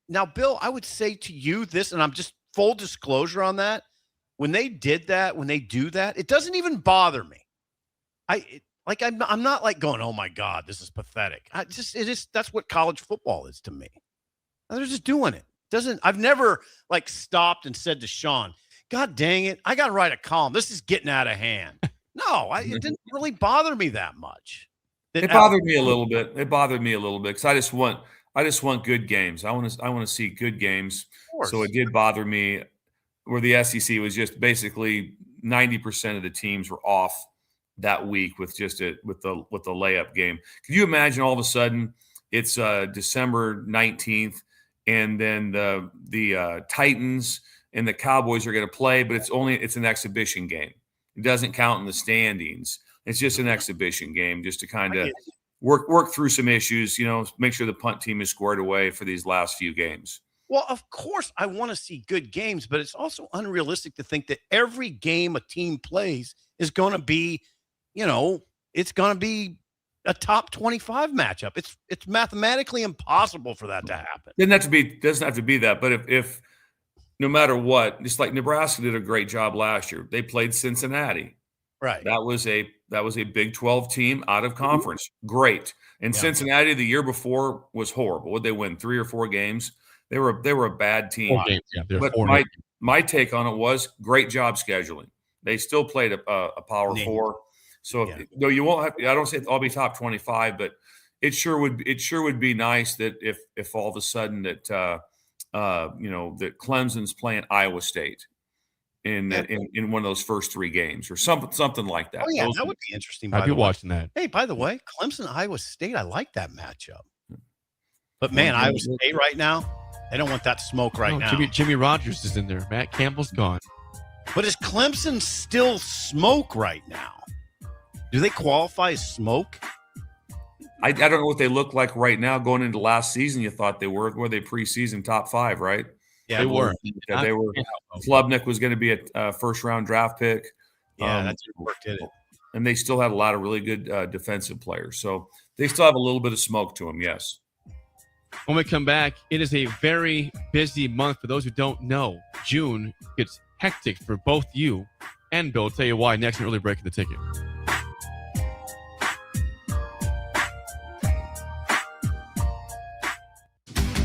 now, Bill, I would say to you this, and I'm just full disclosure on that. When they do that, it doesn't even bother me. I'm not like going, oh my God, this is pathetic. That's what college football is to me. They're just doing it. I've never stopped and said to Sean, God dang it, I got to write a column. This is getting out of hand. No, it didn't really bother me that much. It bothered me a little bit. Because I just want good games. I want to see good games. So it did bother me where the SEC was just basically 90% of the teams were off that week with the layup game. Could you imagine all of a sudden it's December 19th and then the Titans and the Cowboys are going to play, but it's an exhibition game. It doesn't count in the standings. It's just an exhibition game, just to kind of work through some issues, make sure the punt team is squared away for these last few games. Well, of course I want to see good games, but it's also unrealistic to think that every game a team plays is going to be, it's going to be a top 25 matchup. It's mathematically impossible for that to happen. Doesn't have to be that, but if no matter what, just like Nebraska did a great job last year. They played Cincinnati. Right. That was a Big 12 team out of conference. Great. And Cincinnati the year before was horrible. Would they win 3 or 4 games? They were a bad team. 4 games, yeah. But my take on it was great job scheduling. They still played a Power 4. So you won't have. I don't say I'll be top 25, but it sure would be nice that if all of a sudden that that Clemson's playing Iowa State in one of those first 3 games or something like that. Oh yeah, that would be interesting. I'd be watching that. Hey, by the way, Clemson Iowa State, I like that matchup. But man, Iowa State right now, they don't want that smoke now. Jimmy Rogers is in there. Matt Campbell's gone. But is Clemson still smoke right now? Do they qualify as smoke? I don't know what they look like right now. Going into last season, you thought they were they preseason top 5, right? Yeah, they were. Yeah, they were. Klubnik was going to be a first-round draft pick. Yeah, that didn't work, did it? And they still had a lot of really good defensive players. So they still have a little bit of smoke to them, yes. When we come back, it is a very busy month. For those who don't know, June gets hectic for both you and Bill. I'll tell you why next in Early Break of the Ticket.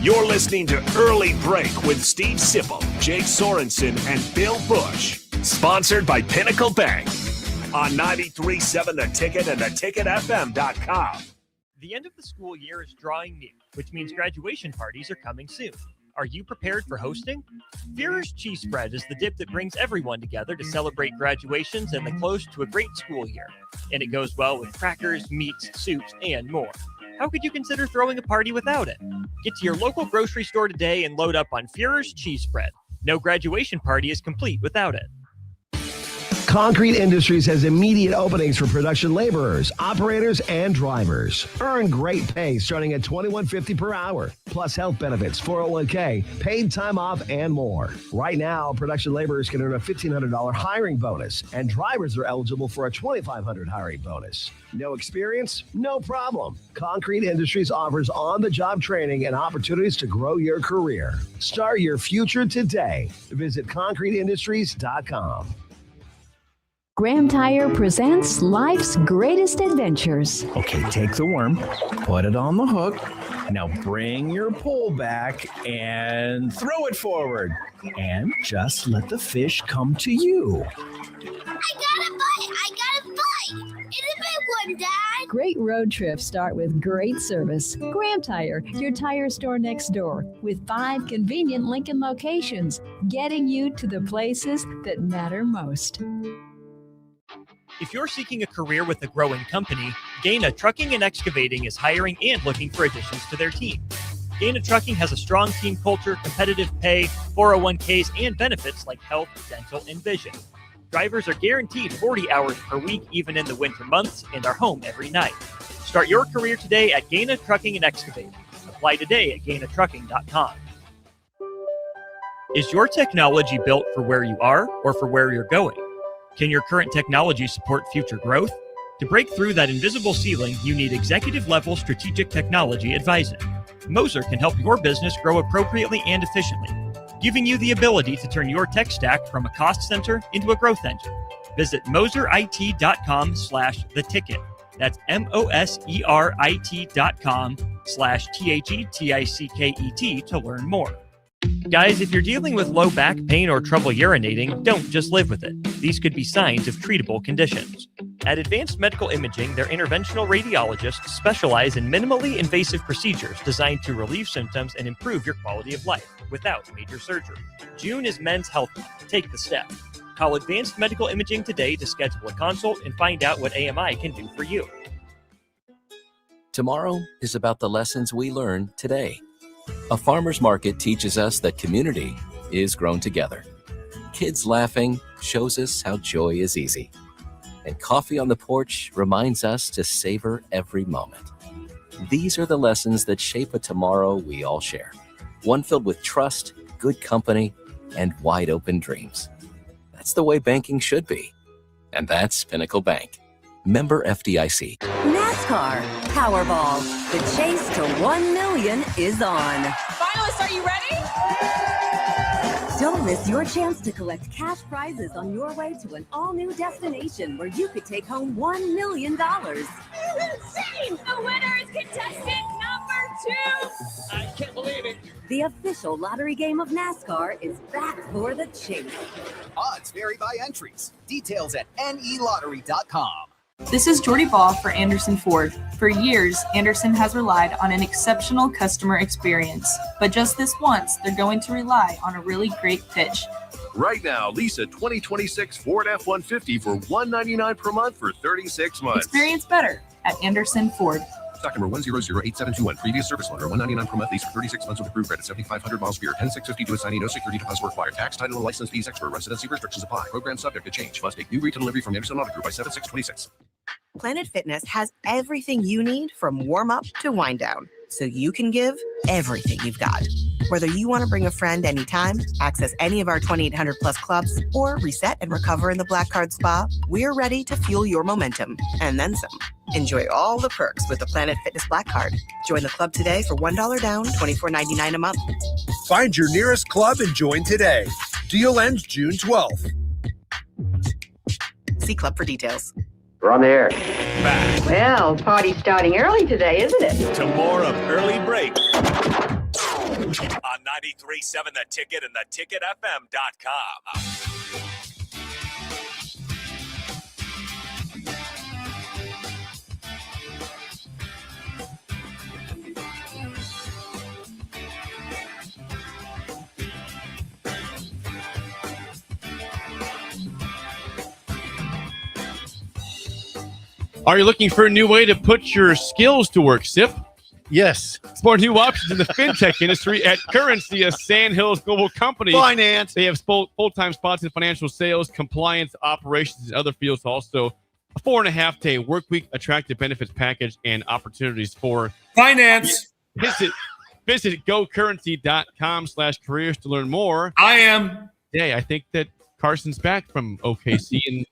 You're listening to Early Break with Steve Sipple, Jake Sorensen, and Bill Busch. Sponsored by Pinnacle Bank on 93.7 The Ticket and theticketfm.com. The end of the school year is drawing near, which means graduation parties are coming soon. Are you prepared for hosting? Führer's Cheese Spread is the dip that brings everyone together to celebrate graduations and the close to a great school year. And it goes well with crackers, meats, soups, and more. How could you consider throwing a party without it? Get to your local grocery store today and load up on Führer's Cheese Spread. No graduation party is complete without it. Concrete Industries has immediate openings for production laborers, operators, and drivers. Earn great pay starting at $21.50 per hour, plus health benefits, 401k, paid time off, and more. Right now, production laborers can earn a $1,500 hiring bonus, and drivers are eligible for a $2,500 hiring bonus. No experience? No problem. Concrete Industries offers on-the-job training and opportunities to grow your career. Start your future today. Visit concreteindustries.com. Graham Tire presents life's greatest adventures. Okay, take the worm, put it on the hook. Now bring your pole back and throw it forward. And just let the fish come to you. I got a bite! It's a big one, Dad! Great road trips start with great service. Graham Tire, your tire store next door, with 5 convenient Lincoln locations, getting you to the places that matter most. If you're seeking a career with a growing company, Gaina Trucking and Excavating is hiring and looking for additions to their team. Gaina Trucking has a strong team culture, competitive pay, 401ks, and benefits like health, dental, and vision. Drivers are guaranteed 40 hours per week, even in the winter months, and are home every night. Start your career today at Gaina Trucking and Excavating. Apply today at gainatrucking.com. Is your technology built for where you are or for where you're going? Can your current technology support future growth? To break through that invisible ceiling, you need executive-level strategic technology advising. Moser can help your business grow appropriately and efficiently, giving you the ability to turn your tech stack from a cost center into a growth engine. Visit moserit.com/theticket. That's moserit.com/theticket to learn more. Guys, if you're dealing with low back pain or trouble urinating, don't just live with it. These could be signs of treatable conditions. At Advanced Medical Imaging, their interventional radiologists specialize in minimally invasive procedures designed to relieve symptoms and improve your quality of life without major surgery. June is Men's Health Month. Take the step. Call Advanced Medical Imaging today to schedule a consult and find out what AMI can do for you. Tomorrow is about the lessons we learn today. A farmer's market teaches us that community is grown together. Kids laughing shows us how joy is easy. And coffee on the porch reminds us to savor every moment. These are the lessons that shape a tomorrow we all share. One filled with trust, good company, and wide open dreams. That's the way banking should be. And that's Pinnacle Bank. Member FDIC. NASCAR Powerball. The chase to 1 million is on. Finalists, are you ready? Don't miss your chance to collect cash prizes on your way to an all-new destination where you could take home $1 million. Insane! The winner is contestant number 2! I can't believe it. The official lottery game of NASCAR is back for the chase. Odds vary by entries. Details at nelottery.com. This is Jordy Ball for Anderson Ford. For years, Anderson has relied on an exceptional customer experience. But just this once, they're going to rely on a really great pitch. Right now, lease a 2026 Ford F-150 for $199 per month for 36 months. Experience better at Anderson Ford. Stock number 1008721. Previous service loaner. $199 per month. Lease for 36 months with approved credit. 7,500 miles per year. 10650 to assignee. No security deposit required. Tax, title, and license fees extra. Residency restrictions apply. Program subject to change. Must take new retail delivery from Anderson Auto Group by 7/6/26. Planet Fitness has everything you need from warm up to wind down, so you can give everything you've got. Whether you want to bring a friend anytime, access any of our 2,800 plus clubs, or reset and recover in the Black Card Spa, we're ready to fuel your momentum and then some. Enjoy all the perks with the Planet Fitness Black Card. Join the club today for $1 down, $24.99 a month. Find your nearest club and join today. Deal ends June 12th. See club for details. We're on the air. Back Well, party's starting early today, isn't it? to more of Early Break on 93.7 The Ticket and theticketfm.com. Are you looking for a new way to put your skills to work, Sip? Yes. Explore new options in the fintech industry at Currency, a Sandhills Global company. Finance. They have full-time spots in financial sales, compliance, operations, and other fields. Also, a 4.5-day work week, attractive benefits package, and opportunities for finance. Visit gocurrency.com/careers to learn more. I am. Hey, I think that Carson's back from OKC and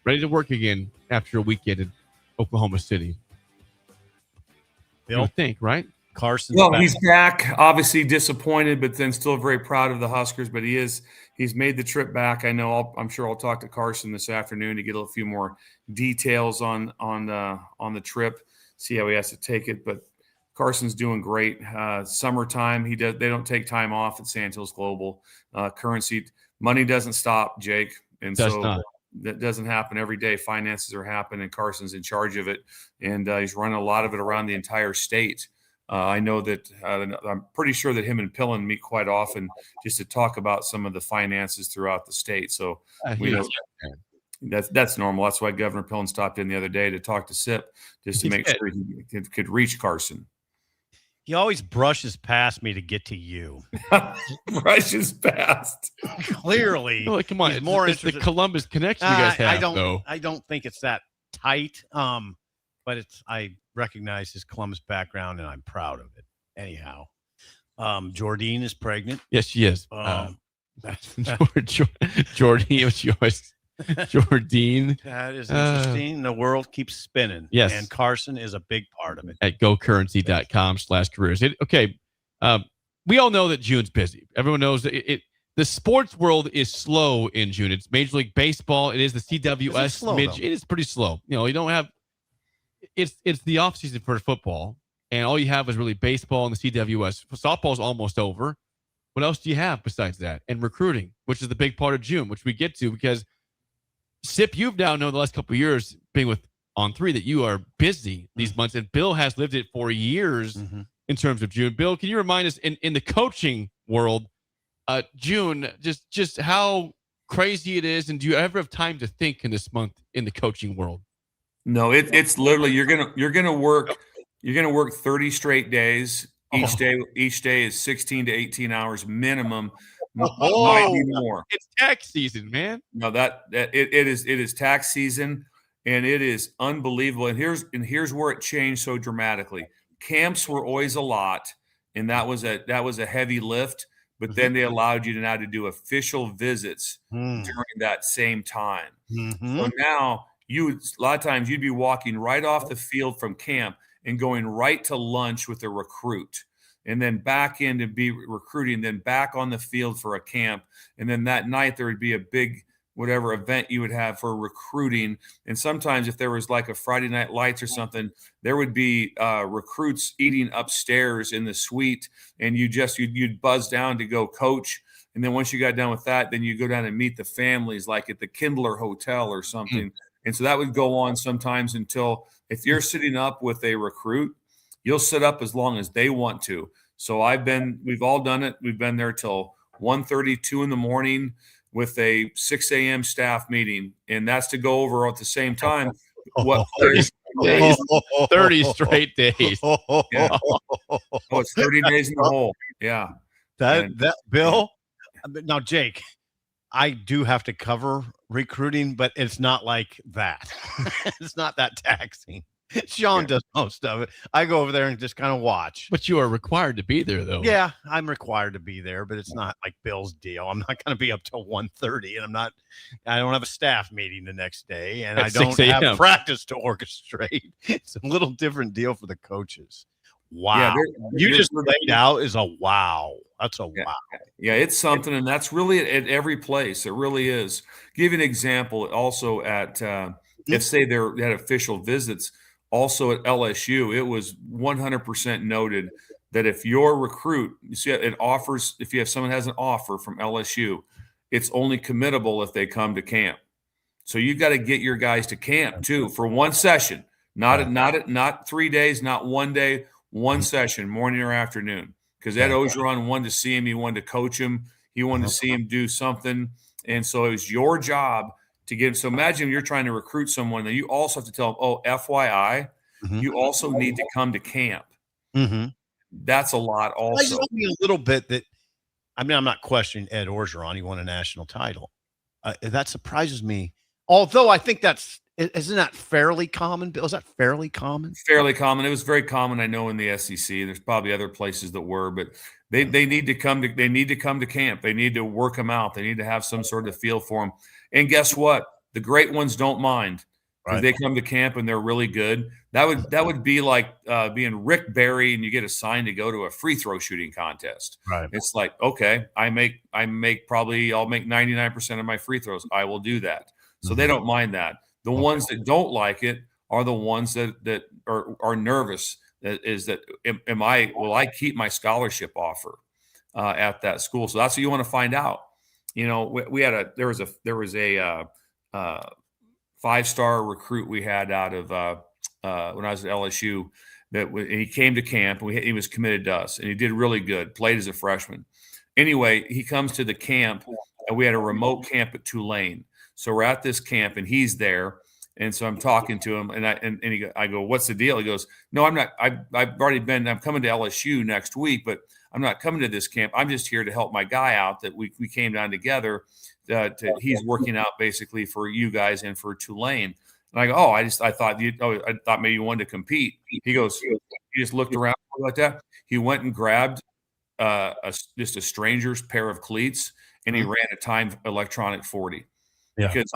ready to work again after a weekend in Oklahoma City. You think, right? Carson. Well, he's back. Obviously disappointed, but then still very proud of the Huskers. But he's made the trip back. I know. I'm sure I'll talk to Carson this afternoon to get a few more details on the trip. See how he has to take it. But Carson's doing great. Summertime, they don't take time off at Sandhills Global. Currency money doesn't stop, Jake, and that doesn't happen every day. Finances are happening, and Carson's in charge of it, and he's running a lot of it around the entire state. I know that I'm pretty sure that him and Pillen meet quite often just to talk about some of the finances throughout the state. So we know that's normal. That's why Governor Pillen stopped in the other day to talk to Sip just to make sure he could reach Carson. He always brushes past me to get to you. Brushes past. Clearly. Oh, come on. It's the Columbus connection you guys have, I don't think it's that tight. But I recognize his Columbus background, and I'm proud of it. Anyhow, Jordine is pregnant. Yes, she is. Jordine was yours. Jordine. That is interesting. The world keeps spinning. Yes. And Carson is a big part of it. At gocurrency.com/careers. We all know that June's busy. Everyone knows that the sports world is slow in June. It's Major League Baseball. It is the CWS. It is pretty slow. You don't have it's the offseason for football, and all you have is really baseball and the CWS. Softball's almost over. What else do you have besides that? And recruiting, which is the big part of June, which we get to because Sip, you've now known the last couple of years being with On 3 that you are busy these months, and Bill has lived it for years in terms of June. Bill, can you remind us in the coaching world, June, just how crazy it is, and do you ever have time to think in this month in the coaching world? No, it's literally you're gonna work 30 straight days. Each day is 16 to 18 hours minimum. Might be more. It's tax season, man. No, it is tax season, and it is unbelievable. And here's where it changed so dramatically. Camps were always a lot, and that was a heavy lift. But then they allowed you to do official visits during that same time. So now a lot of times you'd be walking right off the field from camp and going right to lunch with a recruit. and then back in to be recruiting, then back on the field for a camp. And then that night there would be a big whatever event you would have for recruiting. And sometimes if there was like a Friday Night Lights or something, there would be recruits eating upstairs in the suite, and you'd buzz down to go coach. And then once you got done with that, then you go down and meet the families like at the Kindler Hotel or something. And so that would go on sometimes until, if you're sitting up with a recruit, you'll sit up as long as they want to. So we've all done it. We've been there till 1:30, 2 in the morning with a 6 a.m. staff meeting. And that's to go over at the same time what 30 straight days. Yeah. Oh, it's 30 days in the hole. Yeah. That Bill. Now, Jake, I do have to cover recruiting, but it's not like that. It's not that taxing. Sean does most of it. I go over there and just kind of watch. But you are required to be there, though. Yeah, I'm required to be there, but it's not like Bill's deal. I'm not going to be up till 1:30, and I don't have a staff meeting the next day, and I don't have practice to orchestrate. It's a little different deal for the coaches. Wow. Yeah, you just laid out is a wow. That's a wow. Yeah, it's something, and that's really at every place. It really is. Give you an example. Also at if say they had official visits, also at LSU, it was 100% noted that if your recruit, you see, it offers, if you have someone has an offer from LSU, it's only committable if they come to camp. So you got to get your guys to camp too for one session, not 3 days, not 1 day. One session, morning or afternoon, because Ed Ogeron wanted to see him. He wanted to coach him. He wanted to see him do something. And so it was your job to get him. So imagine you're trying to recruit someone, and you also have to tell them, oh, FYI, you also need to come to camp. That's a lot also. I just a little bit that, I'm not questioning Ed Orgeron. He won a national title. That surprises me. Although I think isn't that fairly common, Bill? Is that fairly common? Fairly common. It was very common, I know, in the SEC. There's probably other places that were, but they need to come to camp. They need to work them out. They need to have some sort of feel for them. And guess what? The great ones don't mind. If they come to camp and they're really good, that would be like being Rick Barry and you get assigned to go to a free throw shooting contest. Right. It's like, okay, I'll make 99% of my free throws. I will do that. So they don't mind that. The ones that don't like it are the ones that are nervous. Will I keep my scholarship offer at that school? So that's what you want to find out. You know, there was a 5-star recruit we had out of when I was at LSU and he came to camp. And he was committed to us, and he did really good. Played as a freshman. Anyway, he comes to the camp, and we had a remote camp at Tulane. So we're at this camp, and he's there. And so I'm talking to him, and I go, "What's the deal?" He goes, "No, I'm not. I've already been. I'm coming to LSU next week, but I'm not coming to this camp. I'm just here to help my guy out. That we came down together. He's working out basically for you guys and for Tulane." And I go, "Oh, I thought maybe you wanted to compete." He goes, he just looked around like that. He went and grabbed just a stranger's pair of cleats, and he ran a timed electronic 40. Yeah. Because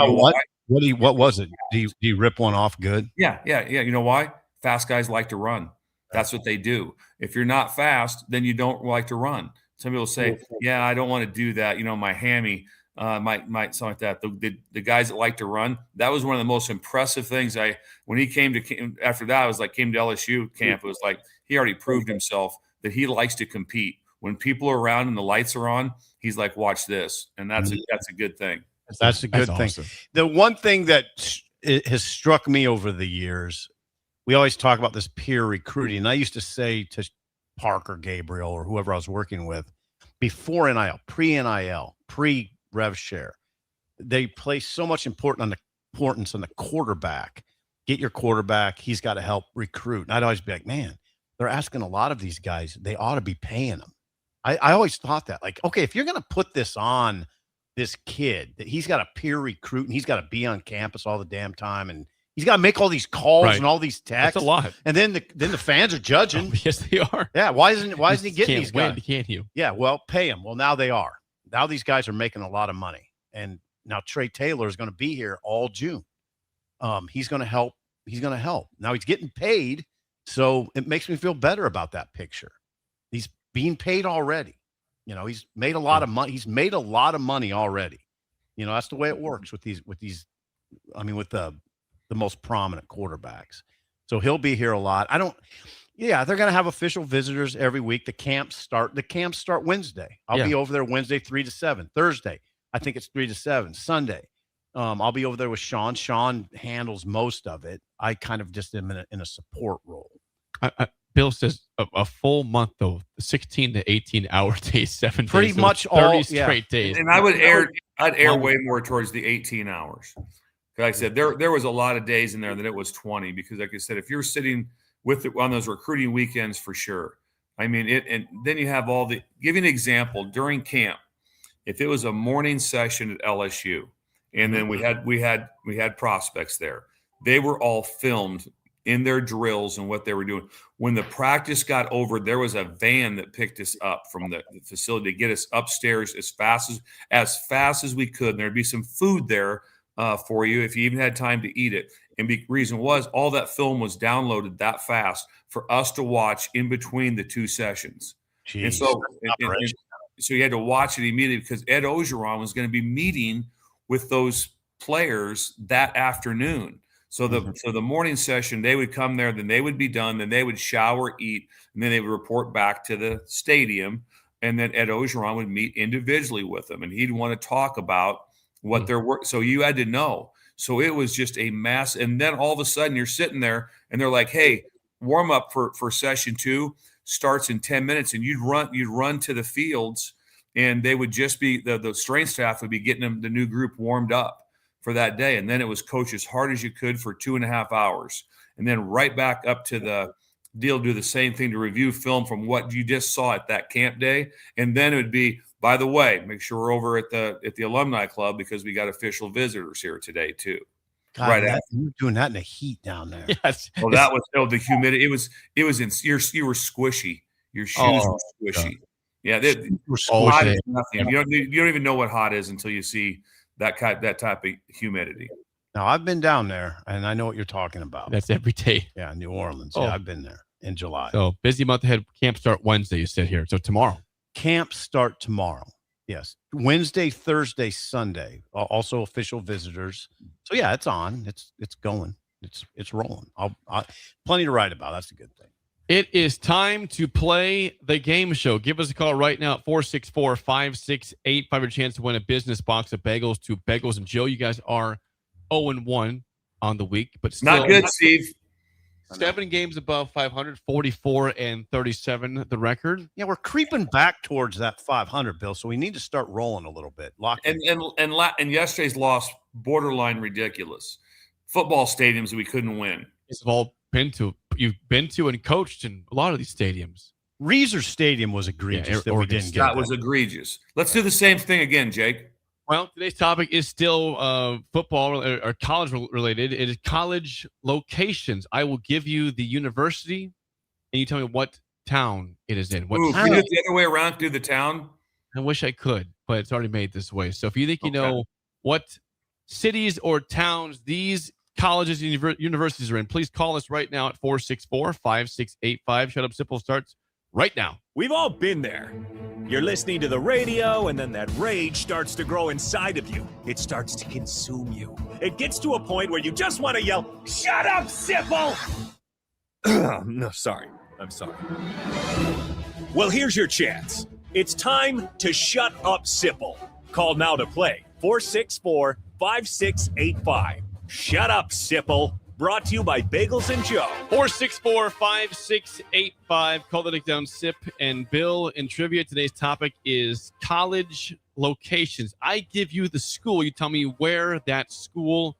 what was it? Do you rip one off good? Yeah. You know why? Fast guys like to run. That's what they do. If you're not fast, then you don't like to run. Some people say, "Yeah, I don't want to do that. You know, my hammy might something like that." The guys that like to run, that was one of the most impressive things. When he came to after that, I was like came to LSU camp. It was like he already proved himself that he likes to compete. When people are around and the lights are on, he's like, "Watch this," and that's a good thing. That's a good thing. Awesome. The one thing that has struck me over the years, we always talk about this peer recruiting. And I used to say to Parker Gabriel or whoever I was working with, before NIL, pre-NIL, pre-rev share, they place so much importance on the quarterback. Get your quarterback. He's got to help recruit. And I'd always be like, man, they're asking a lot of these guys. They ought to be paying them. I always thought that, like, okay, if you're going to put this on this kid, that he's got a peer recruit and he's got to be on campus all the damn time, and he's got to make all these calls and all these texts. That's a lot. And then the fans are judging. Oh, yes, they are. Yeah. Why isn't he getting these guys? Can't you? Yeah. Well, pay him. Well, now they are. Now these guys are making a lot of money, and now Trey Taylor is going to be here all June. He's going to help. Now he's getting paid, so it makes me feel better about that picture. He's being paid already. He's made a lot of money. He's made a lot of money already. That's the way it works with these. With the most prominent quarterbacks. So he'll be here a lot. They're going to have official visitors every week. The camps start Wednesday. I'll be over there Wednesday, 3 to 7. Thursday, I think it's 3 to 7. Sunday, I'll be over there with Sean. Sean handles most of it. I kind of just am in a support role. Bill says a full month, though, 16 to 18 hour days, 7 pretty days. Much 30 all straight days. And I'd air way more towards the 18 hours. Like I said, there was a lot of days in there that it was 20 because, like I said, if you're sitting on those recruiting weekends, for sure. I mean, and then you have give you an example during camp. If it was a morning session at LSU, and then we had prospects there, they were all filmed in their drills and what they were doing. When the practice got over, there was a van that picked us up from the facility to get us upstairs as fast as we could. And there'd be some food there for you if you even had time to eat it. And the reason was all that film was downloaded that fast for us to watch in between the two sessions. Jeez, and so you had to watch it immediately because Ed Ogeron was going to be meeting with those players that afternoon. So the morning session, they would come there, then they would be done, then they would shower, eat, and then they would report back to the stadium. And then Ed Ogeron would meet individually with them, and he'd want to talk about what their work. So you had to know. So it was just a mass. And then all of a sudden you're sitting there and they're like, hey, warm up for session 2 starts in 10 minutes. And you'd run to the fields and they would just be the strength staff would be getting the new group warmed up for that day. And then it was coach as hard as you could for 2.5 hours. And then right back up to the deal, do the same thing to review film from what you just saw at that camp day. And then it would be, by the way, make sure we're over at the alumni club because we got official visitors here today too. God, right, you're doing that in the heat down there. Yes. Well, that was the humidity. It was in you were squishy. Your shoes were squishy. God. Yeah, hot is nothing. You don't even know what hot is until you see that type of humidity. Now I've been down there and I know what you're talking about. That's every day. Yeah, New Orleans. Yeah, I've been there in July. So busy month ahead. Camp start Wednesday. You said here. So tomorrow. Camps start tomorrow. Yes. Wednesday, Thursday, Sunday. Also official visitors. So yeah, it's on. It's going. It's rolling. I'll plenty to write about. That's a good thing. It is time to play the game show. Give us a call right now at 464-5685. A chance to win a business box of bagels to Bagels and Joe. You guys are 0-1 on the week, but still not good, Steve. 7 games above 500, 44-37 the record. Yeah, we're creeping back towards that 500, Bill. So we need to start rolling a little bit. And yesterday's loss borderline ridiculous. Football stadiums we couldn't win. You've been to and coached in a lot of these stadiums. Reeser Stadium was egregious that we didn't get. That was egregious. Let's do the same thing again, Jake. Well, today's topic is still football or college related. It is college locations. I will give you the university, and you tell me what town it is in. Can you do it the other way around? Do the town? I wish I could, but it's already made this way. So if you think you know what cities or towns these colleges and universities are in, please call us right now at 464-5685. Shut Up Simple starts right now. We've all been there. You're listening to the radio, and then that rage starts to grow inside of you. It starts to consume you. It gets to a point where you just want to yell, "Shut up, Sipple!" No, sorry. I'm sorry. Well, here's your chance. It's time to shut up, Sipple. Call now to play. 464-5685. Shut up, Sipple. Brought to you by Bagels and Joe. 464-5685. Call the Dick Down Sip and Bill in trivia. Today's topic is college locations. I give you the school. You tell me where that school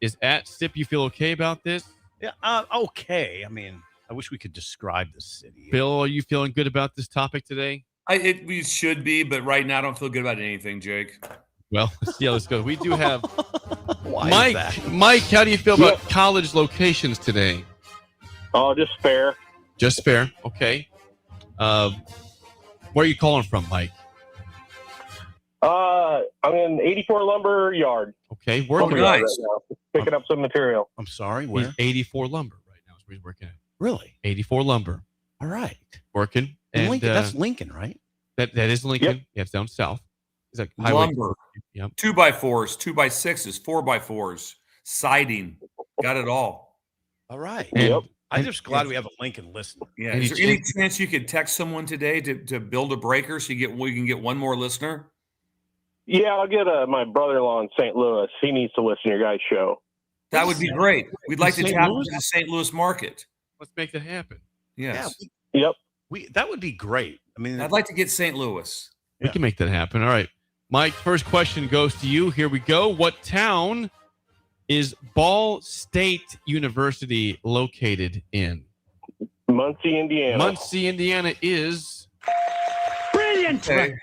is at. Sip, you feel okay about this? Yeah, okay. I mean, I wish we could describe the city. Bill, are you feeling good about this topic today? We should be, but right now I don't feel good about anything, Jake. Well, let's see how this goes. We do have Mike. Mike, how do you feel about college locations today? Oh, just fair. Just fair. Okay. Where are you calling from, Mike? I'm in 84 Lumber Yard. Okay. Working nice. Right now, picking up some material. I'm sorry. Where? 84 Lumber right now is where he's working at. Really? 84 Lumber. All right. Working. And Lincoln, that's Lincoln, right? That is Lincoln. Yep. Yeah, it's down south. It's like lumber. Yep. 2x4s, 2x6s, 4x4s, siding. Got it all. All right. And, I'm just glad we have a Lincoln listener. Yeah. Is there any chance you could text someone today to build a breaker so we can get one more listener? Yeah, I'll get my brother-in-law in St. Louis. He needs to listen to your guys' show. That would be great. We'd like to tap Louis? into the St. Louis market. Let's make that happen. Yes. Yep. That would be great. I mean, I'd like to get St. Louis. We can make that happen. All right. Mike, first question goes to you. Here we go. What town is Ball State University located in? Muncie, Indiana. Muncie, Indiana is brilliant. Okay.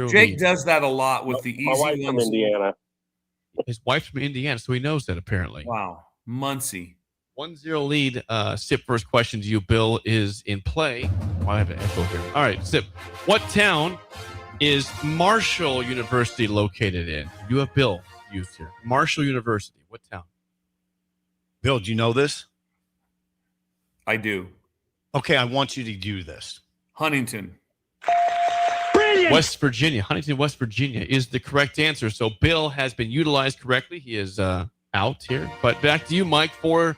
Jake does that a lot with the easy My wife's from Indiana. His wife's from Indiana, so he knows that apparently. Wow. Muncie. 1-0 lead. Sip, first question to you. Bill is in play. Oh, I have an echo here. All right, Sip. What town is Marshall University located in? You have Bill used here. Marshall University. What town? Bill, do you know this? I do. Okay, I want you to do this. Huntington. Brilliant. West Virginia. Huntington, West Virginia is the correct answer. So Bill has been utilized correctly. He is out here. But back to you, Mike, for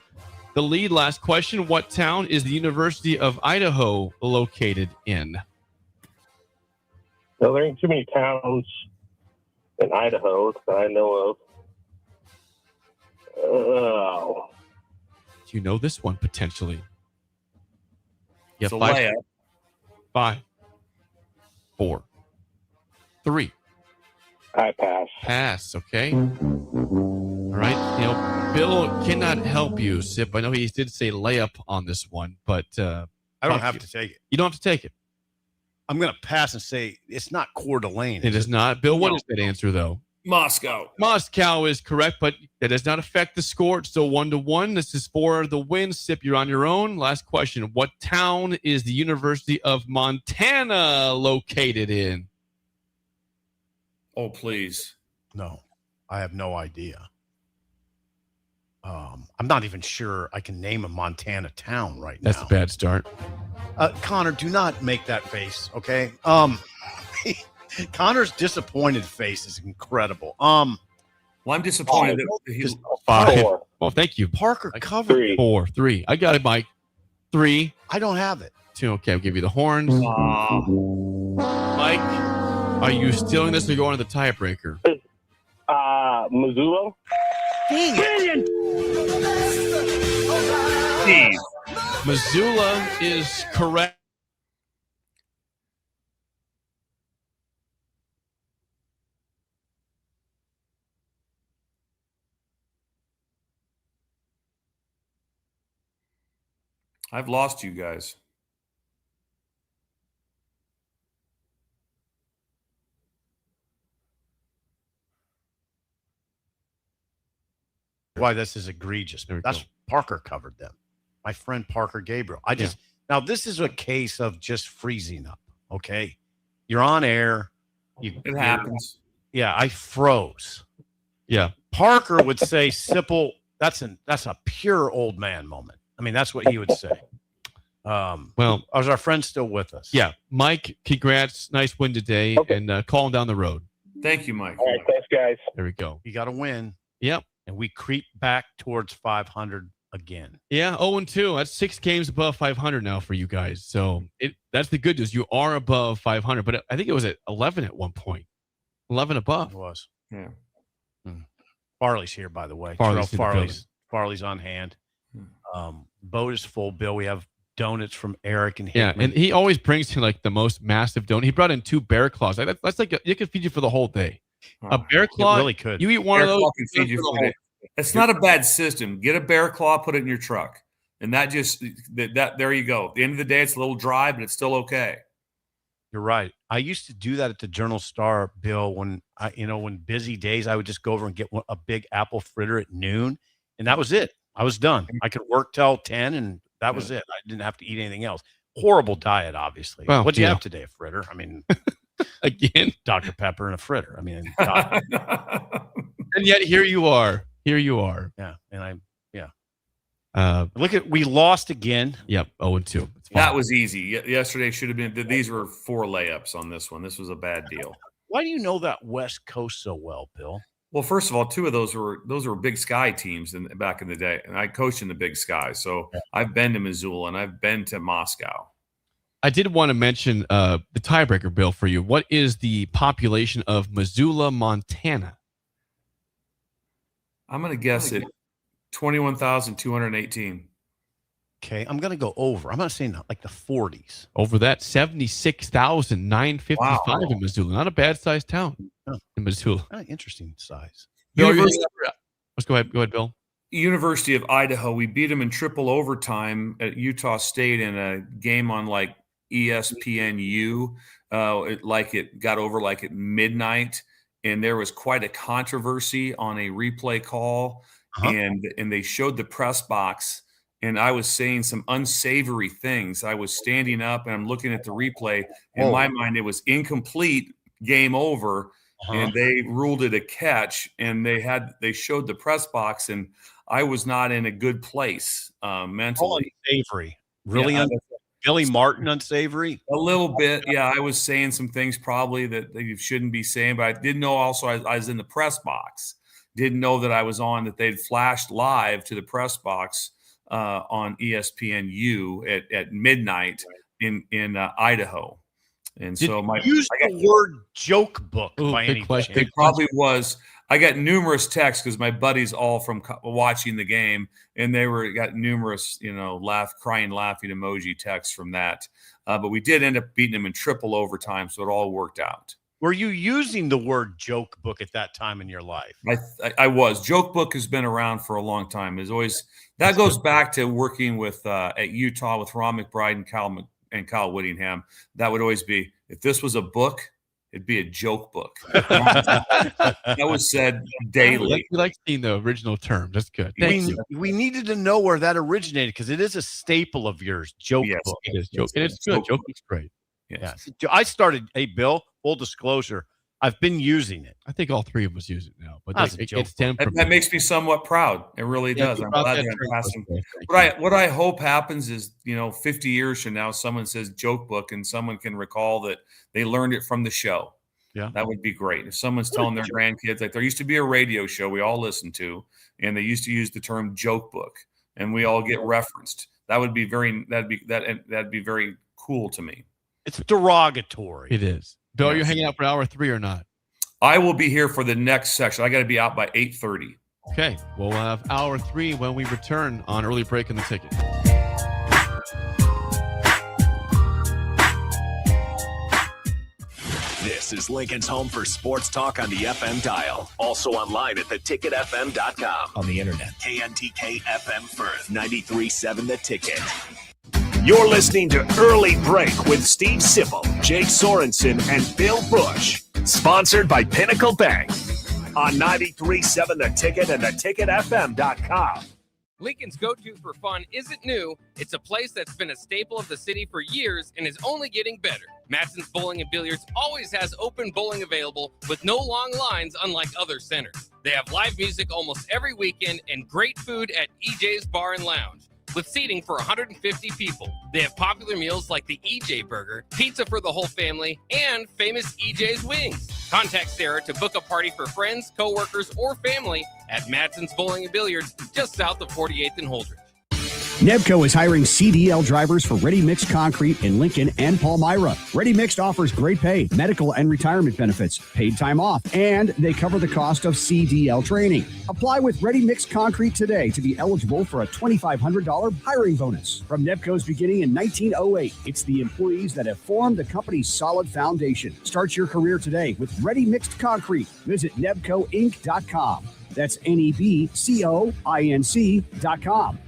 the lead. Last question. What town is the University of Idaho located in? No, there ain't too many towns in Idaho that I know of. Oh. Do you know this one potentially? You It's have a layup. 5, 4, 3. I pass. Pass, okay. All right. You know, Bill cannot help you, Sip. I know he did say layup on this one, but I don't have to take it. You don't have to take it. I'm going to pass and say it's not Coeur d'Alene. It is not. Bill, what is that answer, though? Moscow. Moscow is correct, but that does not affect the score. It's still 1-1. This is for the win. Sip, you're on your own. Last question. What town is the University of Montana located in? Oh, please. No, I have no idea. I'm not even sure I can name a Montana town right now. That's a bad start. Connor, do not make that face, okay? Connor's disappointed face is incredible. Well, I'm disappointed that he 5. Well, thank you. Parker covered 4, 3. I got it, Mike. 3. I don't have it. 2. Okay, I'll give you the horns. Mike, are you stealing this or going to the tiebreaker? Missoula. Brilliant. Steve. Missoula is correct. I've lost you guys. Why this is egregious. That's Parker covered them. My friend Parker Gabriel. Now this is a case of just freezing up. Okay, you're on air. It happens. Yeah, I froze. Yeah, Parker would say, "Sipple, that's a pure old man moment." I mean, that's what he would say. Well, is our friend still with us? Yeah, Mike, congrats. Nice win today, and call him down the road. Thank you, Mike. All right, thanks, guys. There we go. You got to win. Yep. And we creep back towards 500 again. Yeah, 0-2. That's 6 games above 500 now for you guys. So that's the good news. You are above 500, but I think it was at 11 at one point. 11 above. It was. Yeah. Farley's here, by the way. Farley's on hand. Boat is full, Bill. We have donuts from Eric and Hickman. Yeah, and he always brings in like the most massive donut. He brought in 2 bear claws. That's like it could feed you for the whole day. A bear claw, it really could. You eat one of those. Can feed you for it's not a bad system. Get a bear claw, put it in your truck, and that there you go. At the end of the day, it's a little dry, but it's still okay. You're right. I used to do that at the Journal-Star, Bill. When when busy days, I would just go over and get a big apple fritter at noon, and that was it. I was done. I could work till 10, and that was it. I didn't have to eat anything else. Horrible diet, obviously. Well, what'd you have today? A fritter? I mean, again, Dr. Pepper and a fritter. I mean, and yet here you are. Here you are. Yeah, and We lost again. Yep, 0-2. That was easy. Yesterday should have been. These were 4 layups on this one. This was a bad deal. Why do you know that West Coast so well, Bill? Well, first of all, 2 of those were Big Sky teams back in the day, and I coached in the Big Sky. So I've been to Missoula and I've been to Moscow. I did want to mention the tiebreaker, Bill, for you. What is the population of Missoula, Montana? I'm going to guess it 21,218. Okay, I'm going to go over. I'm not saying like the 40s. Over that, 76,955 in Missoula. Not a bad sized town in Missoula. Interesting size. Let's go ahead. Go ahead, Bill. University of Idaho. We beat them in triple overtime at Utah State in a game on like ESPNU. It got over like at midnight, and there was quite a controversy on a replay call, and they showed the press box. And I was saying some unsavory things. I was standing up and I'm looking at the replay. In my mind, it was incomplete, game over, and they ruled it a catch. And they showed the press box, and I was not in a good place mentally. Unsavory, really? Billy Martin unsavory? A little bit, yeah. I was saying some things probably that you shouldn't be saying, but I didn't know. Also, I was in the press box. Didn't know that I was on. That they'd flashed live to the press box. On ESPNU at midnight in Idaho, and so use the word joke book by any chance? It probably was. I got numerous texts because my buddies all from watching the game, and they got numerous crying laughing emoji texts from that. But we did end up beating them in triple overtime, so it all worked out. Were you using the word joke book at that time in your life? I was. Joke book has been around for a long time. There's always that goes back to working with at Utah with Ron McBride and Kyle Whittingham. That would always be, if this was a book, it'd be a joke book. That was said daily. We like seeing the original term. That's good. We needed to know where that originated because it is a staple of yours. Joke book. It is joke. It's good. Joke book's great. Yes. Yeah. I started, hey, Bill, full disclosure, I've been using it. I think all 3 of us use it now. But it's that makes me somewhat proud. It really does. I'm glad that I'm passing. What I hope happens is, 50 years from now, someone says joke book and someone can recall that they learned it from the show. Yeah. That would be great. If someone's telling their grandkids, like there used to be a radio show we all listened to, and they used to use the term joke book, and we all get referenced. That'd be very cool to me. It's derogatory. It is. Bill, are you hanging out for hour 3 or not? I will be here for the next section. I got to be out by 8:30. Okay. We'll have hour 3 when we return on Early Break in the Ticket. This is Lincoln's home for sports talk on the FM dial. Also online at theticketfm.com. On the internet. KNTK FM Firth, 93.7 The Ticket. You're listening to Early Break with Steve Sipple, Jake Sorensen, and Bill Busch. Sponsored by Pinnacle Bank on 93.7 The Ticket and theticketfm.com. Lincoln's go-to for fun isn't new. It's a place that's been a staple of the city for years and is only getting better. Matson's Bowling and Billiards always has open bowling available with no long lines, unlike other centers. They have live music almost every weekend and great food at EJ's Bar and Lounge, with seating for 150 people. They have popular meals like the EJ Burger, pizza for the whole family, and famous EJ's Wings. Contact Sarah to book a party for friends, coworkers, or family at Matson's Bowling and Billiards, just south of 48th and Holdridge. Nebco is hiring CDL drivers for Ready Mixed Concrete in Lincoln and Palmyra. Ready Mixed offers great pay, medical and retirement benefits, paid time off, and they cover the cost of CDL training. Apply with Ready Mixed Concrete today to be eligible for a $2,500 hiring bonus. From Nebco's beginning in 1908, it's the employees that have formed the company's solid foundation. Start your career today with Ready Mixed Concrete. Visit nebcoinc.com. That's NEBCOINC.com.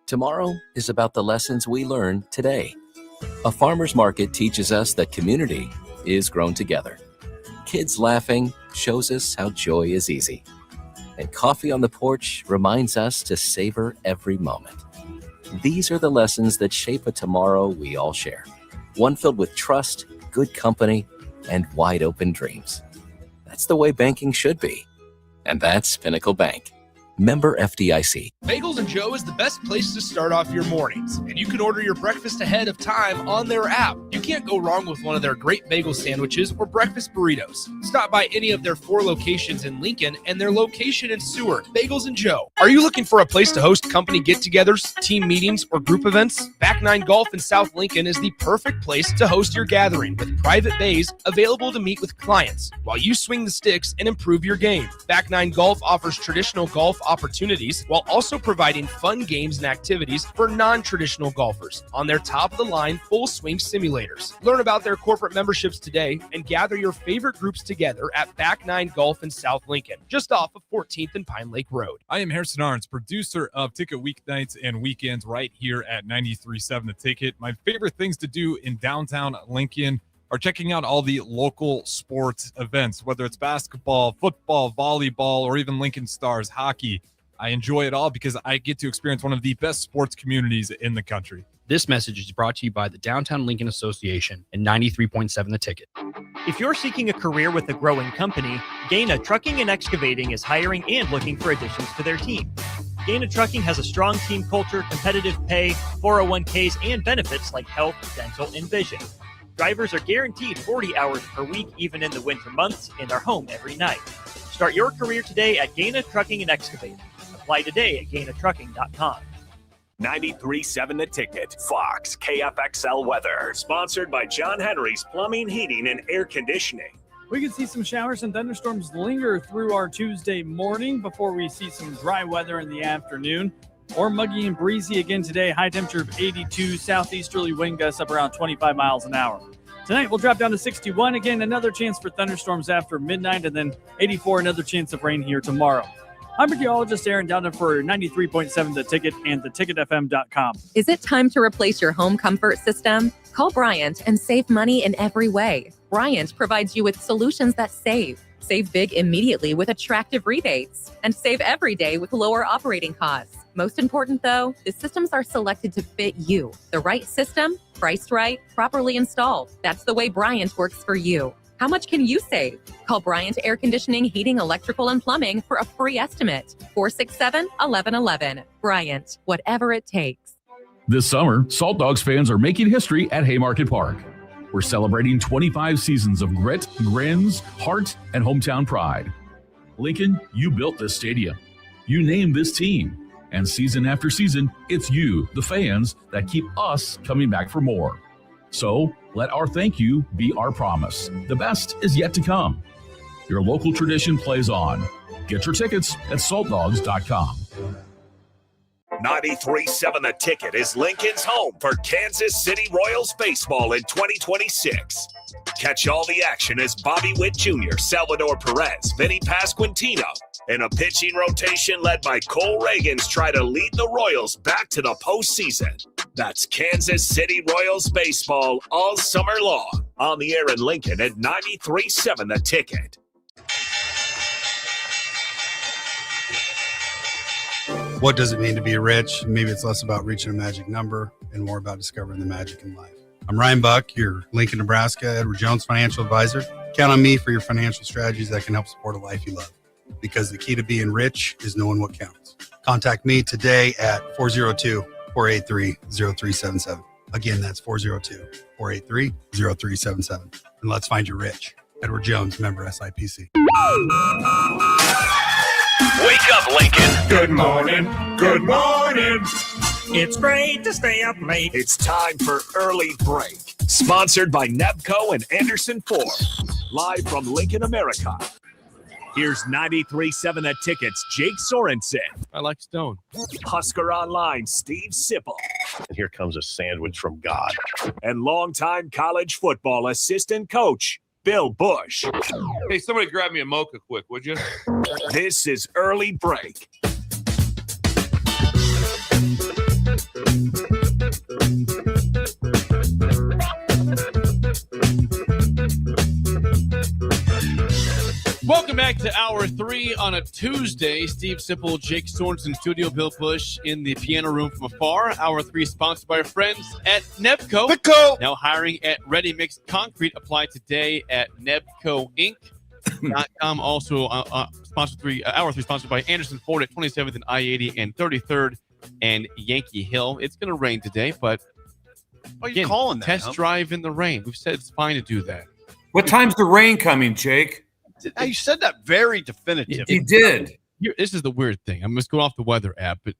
Tomorrow is about the lessons we learn today. A farmer's market teaches us that community is grown together. Kids laughing shows us how joy is easy. And coffee on the porch reminds us to savor every moment. These are the lessons that shape a tomorrow we all share. One filled with trust, good company, and wide open dreams. That's the way banking should be. And that's Pinnacle Bank. Member FDIC. Bagels and Joe is the best place to start off your mornings, and you can order your breakfast ahead of time on their app. You can't go wrong with one of their great bagel sandwiches or breakfast burritos. Stop by any of their 4 locations in Lincoln and their location in Seward. Bagels and Joe. Are you looking for a place to host company get-togethers, team meetings, or group events? Back 9 Golf in South Lincoln is the perfect place to host your gathering with private bays available to meet with clients while you swing the sticks and improve your game. Back 9 Golf offers traditional golf opportunities while also providing fun games and activities for non-traditional golfers on their top-of-the-line full-swing simulators. Learn about their corporate memberships today and gather your favorite groups together at Back 9 Golf in South Lincoln, just off of 14th and Pine Lake Road. I am Harrison Arns, producer of Ticket Weeknights and Weekends right here at 93.7 The Ticket. My favorite things to do in downtown Lincoln are checking out all the local sports events, whether it's basketball, football, volleyball, or even Lincoln Stars hockey. I enjoy it all because I get to experience one of the best sports communities in the country. This message is brought to you by the Downtown Lincoln Association and 93.7 The Ticket. If you're seeking a career with a growing company, Gaina Trucking and Excavating is hiring and looking for additions to their team. Gaina Trucking has a strong team culture, competitive pay, 401ks, and benefits like health, dental, and vision. Drivers are guaranteed 40 hours per week, even in the winter months, and are home every night. Start your career today at Gaina Trucking and Excavating. Apply today at GainaTrucking.com. 93.7 The Ticket. Fox KFXL weather. Sponsored by John Henry's Plumbing, Heating, and Air Conditioning. We can see some showers and thunderstorms linger through our Tuesday morning before we see some dry weather in the afternoon. Or muggy and breezy again today. High temperature of 82. Southeasterly wind gusts up around 25 miles an hour. Tonight we'll drop down to 61. Again, another chance for thunderstorms after midnight. And then 84, another chance of rain here tomorrow. I'm meteorologist Aaron Dowden for 93.7 The Ticket and theticketfm.com. Is it time to replace your home comfort system? Call Bryant and save money in every way. Bryant provides you with solutions that save. Save big immediately with attractive rebates. And save every day with lower operating costs. Most important, though, the systems are selected to fit you. The right system, priced right, properly installed. That's the way Bryant works for you. How much can you save? Call Bryant Air Conditioning, Heating, Electrical, and Plumbing for a free estimate. 467-1111. Bryant, whatever it takes. This summer, Salt Dogs fans are making history at Haymarket Park. We're celebrating 25 seasons of grit, grins, heart, and hometown pride. Lincoln, you built this stadium. You named this team. And season after season, it's you, the fans, that keep us coming back for more. So let our thank you be our promise. The best is yet to come. Your local tradition plays on. Get your tickets at saltdogs.com. 93.7 The Ticket is Lincoln's home for Kansas City Royals baseball in 2026. Catch all the action as Bobby Witt Jr., Salvador Perez, Vinny Pasquantino, and a pitching rotation led by Cole Reagans try to lead the Royals back to the postseason. That's Kansas City Royals baseball all summer long. On the air in Lincoln at 93.7 The Ticket. What does it mean to be rich? Maybe it's less about reaching a magic number and more about discovering the magic in life. I'm Ryan Buck, your Lincoln, Nebraska, Edward Jones financial advisor. Count on me for your financial strategies that can help support a life you love. Because the key to being rich is knowing what counts. Contact me today at 402-483-0377. Again, that's 402-483-0377. And let's find you rich. Edward Jones, member SIPC. Wake up, Lincoln. Good morning. Good morning. It's great to stay up late. It's time for Early Break. Sponsored by Nebco and Anderson Ford. Live from Lincoln, America. Here's 93.7 The Ticket's Jake Sorensen. I like Stone. Husker Online, Steve Sipple. And here comes a sandwich from God. And longtime college football assistant coach, Bill Busch. Hey, somebody grab me a mocha quick, would you? This is Early Break. Welcome back to Hour 3 on a Tuesday. Steve Sipple, Jake Sorensen, studio, Bill Busch in the piano room from afar. Hour 3 sponsored by our friends at Nebco. Now hiring at Ready Mix Concrete. Apply today at Nebco Inc. .com. Also, sponsored hour 3 sponsored by Anderson Ford at 27th and I-80 and 33rd and Yankee Hill. It's going to rain today, but why are you calling that? Test drive in the rain. We've said it's fine to do that. What time's the rain coming, Jake? You said that very definitive. He did. This is the weird thing. I'm just going off the weather app, but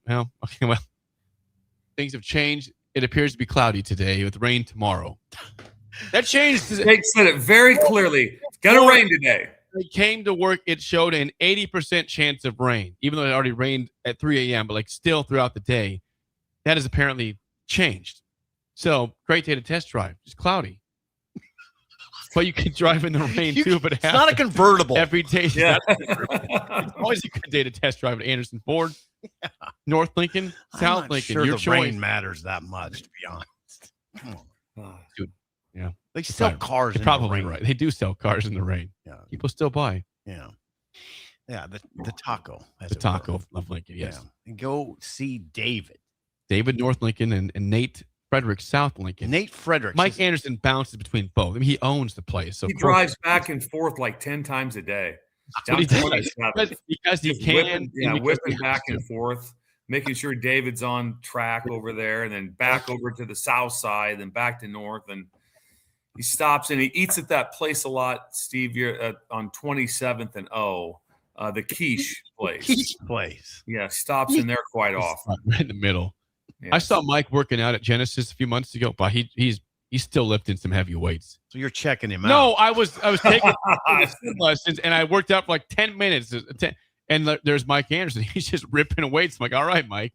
things have changed. It appears to be cloudy today with rain tomorrow. That changed. Jake said it very clearly. It's going to rain today. It came to work. It showed an 80% chance of rain, even though it already rained at 3 a.m., but still throughout the day. That has apparently changed. So great day to test drive. Just cloudy. But you can drive in the rain too. But it's not a convertible. Every day. Yeah. It's always a good day to test drive at Anderson Ford. Yeah. North Lincoln, South Lincoln. Sure, your the choice. rain matters that much, to be honest. Come on. Dude, yeah. They sell cars in probably the rain. right. They do sell cars in the rain. Yeah. People still buy. Yeah. Yeah, the taco. The taco of Lincoln, yes. Yeah. And go see David. David North Lincoln and Nate Frederick South Lincoln. Nate Frederick. Mike Anderson bounces between both. I mean, he owns the place. So he drives back and forth like 10 times a day. That's what he does. Because he can. Whipping back and forth, making sure David's on track over there, and then back over to the south side, then back to north. And he stops and he eats at that place a lot, Steve, on 27th and the quiche place. Quiche place. Yeah, stops in there quite often. Right in the middle. Yes. I saw Mike working out at Genesis a few months ago, but he's still lifting some heavy weights. So you're checking him out? No, I was taking lessons, and I worked out for like 10 minutes. And there's Mike Anderson. He's just ripping weights. I'm like, all right, Mike.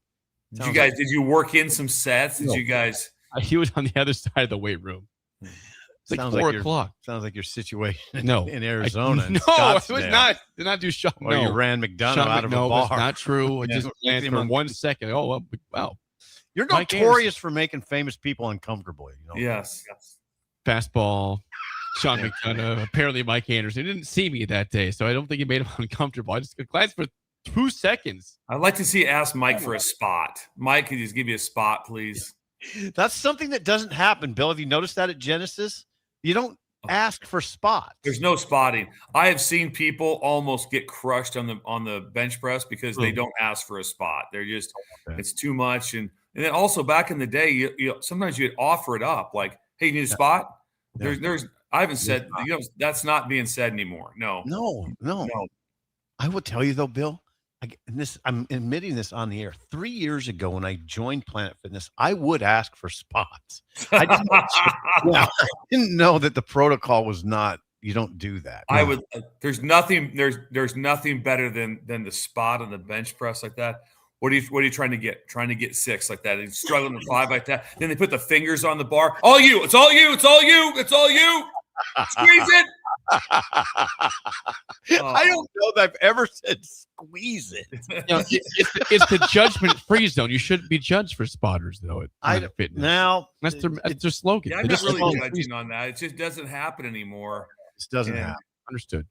Did you work in some sets? Did you guys? He was on the other side of the weight room. It's like 4 o'clock. Sounds like your situation no, in Arizona. No, it was not. Did not do shot. Or you ran McDonough out of a bar. That's not true. I just ran for 1 second. Oh, wow. You're notorious for making famous people uncomfortable. You know? Yes. Fastball. Sean McDonough. Apparently, Mike Anderson. He didn't see me that day, so I don't think he made him uncomfortable. I just glanced for 2 seconds. I'd like to ask Mike for a spot. Mike, could you just give me a spot, please? That's something that doesn't happen, Bill. Have you noticed that at Genesis? You don't ask for spots. There's no spotting. I have seen people almost get crushed on the bench press because they don't ask for a spot. They're just it's too much. And then also back in the day, you sometimes you'd offer it up like, hey, you need a spot? Yeah. There's I haven't said that's not being said anymore. No. I will tell you though, Bill. I'm admitting this on the air. 3 years ago, when I joined Planet Fitness, I would ask for spots. I didn't know that the protocol was not. You don't do that. I would. There's nothing better than the spot on the bench press like that. What are you trying to get? Trying to get 6 like that. And struggling to 5 like that. Then they put the fingers on the bar. All you. It's all you. It's all you. It's all you. Squeeze it. I don't know that I've ever said squeeze it. It's the judgment-free zone. You shouldn't be judged for spotters, though. At Fitness. Now that's their slogan. Yeah, I'm not really judging on that. It just doesn't happen anymore. It doesn't happen. Understood.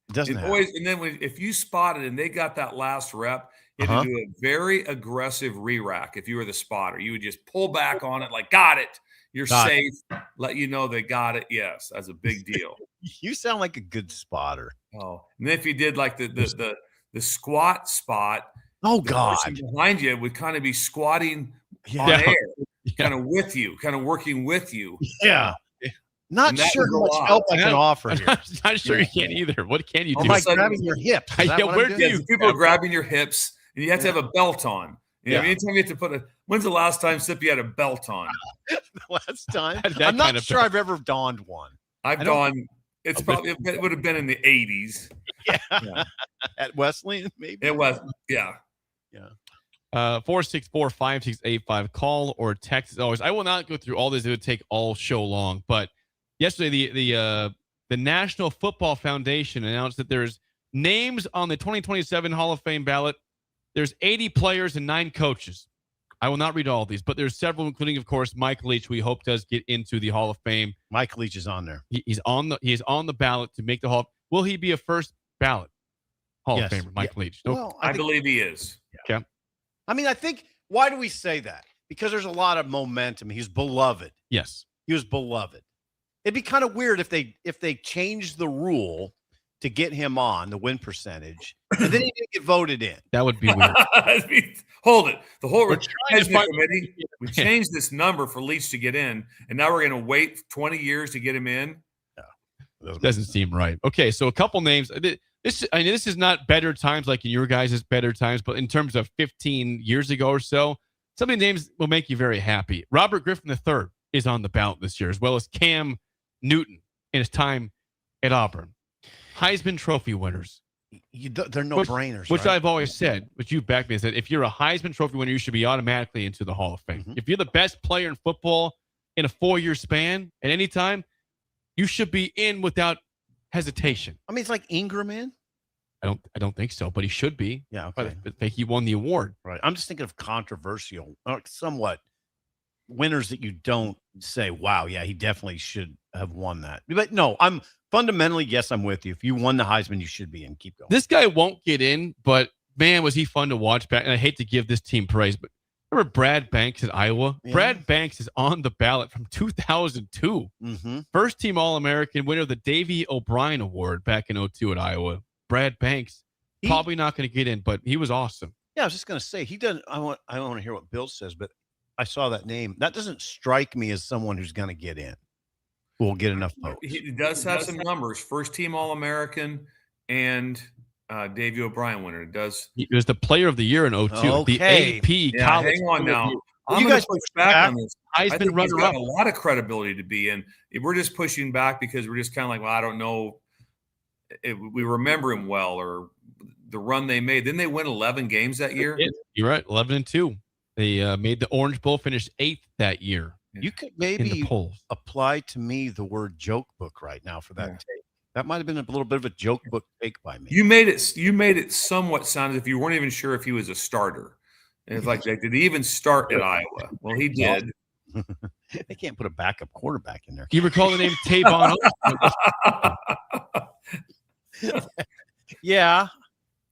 It doesn't happen. Always, and then if you spotted and they got that last rep, you had to do a very aggressive re-rack. If you were the spotter, you would just pull back on it like, got it. You're safe. Let you know they got it. Yes, that's a big deal. You sound like a good spotter. Oh, and then if you did like the squat spot, oh God, behind you would kind of be squatting on air, kind of with you, kind of working with you. Yeah. Not sure how much help I can offer here. I'm not sure you can either. What can you do? Am I grabbing your hips? Where do you? People are grabbing your hips, and you have to have a belt on. You know, anytime you have to put when's the last time, Sip, you had a belt on? The last time? I'm not sure I've ever donned one. I've donned. It's probably it would have been in the 80s. Yeah. At Wesleyan, maybe. It was. Yeah. 464-5685. Call or text as always. I will not go through all this. It would take all show long. But yesterday, the National Football Foundation announced that there's names on the 2027 Hall of Fame ballot. There's 80 players and 9 coaches. I will not read all of these, but there's several, including, of course, Mike Leach, who we hope does get into the Hall of Fame. Mike Leach is on there. He's on the ballot to make the Hall. Will he be a first ballot Hall of Famer, Mike Leach? Well, I believe he is. Okay. I mean, I think, why do we say that? Because there's a lot of momentum. He's beloved. Yes. He was beloved. It'd be kind of weird if they changed the rule to get him on the win percentage, and then he didn't get voted in. That would be weird. Hold it. The whole find- committee, we changed this number for Leach to get in, and now we're going to wait 20 years to get him in. Doesn't seem right. Okay, so a couple names. This is not better times like in your guys' better times, but in terms of 15 years ago or so, some of the names will make you very happy. Robert Griffin III is on the ballot this year, as well as Cam Newton in his time at Auburn. Heisman Trophy winners. They're no-brainers. Which right? I've always said, which you back me, is that if you're a Heisman Trophy winner, you should be automatically into the Hall of Fame. Mm-hmm. If you're the best player in football in a 4-year span at any time, you should be in without hesitation. I mean, it's like Ingram in. I don't think so, but he should be. Yeah, okay. But I think he won the award. Right. I'm just thinking of controversial, somewhat winners that you don't say, wow, yeah, he definitely should have won that. But no, I'm fundamentally, yes, I'm with you. If you won the Heisman, you should be in. Keep going. This guy won't get in, but man, was he fun to watch back. And I hate to give this team praise, but remember Brad Banks at Iowa? Yeah. Brad Banks is on the ballot from 2002. Mm-hmm. First team All-American, winner of the Davey O'Brien Award back in 2002 at Iowa. Brad Banks, probably not going to get in, but he was awesome. Yeah, I was just going to say, he doesn't. I want to hear what Bill says, but I saw that name. That doesn't strike me as someone who's going to get in. Who will get enough votes. He does have some numbers. First team All-American and Davey O'Brien winner. It does. He was the player of the year in 2002. Okay. The AP yeah, college. hang on now. You guys push back on this. Heisman I think he's runner got up. a lot of credibility to be in. We're just pushing back because we're just kind of like, well, I don't know. We remember him well, or the run they made. Didn't they win 11 games that year? You're right, 11-2. They made the Orange Bowl, finished 8th that year. You could in the maybe polls. apply to me the word joke book right now for that take. That might have been a little bit of a joke book take by me. You made it somewhat sound as if you weren't even sure if he was a starter. And it's like, did he even start at Iowa? Well, he did. They can't put a backup quarterback in there. Do you recall the name Tavon? Yeah.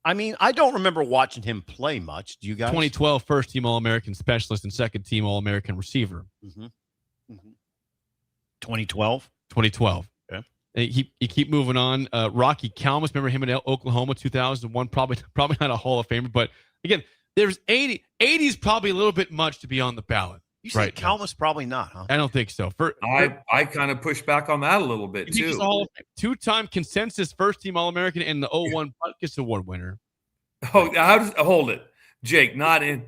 I mean, I don't remember watching him play much. Do you guys? 2012 first team All-American specialist and second team All-American receiver. 2012? 2012. Okay. You keep moving on. Rocky Kalmus, remember him in Oklahoma 2001? Probably not a Hall of Famer, but again, there's 80. 80 is probably a little bit much to be on the ballot. You say Kalmus probably not, huh? I don't think so. I kind of push back on that a little bit too. Two-time consensus first-team All-American and the 01 Butkus Award winner. Oh, hold it, Jake. Not in.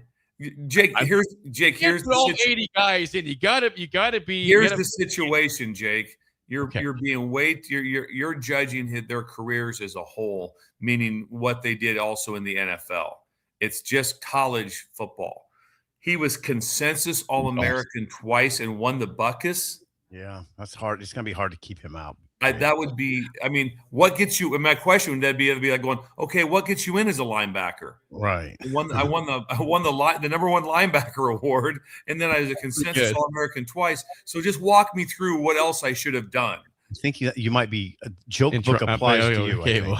Jake, here's the 80 guys in. You gotta be. Here's the situation, Jake. You're being you're judging their careers as a whole, meaning what they did also in the NFL. It's just college football. He was consensus All-American twice and won the Butkus. Yeah, that's hard. It's going to be hard to keep him out. That would be, I mean, what gets you, and my question would be like going, okay, what gets you in as a linebacker? Right. I won the number one linebacker award, and then I was a consensus All-American twice. So just walk me through what else I should have done. I think you might be a joke book applies to you. Okay, well,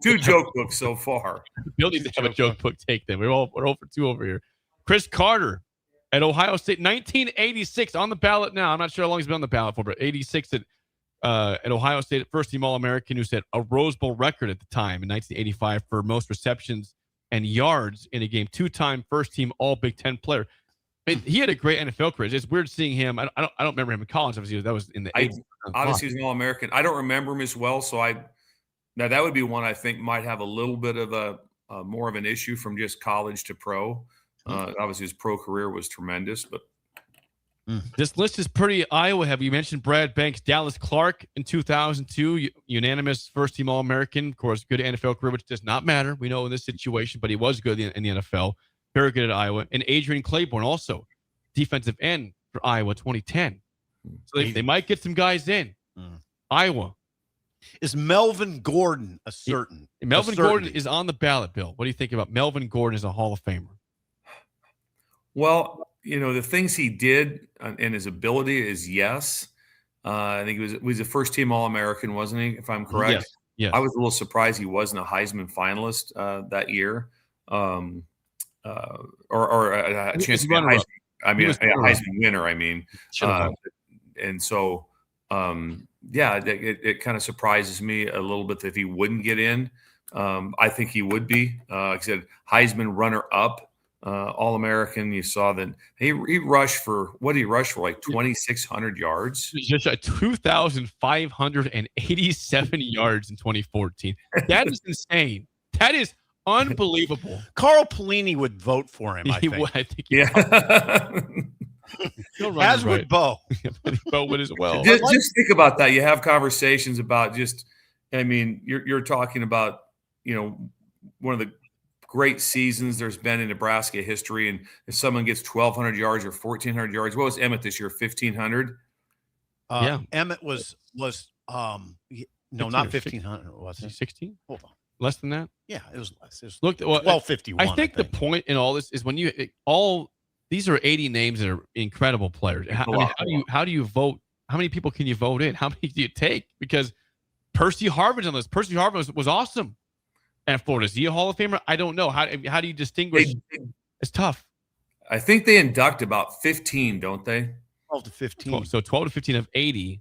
two joke books so far. Bill needs to have a joke book take then. We're all for 2 over here. Chris Carter at Ohio State, 1986 on the ballot now. I'm not sure how long he's been on the ballot for, but 86 at Ohio State, first team All-American who set a Rose Bowl record at the time in 1985 for most receptions and yards in a game. 2-time first team All Big Ten player. He had a great NFL career. It's weird seeing him. I don't remember him in college. Obviously, that was in the 80s. Obviously, he's an All-American. I don't remember him as well, so now that would be one I think might have a little bit of a more of an issue from just college to pro. Obviously, his pro career was tremendous, but this list is pretty Iowa heavy. You mentioned Brad Banks, Dallas Clark in 2002, unanimous first team All-American. Of course, good NFL career, which does not matter. We know in this situation, but he was good in the NFL. Very good at Iowa. And Adrian Claiborne, also defensive end for Iowa, 2010. So they might get some guys in. Iowa. Is Melvin Gordon a certain? Melvin Gordon is on the ballot, Bill. What do you think about Melvin Gordon as a Hall of Famer? Well, the things he did and his ability is yes. I think he was a first team All-American, wasn't he? If I'm correct. Yes. I was a little surprised he wasn't a Heisman finalist that year. Or a chance to be a Heisman. I mean, a Heisman winner. I mean, and so it kind of surprises me a little bit that if he wouldn't get in. I think he would be. Like I said, Heisman runner-up, All-American. You saw that he rushed for, what did he rush for, like 2,600 yards? Just 2,587 yards in 2014. That is insane. That is unbelievable. Carl Pelini would vote for him, I think. I think As would Bo. Bo would as well. Just think about that. You have conversations about you're talking about, one of the great seasons there's been in Nebraska history. And if someone gets 1,200 yards or 1,400 yards, what was Emmett this year? 1,500? Emmett was not 1,500. Was it 16? Hold on. Less than that? Yeah, it was less. It was 1251. I think the point in all this is when these are 80 names that are incredible players. How do you vote? How many people can you vote in? How many do you take? Because Percy Harvin's on this. Percy Harvin was awesome at Florida. Is he a Hall of Famer? I don't know. How do you distinguish? It's tough. I think they induct about 15, don't they? 12 to 15. So 12 to 15 of 80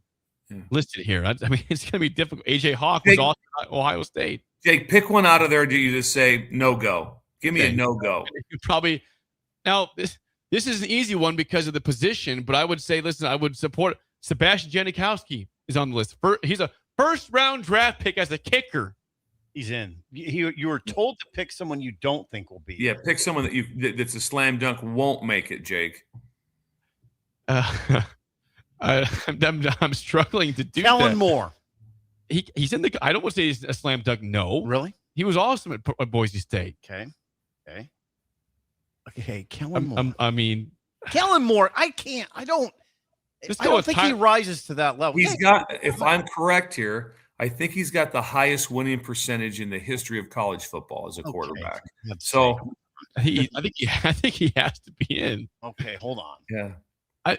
listed here. I mean, it's going to be difficult. AJ Hawk was also at Ohio State. Jake, pick one out of there. Do you just say no go? Give me a no go. You probably now this is an easy one because of the position, but I would say, listen, I would support Sebastian Janikowski is on the list. He's a first-round draft pick as a kicker. He's in. You were told to pick someone you don't think will be. Yeah, pick someone that's a slam dunk won't make it, Jake. I'm struggling to do Kellen that. Moore. He's in the. I don't want to say he's a slam dunk. No, really. He was awesome at Boise State. Okay. Kellen Moore. I mean, Kellen Moore. I don't think he rises to that level. He's got. If I'm correct here, I think he's got the highest winning percentage in the history of college football as a quarterback. So I think he has to be in. Okay, hold on. Yeah. I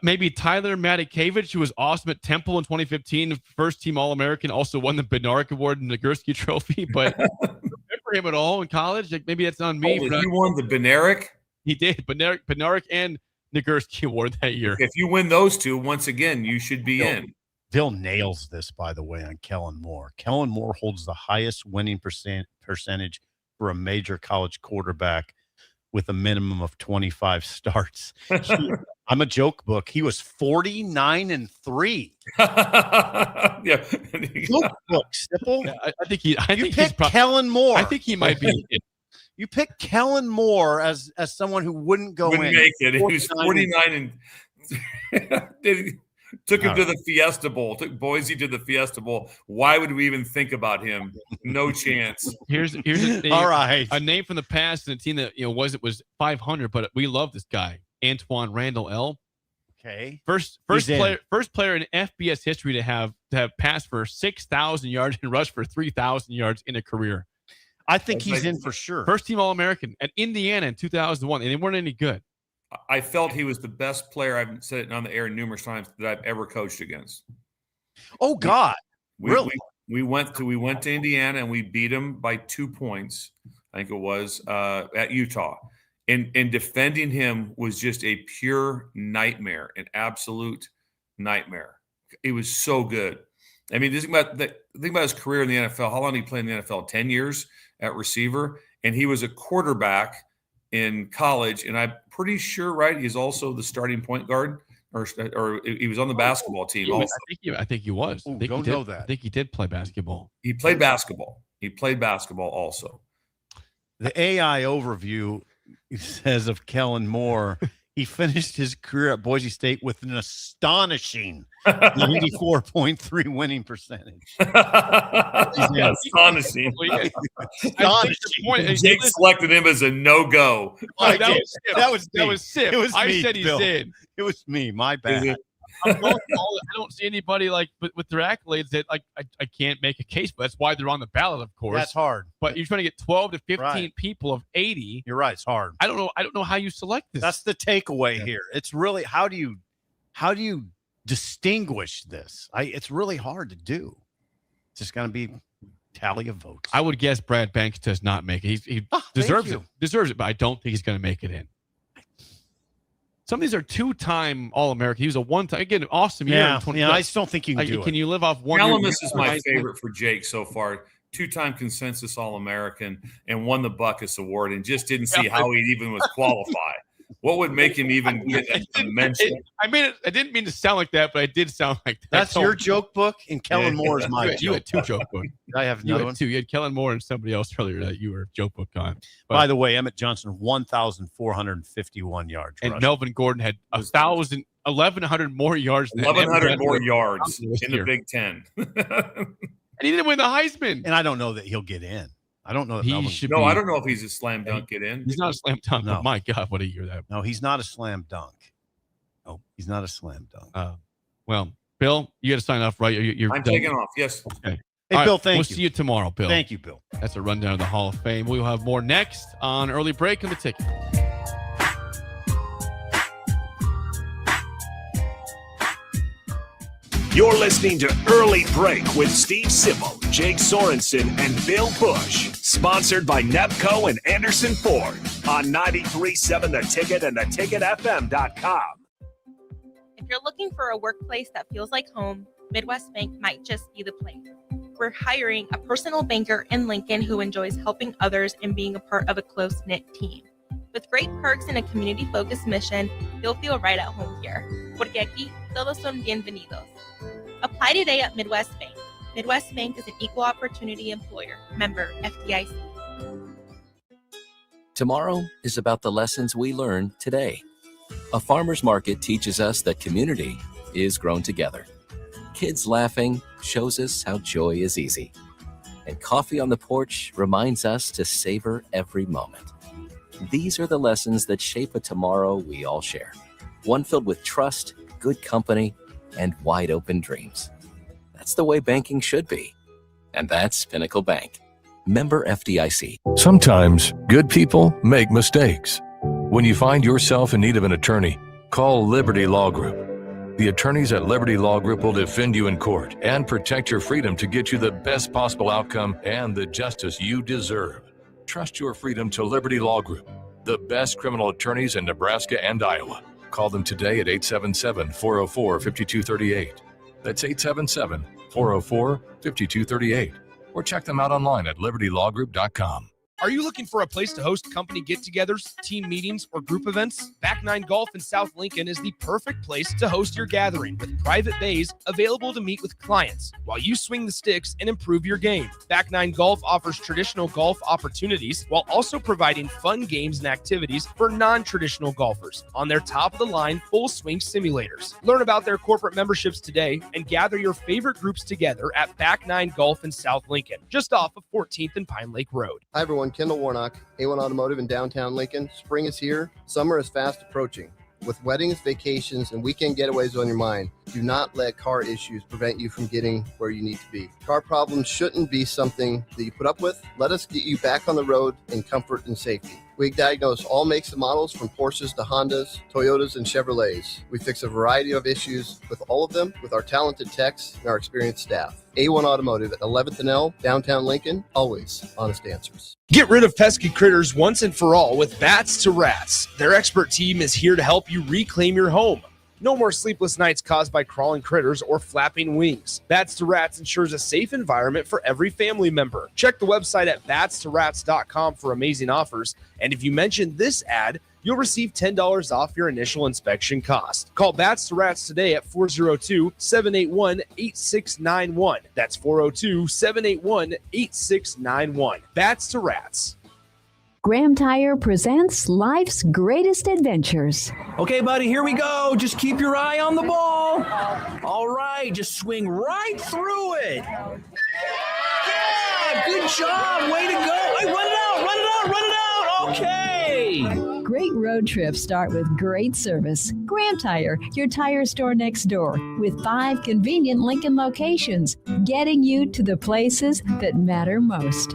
maybe Tyler Matakevich, who was awesome at Temple in 2015, first team All-American, also won the Bednarik Award and the Nagurski Trophy, but remember him at all in college? Like maybe that's on me. He won the Bednarik? He did. Bednarik and Nagurski Award that year. If you win those two, once again, you should be in. Bill nails this, by the way, on Kellen Moore. Kellen Moore holds the highest winning percentage for a major college quarterback with a minimum of 25 starts. I'm a joke book. He was 49-3. Yeah. Joke book, Stipple. Yeah, I think he's Kellen Moore. I think he might be. You picked Kellen Moore as someone who wouldn't make it. He was 49 and took him to the Fiesta Bowl. Took Boise to the Fiesta Bowl. Why would we even think about him? No chance. Here's a name, all right. A name from the past and a team that was 500, but we love this guy, Antoine Randall L. Okay. First player in FBS history to have passed for 6,000 yards and rushed for 3,000 yards in a career. I think he's in for sure. First team All-American at Indiana in 2001, and they weren't any good. I felt he was the best player. I've said it on the air numerous times that I've ever coached against. Oh God, really? We went to Indiana and we beat him by 2 points. I think it was at Utah. And defending him was just a pure nightmare, an absolute nightmare. It was so good. I mean, think about his career in the NFL. How long did he play in the NFL? 10 years at receiver, and he was a quarterback in college, and I'm pretty sure, right? He's also the starting point guard, or he was on the basketball team. Also, I think he was. Ooh, don't know that. I think he did play basketball. He played basketball. He played basketball also. The AI overview says of Kellen Moore, he finished his career at Boise State with an astonishing 94.3 winning percentage. Astonishing. Astonishing. Jake selected him as a no-go. That was Sip. It was I me, said he's Bill. in. It was me. My bad. I don't see anybody with their accolades that I can't make a case, but that's why they're on the ballot, of course. That's hard. But you're trying to get 12 to 15 people of 80. You're right. It's hard. I don't know how you select this. That's the takeaway here. It's really how do you distinguish this? It's really hard to do. It's just going to be tally of votes. I would guess Brad Banks does not make it. He deserves it. Deserves it, but I don't think he's going to make it in. Some of these are 2-time All-American. He was a one-time. Again, awesome year. Yeah, I just don't think you can do it. Can you live off one? Calamus is my favorite for Jake so far. 2-time consensus All-American and won the Buckus Award, and just didn't see how he even was qualified. What would make him even get a mention? I didn't mean to sound like that, but I did sound like that. That's your joke book, and Kellen Moore is my You had 2 joke books. I have You another had one. 2. You had Kellen Moore and somebody else earlier that you were joke book on. But, By the way, Emmett Johnson, 1,451 yards. and rushing. Melvin Gordon had 1,100 more yards than 1,100 Emmett more Johnson yards this in the year. Big Ten. And he didn't win the Heisman. And I don't know that he'll get in. I don't know that He Melvin should No, be- I don't know if he's a slam dunk get in. He's not a slam dunk. No. But my God, what a year that. No, he's not a slam dunk. No, he's not a slam dunk. Well, Bill, you got to sign off, right? You're I'm done. taking off. Yes. Okay. Hey, All Bill, right, thank we'll you. see you tomorrow, Bill. Thank you, Bill. That's a rundown of the Hall of Fame. We'll have more next on Early Break on the Ticket. You're listening to Early Break with Steve Sipple, Jake Sorensen, and Bill Busch. Sponsored by Nepco and Anderson Ford on 93.7 The Ticket and theticketfm.com. If you're looking for a workplace that feels like home, Midwest Bank might just be the place. We're hiring a personal banker in Lincoln who enjoys helping others and being a part of a close-knit team. With great perks and a community-focused mission, you'll feel right at home here. Porque aquí todos son bienvenidos. Apply today at Midwest Bank. Midwest Bank is an equal opportunity employer. Member FDIC. Tomorrow is about the lessons we learn today. A farmer's market teaches us that community is grown together. Kids laughing shows us how joy is easy. And coffee on the porch reminds us to savor every moment. These are the lessons that shape a tomorrow we all share. One filled with trust, good company, and wide open dreams. That's the way banking should be. And that's Pinnacle Bank. Member FDIC. Sometimes good people make mistakes. When you find yourself in need of an attorney, call Liberty Law Group. The attorneys at Liberty Law Group will defend you in court and protect your freedom to get you the best possible outcome and the justice you deserve. Trust your freedom to Liberty Law Group, the best criminal attorneys in Nebraska and Iowa. Call them today at 877-404-5238. That's 877-404-5238. Or check them out online at libertylawgroup.com. Are you looking for a place to host company get-togethers, team meetings, or group events? Back 9 Golf in South Lincoln is the perfect place to host your gathering with private bays available to meet with clients while you swing the sticks and improve your game. Back 9 Golf offers traditional golf opportunities while also providing fun games and activities for non-traditional golfers on their top-of-the-line full-swing simulators. Learn about their corporate memberships today and gather your favorite groups together at Back 9 Golf in South Lincoln, just off of 14th and Pine Lake Road. Hi, everyone. Kendall Warnock, A1 Automotive in downtown Lincoln. Spring is here. Summer is fast approaching. With weddings, vacations, and weekend getaways on your mind, do not let car issues prevent you from getting where you need to be. Car problems shouldn't be something that you put up with. Let us get you back on the road in comfort and safety. We diagnose all makes and models from Porsches to Hondas, Toyotas, and Chevrolets. We fix a variety of issues with all of them with our talented techs and our experienced staff. A1 Automotive at 11th and L, downtown Lincoln, always honest answers. Get rid of pesky critters once and for all with Bats to Rats. Their expert team is here to help you reclaim your home. No more sleepless nights caused by crawling critters or flapping wings. Bats to Rats ensures a safe environment for every family member. Check the website at batstoRats.com for amazing offers. And if you mention this ad, you'll receive $10 off your initial inspection cost. Call Bats to Rats today at 402-781-8691. That's 402-781-8691. Bats to Rats. Graham Tire presents life's greatest adventures. Okay, buddy, here we go. Just keep your eye on the ball. All right, just swing right through it. Yeah, good job. Way to go. Hey, run it out. Okay. Great road trips start with great service. Graham Tire, your tire store next door, with 5 convenient Lincoln locations, getting you to the places that matter most.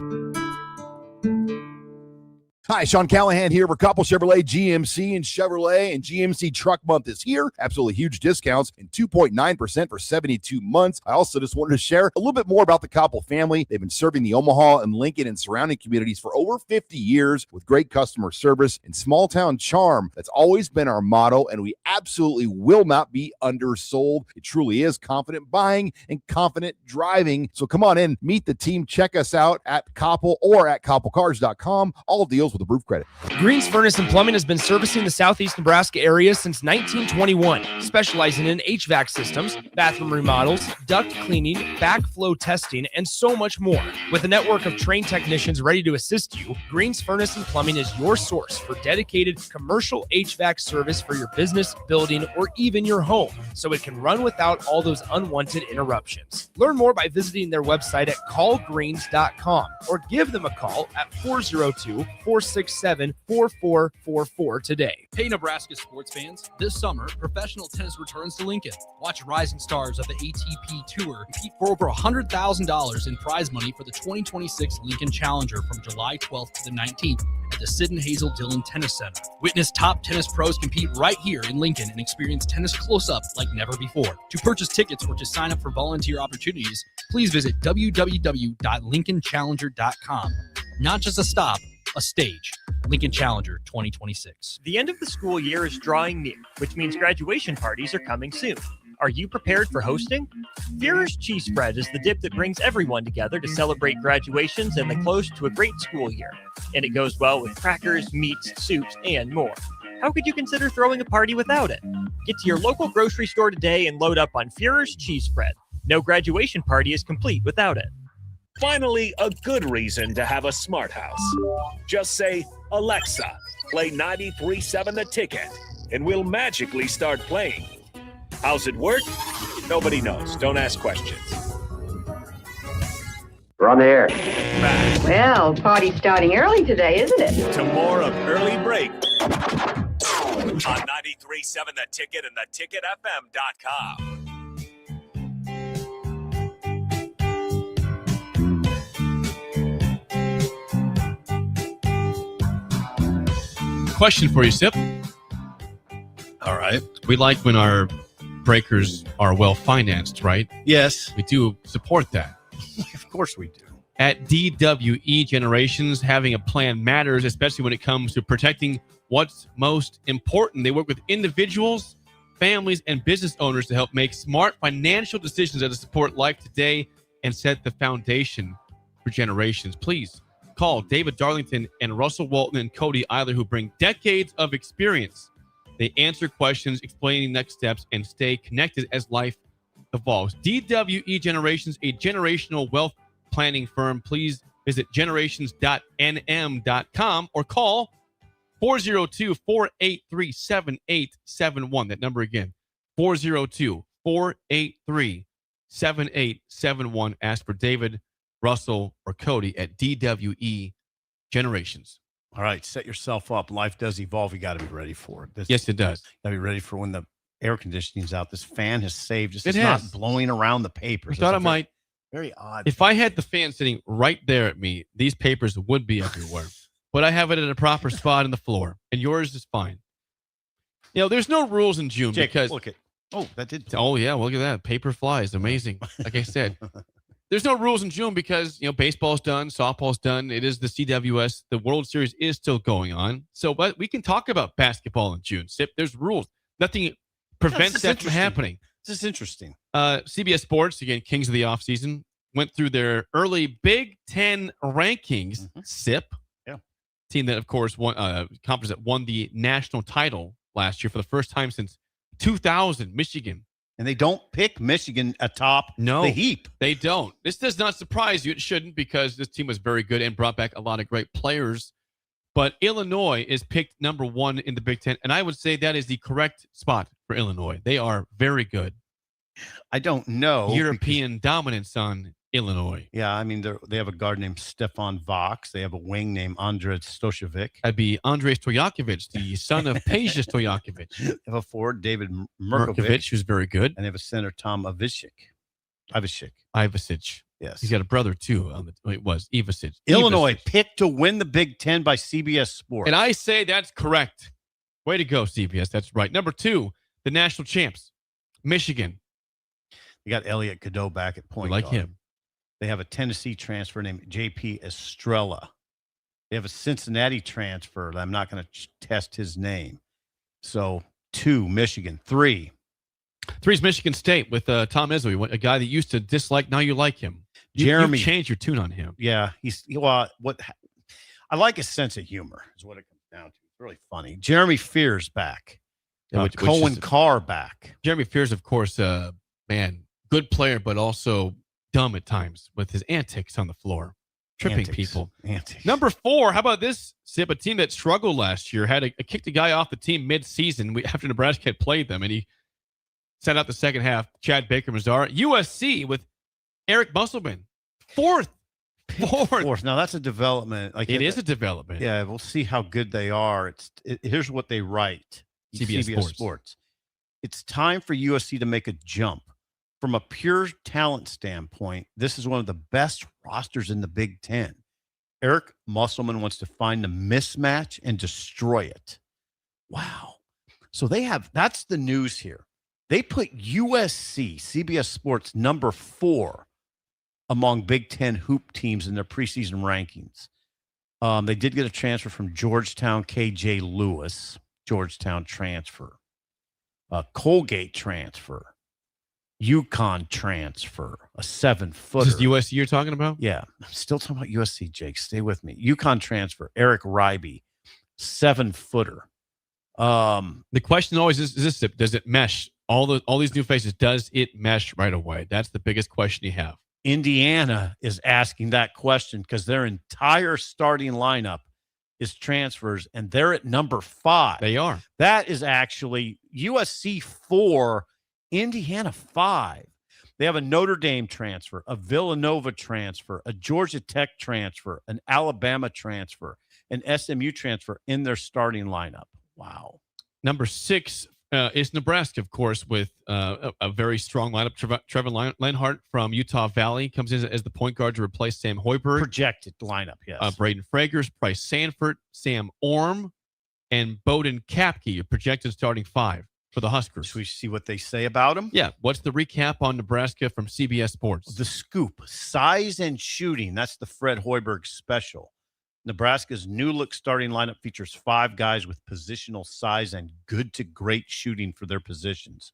Hi, Sean Callahan here for Coppell Chevrolet, GMC, and Chevrolet. And GMC Truck Month is here. Absolutely huge discounts and 2.9% for 72 months. I also just wanted to share a little bit more about the Coppell family. They've been serving the Omaha and Lincoln and surrounding communities for over 50 years with great customer service and small town charm. That's always been our motto, and we absolutely will not be undersold. It truly is confident buying and confident driving. So come on in, meet the team, check us out at Coppell or at CoppellCars.com. All deals with approved credit. Green's Furnace and Plumbing has been servicing the southeast Nebraska area since 1921, specializing in HVAC systems, bathroom remodels, duct cleaning, backflow testing, and so much more. With a network of trained technicians ready to assist you, Green's Furnace and Plumbing is your source for dedicated commercial HVAC service for your business, building, or even your home, so it can run without all those unwanted interruptions. Learn more by visiting their website at callgreens.com or give them a call at 402-467-4444 today. Hey, Nebraska sports fans. This summer, professional tennis returns to Lincoln. Watch rising stars of the ATP Tour compete for over $100,000 in prize money for the 2026 Lincoln Challenger from July 12th to the 19th at the Sid and Hazel Dillon Tennis Center. Witness top tennis pros compete right here in Lincoln and experience tennis close-up like never before. To purchase tickets or to sign up for volunteer opportunities, please visit www.lincolnchallenger.com. Not just a stop, a stage. Lincoln Challenger 2026. The end of the school year is drawing near, which means graduation parties are coming soon. Are you prepared for hosting? Führer's Cheese Spread is the dip that brings everyone together to celebrate graduations and the close to a great school year. And it goes well with crackers, meats, soups, and more. How could you consider throwing a party without it? Get to your local grocery store today and load up on Führer's Cheese Spread. No graduation party is complete without it. Finally, a good reason to have a smart house. Just say, Alexa, play 93.7 The Ticket, and we'll magically start playing. How's it work? Nobody knows. Don't ask questions. We're on the air. Back Well, party's starting early today, isn't it? to more of Early Break on 93.7 The Ticket and theticketfm.com. Question for you, Sip. All right. We like when our breakers are well financed, right? Yes. We do support that. Of course we do. At DWE Generations, having a plan matters, especially when it comes to protecting what's most important. They work with individuals, families, and business owners to help make smart financial decisions that support life today and set the foundation for generations. Please call David Darlington and Russell Walton and Cody Eiler, who bring decades of experience. They answer questions, explaining next steps, and stay connected as life evolves. DWE Generations, a generational wealth planning firm. Please visit generations.nm.com or call 402-483-7871. That number again, 402-483-7871. Ask for David, Russell, or Cody at DWE Generations. All right, set yourself up. Life does evolve. You got to be ready for it. Yes, it does. Got to be ready for when the air conditioning's out. This fan has saved us. It It's not has. blowing around the papers. I thought It's it might. very odd. If I had the fan sitting right there at me, these papers would be everywhere. But I have it at a proper spot in the floor, and yours is fine. You know, there's no rules in June Jake, because. look at. Oh, that did. Oh yeah, look at that. Paper flies, amazing. Like I said, there's no rules in June because baseball's done, softball's done. It is the CWS. The World Series is still going on. So, but we can talk about basketball in June. Sip, there's rules. Nothing prevents that from happening. This is interesting. CBS Sports, again, Kings of the Offseason, went through their early Big Ten rankings. SIP, team that, of course, won conference that won the national title last year for the first time since 2000. Michigan. And they don't pick Michigan atop the heap. They don't. This does not surprise you. It shouldn't, because this team was very good and brought back a lot of great players. But Illinois is picked number 1 in the Big Ten, and I would say that is the correct spot for Illinois. They are very good. I don't know. European dominance on Illinois. Yeah, I mean, they have a guard named Stefan Vox. They have a wing named Andrej Stojakovic. That'd be Andrej Stojakovic, the son of Peja Stojakovic. They have a forward, David Mirkovic, who's very good. And they have a center, Tom Ivisic. Ivisic. Yes. He's got a brother, too. It was Evasic. Illinois picked to win the Big Ten by CBS Sports. And I say that's correct. Way to go, CBS. That's right. Number 2, the national champs, Michigan. They got Elliot Cadeau back at point guard. Him. They have a Tennessee transfer named J.P. Estrella. They have a Cincinnati transfer. I'm not going to test his name. So 2, Michigan. 3 is Michigan State with Tom Izzo, a guy that used to dislike. Now you like him. Jeremy, you changed your tune on him. Yeah, I like his sense of humor. Is what it comes down to. It's really funny. Jeremy Fears back. Cohen Carr back. Jeremy Fears, of course, man, good player, but also dumb at times with his antics on the floor, tripping people. Antics. Number 4, how about this? Sip, a team that struggled last year had kicked a guy off the team mid-season after Nebraska had played them, and he sat out the second half. Chad Baker-Mazara. USC with Eric Musselman. Fourth. Now that's a development. It is a development. Yeah, we'll see how good they are. Here's what they write. CBS Sports. It's time for USC to make a jump. From a pure talent standpoint, this is one of the best rosters in the Big Ten. Eric Musselman wants to find the mismatch and destroy it. Wow. So that's the news here. They put USC, CBS Sports, number 4 among Big Ten hoop teams in their preseason rankings. They did get a transfer from Georgetown, KJ Lewis, Georgetown transfer, Colgate transfer, UConn transfer, a 7-footer. Is this USC you're talking about? Yeah. I'm still talking about USC, Jake. Stay with me. UConn transfer, Eric Ryby, 7-footer. The question always is this: does it mesh? All these new faces, does it mesh right away? That's the biggest question you have. Indiana is asking that question because their entire starting lineup is transfers, and they're at number 5. They are. That is actually USC 4, Indiana 5. They have a Notre Dame transfer, a Villanova transfer, a Georgia Tech transfer, an Alabama transfer, an SMU transfer in their starting lineup. Wow. Number 6 is Nebraska, of course, with a very strong lineup. Trevor Lenhart from Utah Valley comes in as the point guard to replace Sam Hoiberg. Projected lineup, yes. Braden Fragers, Bryce Sanford, Sam Orm, and Bowden Kapke, a projected starting 5 for the Huskers. Should we see what they say about him? Yeah. What's the recap on Nebraska from CBS Sports? The scoop, size and shooting. That's the Fred Hoiberg special. Nebraska's new look starting lineup features 5 guys with positional size and good to great shooting for their positions.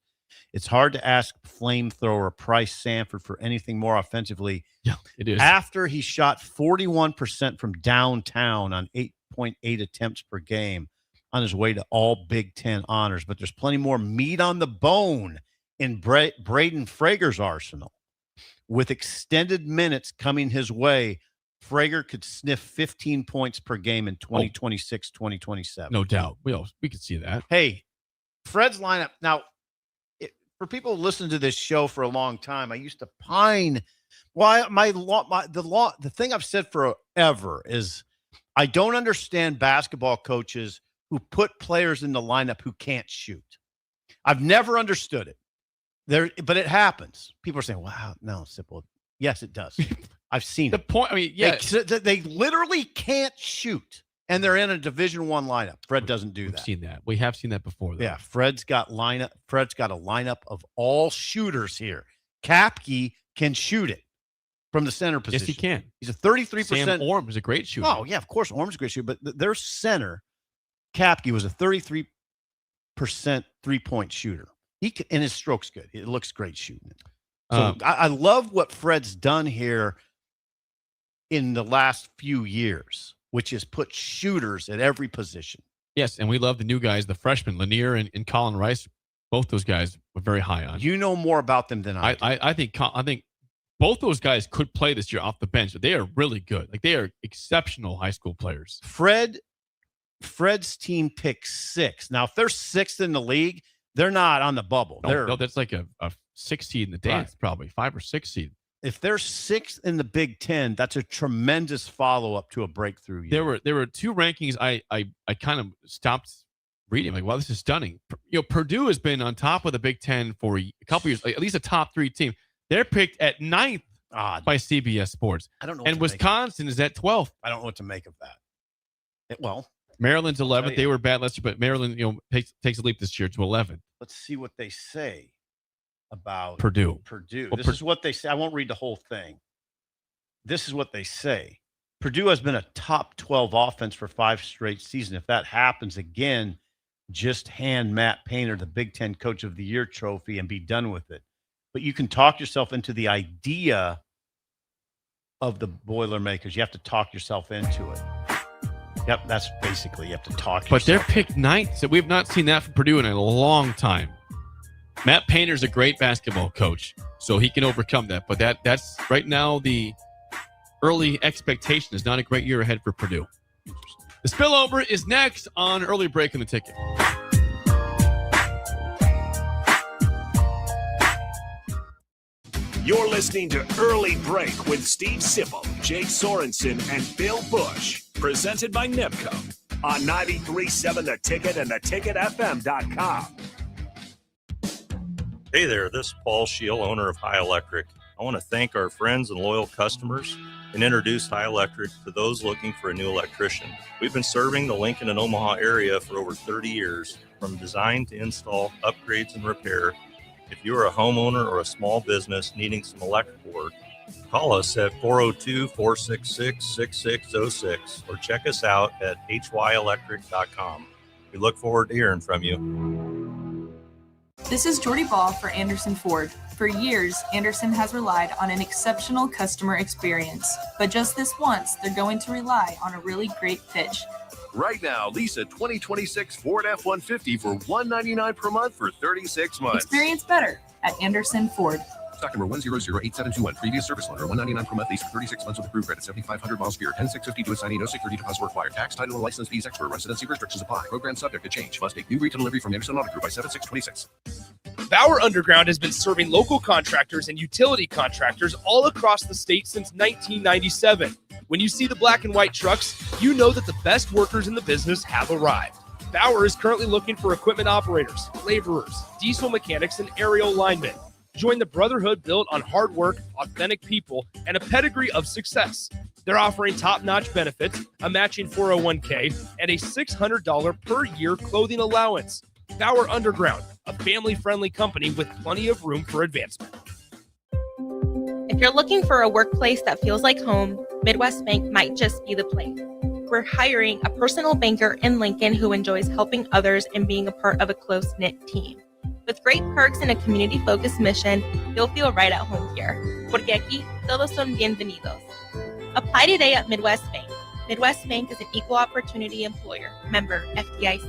It's hard to ask flamethrower Bryce Sanford for anything more offensively. Yeah, it is. After he shot 41% from downtown on 8.8 attempts per game on his way to all Big Ten honors. But there's plenty more meat on the bone in Braden Frager's arsenal. With extended minutes coming his way, Frager could sniff 15 points per game in 2026, 2027. No doubt. We could see that. Hey, Fred's lineup. Now, for people who listen to this show for a long time, I used to pine. Well, the thing I've said forever is I don't understand basketball coaches who put players in the lineup who can't shoot. I've never understood it. But it happens. People are saying, wow, no, simple. Yes, it does. I've seen the point. I mean, yeah, they literally can't shoot, and they're in a Division I lineup. Fred doesn't do that. We've seen that. We have seen that before, though. Yeah, Fred's got a lineup of all shooters here. Kapke can shoot it from the center position. Yes, he can. He's a 33%. Sam Orm is a great shooter. Oh yeah, of course, Orm's a great shooter, but their center, Kapke, was a 33% 3-point shooter. And his stroke's good. It looks great shooting it. So I love what Fred's done here in the last few years, which is put shooters at every position. Yes, and we love the new guys, the freshmen, Lanier and Colin Rice. Both those guys were very high on. You know more about them than I do. I think both those guys could play this year off the bench. But they are really good. Like, they are exceptional high school players. Fred's team picked 6. Now, if they're 6th in the league, they're not on the bubble. No, that's like a 6 seed in the dance, right. Probably 5 or 6 seed. If they're 6th in the Big Ten, that's a tremendous follow-up to a breakthrough year. There were 2 rankings I kind of stopped reading. Like, wow, this is stunning. Purdue has been on top of the Big Ten for a couple years, like at least a top 3 team. They're picked at 9th by CBS Sports. I don't know. And Wisconsin is at 12th. I don't know what to make of that. Maryland's 11th. you. They were bad last year, but Maryland, takes a leap this year to 11th. Let's see what they say about Purdue. Well, this is what they say. I won't read the whole thing. This is what they say. Purdue has been a top 12 offense for 5 straight seasons. If that happens again, just hand Matt Painter the Big Ten Coach of the Year trophy and be done with it. But you can talk yourself into the idea of the Boilermakers. You have to talk yourself into it. Yep, that's basically, you have to talk But they're yourself picked ninth, so we've not seen that from Purdue in a long time. Matt Painter's a great basketball coach, so he can overcome that. But that's right now the early expectation is not a great year ahead for Purdue. The spillover is next on Early Break in the Ticket. You're listening to Early Break with Steve Sipple, Jake Sorensen, and Bill Busch. Presented by NIPCO on 93.7 The Ticket and theticketfm.com. Hey there, this is Paul Scheel, owner of High Electric. I want to thank our friends and loyal customers and introduce High Electric to those looking for a new electrician. We've been serving the Lincoln and Omaha area for over 30 years, from design to install, upgrades, and repair. If you're a homeowner or a small business needing some electrical work, call us at 402-466-6606 or check us out at hyelectric.com. We look forward to hearing from you. This is Jordy Ball for Anderson Ford. For years, Anderson has relied on an exceptional customer experience, but just this once, they're going to rely on a really great pitch. Right now, lease a 2026 Ford F-150 for $199 per month for 36 months. Experience better at Anderson Ford. Stock number 1008721. Previous service loaner. $199 per month. Lease for 36 months with approved credit. 7,500 miles per year. 10650 to assignee. No security deposit required. Tax, title, and license fees extra. Residency restrictions apply. Program subject to change. Must take new retail delivery from Anderson Auto Group by 7/6/26. Bauer Underground has been serving local contractors and utility contractors all across the state since 1997. When you see the black and white trucks, you know that the best workers in the business have arrived. Bauer is currently looking for equipment operators, laborers, diesel mechanics, and aerial linemen. Join the brotherhood built on hard work, authentic people, and a pedigree of success. They're offering top-notch benefits, a matching 401k, and a $600 per year clothing allowance. Bauer Underground, a family-friendly company with plenty of room for advancement. If you're looking for a workplace that feels like home, Midwest Bank might just be the place. We're hiring a personal banker in Lincoln who enjoys helping others and being a part of a close-knit team. With great perks and a community-focused mission, you'll feel right at home here. Porque aquí todos son bienvenidos. Apply today at Midwest Bank. Midwest Bank is an equal opportunity employer. Member FDIC.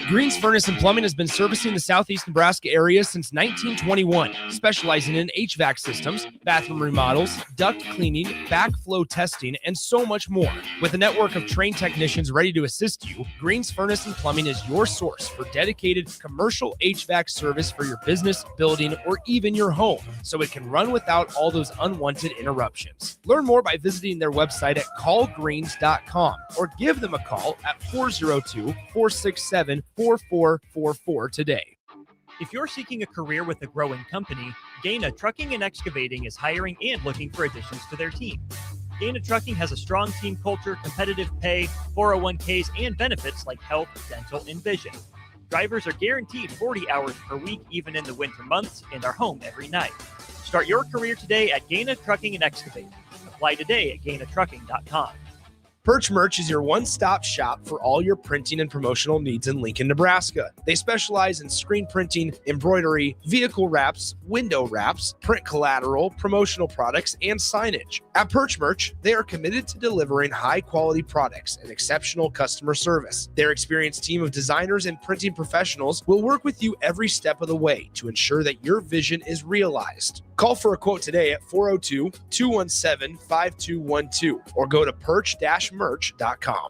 Green's Furnace and Plumbing has been servicing the southeast Nebraska area since 1921, specializing in HVAC systems, bathroom remodels, duct cleaning, backflow testing, and so much more. With a network of trained technicians ready to assist you, Green's Furnace and Plumbing is your source for dedicated commercial HVAC service for your business, building, or even your home, so it can run without all those unwanted interruptions. Learn more by visiting their website at callgreens.com or give them a call at 402-467-4444 today. If you're seeking a career with a growing company, Gaina Trucking and Excavating is hiring and looking for additions to their team. Gaina Trucking has a strong team culture, competitive pay, 401ks, and benefits like health, dental, and vision. Drivers are guaranteed 40 hours per week, even in the winter months, and are home every night. Start your career today at Gaina Trucking and Excavating. Apply today at GainaTrucking.com. Perch Merch is your one-stop shop for all your printing and promotional needs in Lincoln, Nebraska. They specialize in screen printing, embroidery, vehicle wraps, window wraps, print collateral, promotional products, and signage. At Perch Merch, they are committed to delivering high-quality products and exceptional customer service. Their experienced team of designers and printing professionals will work with you every step of the way to ensure that your vision is realized. Call for a quote today at 402-217-5212 or go to perch-merch.com.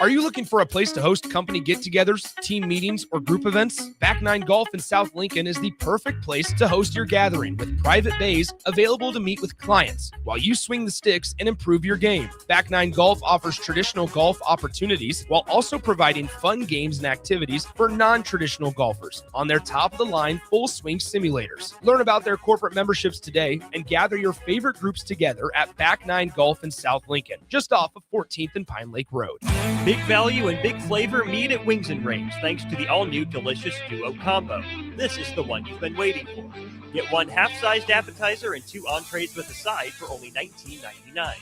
Are you looking for a place to host company get-togethers, team meetings, or group events? Back 9 Golf in South Lincoln is the perfect place to host your gathering with private bays available to meet with clients while you swing the sticks and improve your game. Back 9 Golf offers traditional golf opportunities while also providing fun games and activities for non-traditional golfers on their top-of-the-line full-swing simulators. Learn about their corporate memberships today and gather your favorite groups together at Back 9 Golf in South Lincoln, just off of 14th and Pine Lake Road. Big value and big flavor meet at Wings and Rings thanks to the all-new delicious duo combo. This is the one you've been waiting for. Get one half-sized appetizer and 2 entrees with a side for only $19.99.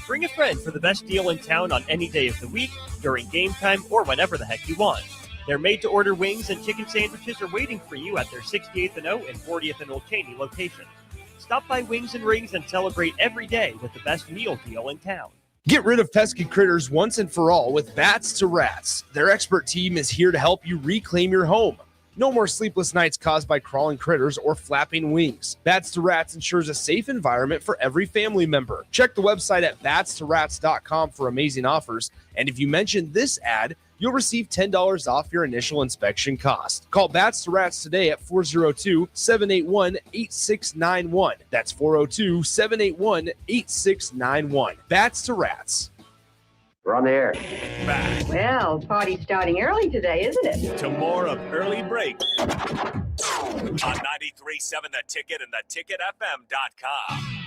Bring a friend for the best deal in town on any day of the week, during game time, or whenever the heck you want. Their made-to-order wings and chicken sandwiches are waiting for you at their 68th and O and 40th and Old Cheney locations. Stop by Wings and Rings and celebrate every day with the best meal deal in town. Get rid of pesky critters once and for all with Bats to Rats. Their expert team is here to help you reclaim your home. No more sleepless nights caused by crawling critters or flapping wings. Bats to Rats ensures a safe environment for every family member. Check the website at batstorats.com for amazing offers. And if you mention this ad, you'll receive $10 off your initial inspection cost. Call Bats to Rats today at 402-781-8691. That's 402-781-8691. Bats to Rats. We're on the air. Back. Well, party's starting early today, isn't it? To more of Early Break on 93.7 The Ticket and theticketfm.com.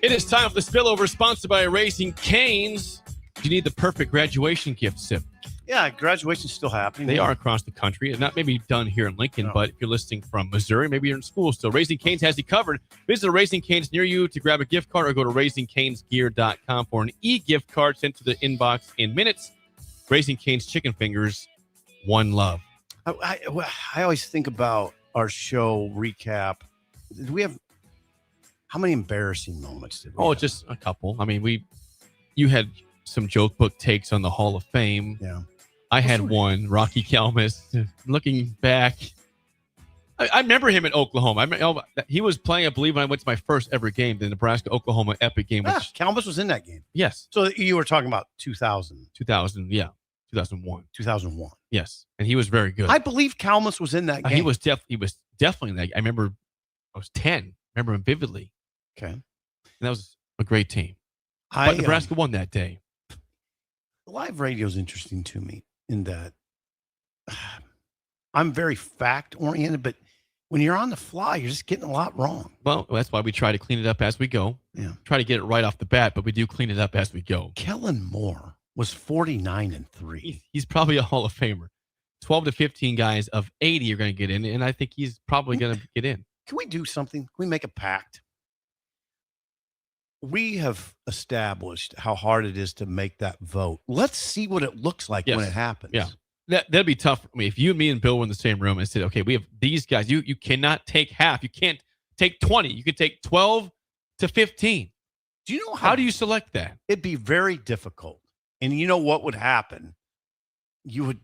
It is time for the spillover, sponsored by Raising Cane's. You need the perfect graduation gift, Sip. Yeah, graduation's still happening. They are across the country, and not maybe done here in Lincoln, but if you're listening from Missouri, maybe you're in school still. Raising Cane's has you covered. Visit a Raising Cane's near you to grab a gift card, or go to RaisingCane'sGear.com for an e-gift card sent to the inbox in minutes. Raising Cane's chicken fingers, one love. I always think about our show recap. Did we have how many embarrassing moments did we have? Just a couple. I mean, you had some joke book takes on the Hall of Fame. Yeah. I had one, Rocky Kalmus. Looking back, I remember him in Oklahoma. He was playing, I believe, when I went to my first ever game, the Nebraska-Oklahoma epic game. Kalmus was in that game. Yes. So you were talking about 2000. 2000, yeah. 2001. 2001. Yes. And he was very good. I believe Kalmus was in that game. He was definitely in that game. I remember I was 10. I remember him vividly. Okay. And that was a great team. But Nebraska won that day. Live radio is interesting to me in that I'm very fact-oriented, but when you're on the fly, you're just getting a lot wrong. Well, that's why we try to clean it up as we go. Yeah. Try to get it right off the bat, but we do clean it up as we go. Kellen Moore was 49-3. He's probably a Hall of Famer. 12 to 15 guys of 80 are going to get in, and I think he's probably going to get in. Can we do something? Can we make a pact? We have established how hard it is to make that vote. Let's see what it looks like when it happens. Yeah. That'd be tough for me. If you, me, and Bill were in the same room and said, okay, we have these guys. You cannot take half. You can't take 20. You can take 12 to 15. Do you know how do you select that? It'd be very difficult. And you know what would happen? You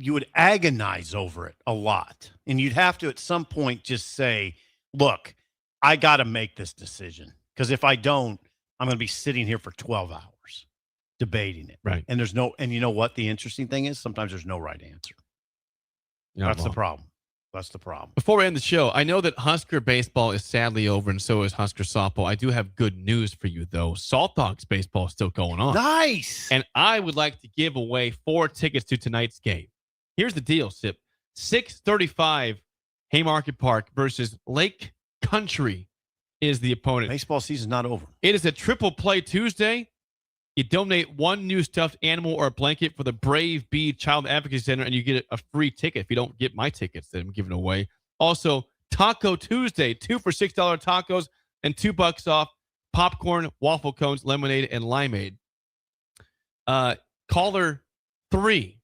would agonize over it a lot. And you'd have to at some point just say, look, I got to make this decision, because if I don't, I'm going to be sitting here for 12 hours debating it. Right. And and you know what the interesting thing is? Sometimes there's no right answer. That's the problem. That's the problem. Before we end the show, I know that Husker baseball is sadly over, and so is Husker softball. I do have good news for you, though. Salt Dogs baseball is still going on. Nice. And I would like to give away 4 tickets to tonight's game. Here's the deal, Sip. 6:35 Haymarket Park versus Lake Country is the opponent. Baseball season's not over. It is a triple play Tuesday. You donate 1 new stuffed animal or a blanket for the Brave Bee Child Advocacy Center, and you get a free ticket if you don't get my tickets that I'm giving away. Also, Taco Tuesday, 2 for $6 tacos and $2 off popcorn, waffle cones, lemonade, and limeade. Caller 3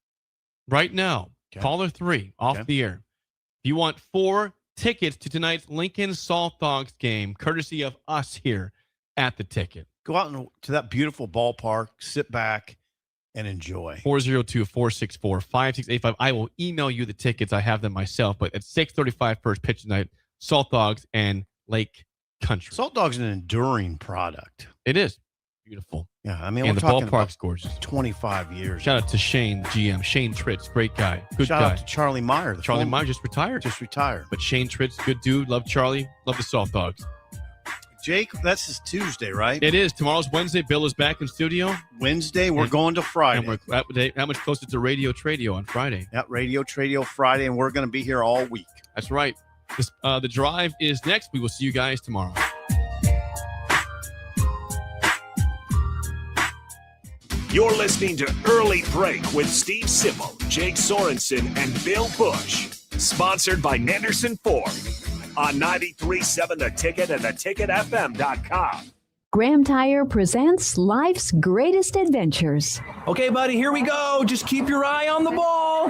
right now. Okay. Caller 3 off the air. If you want 4 tickets to tonight's Lincoln Salt Dogs game, courtesy of us here at the Ticket. Go out to that beautiful ballpark, sit back, and enjoy. 402-464-5685. I will email you the tickets. I have them myself. But at 6:35 first pitch tonight, Salt Dogs and Lake Country. Salt Dogs is an enduring product. It is. Beautiful. Yeah, I mean, and we're the talking ballpark's about gorgeous. 25 years. Shout out to Shane, GM. Shane Tritz, great guy. Good Shout guy. out to Charlie Meyer. Charlie Meyer just retired. But Shane Tritz, good dude. Love Charlie. Love the Salt Dogs. Jake, that's his Tuesday, right? It is. Tomorrow's Wednesday. Bill is back in studio. We're going to Friday. And we're how much closer to Radio Tradio on Friday? Yeah, Radio Tradio Friday, and we're going to be here all week. That's right. The drive is next. We will see you guys tomorrow. You're listening to Early Break with Steve Sipple, Jake Sorensen, and Bill Busch. Sponsored by Anderson Ford on 93.7 The Ticket and theticketfm.com. Graham Tire presents life's greatest adventures. Okay, buddy, here we go. Just keep your eye on the ball.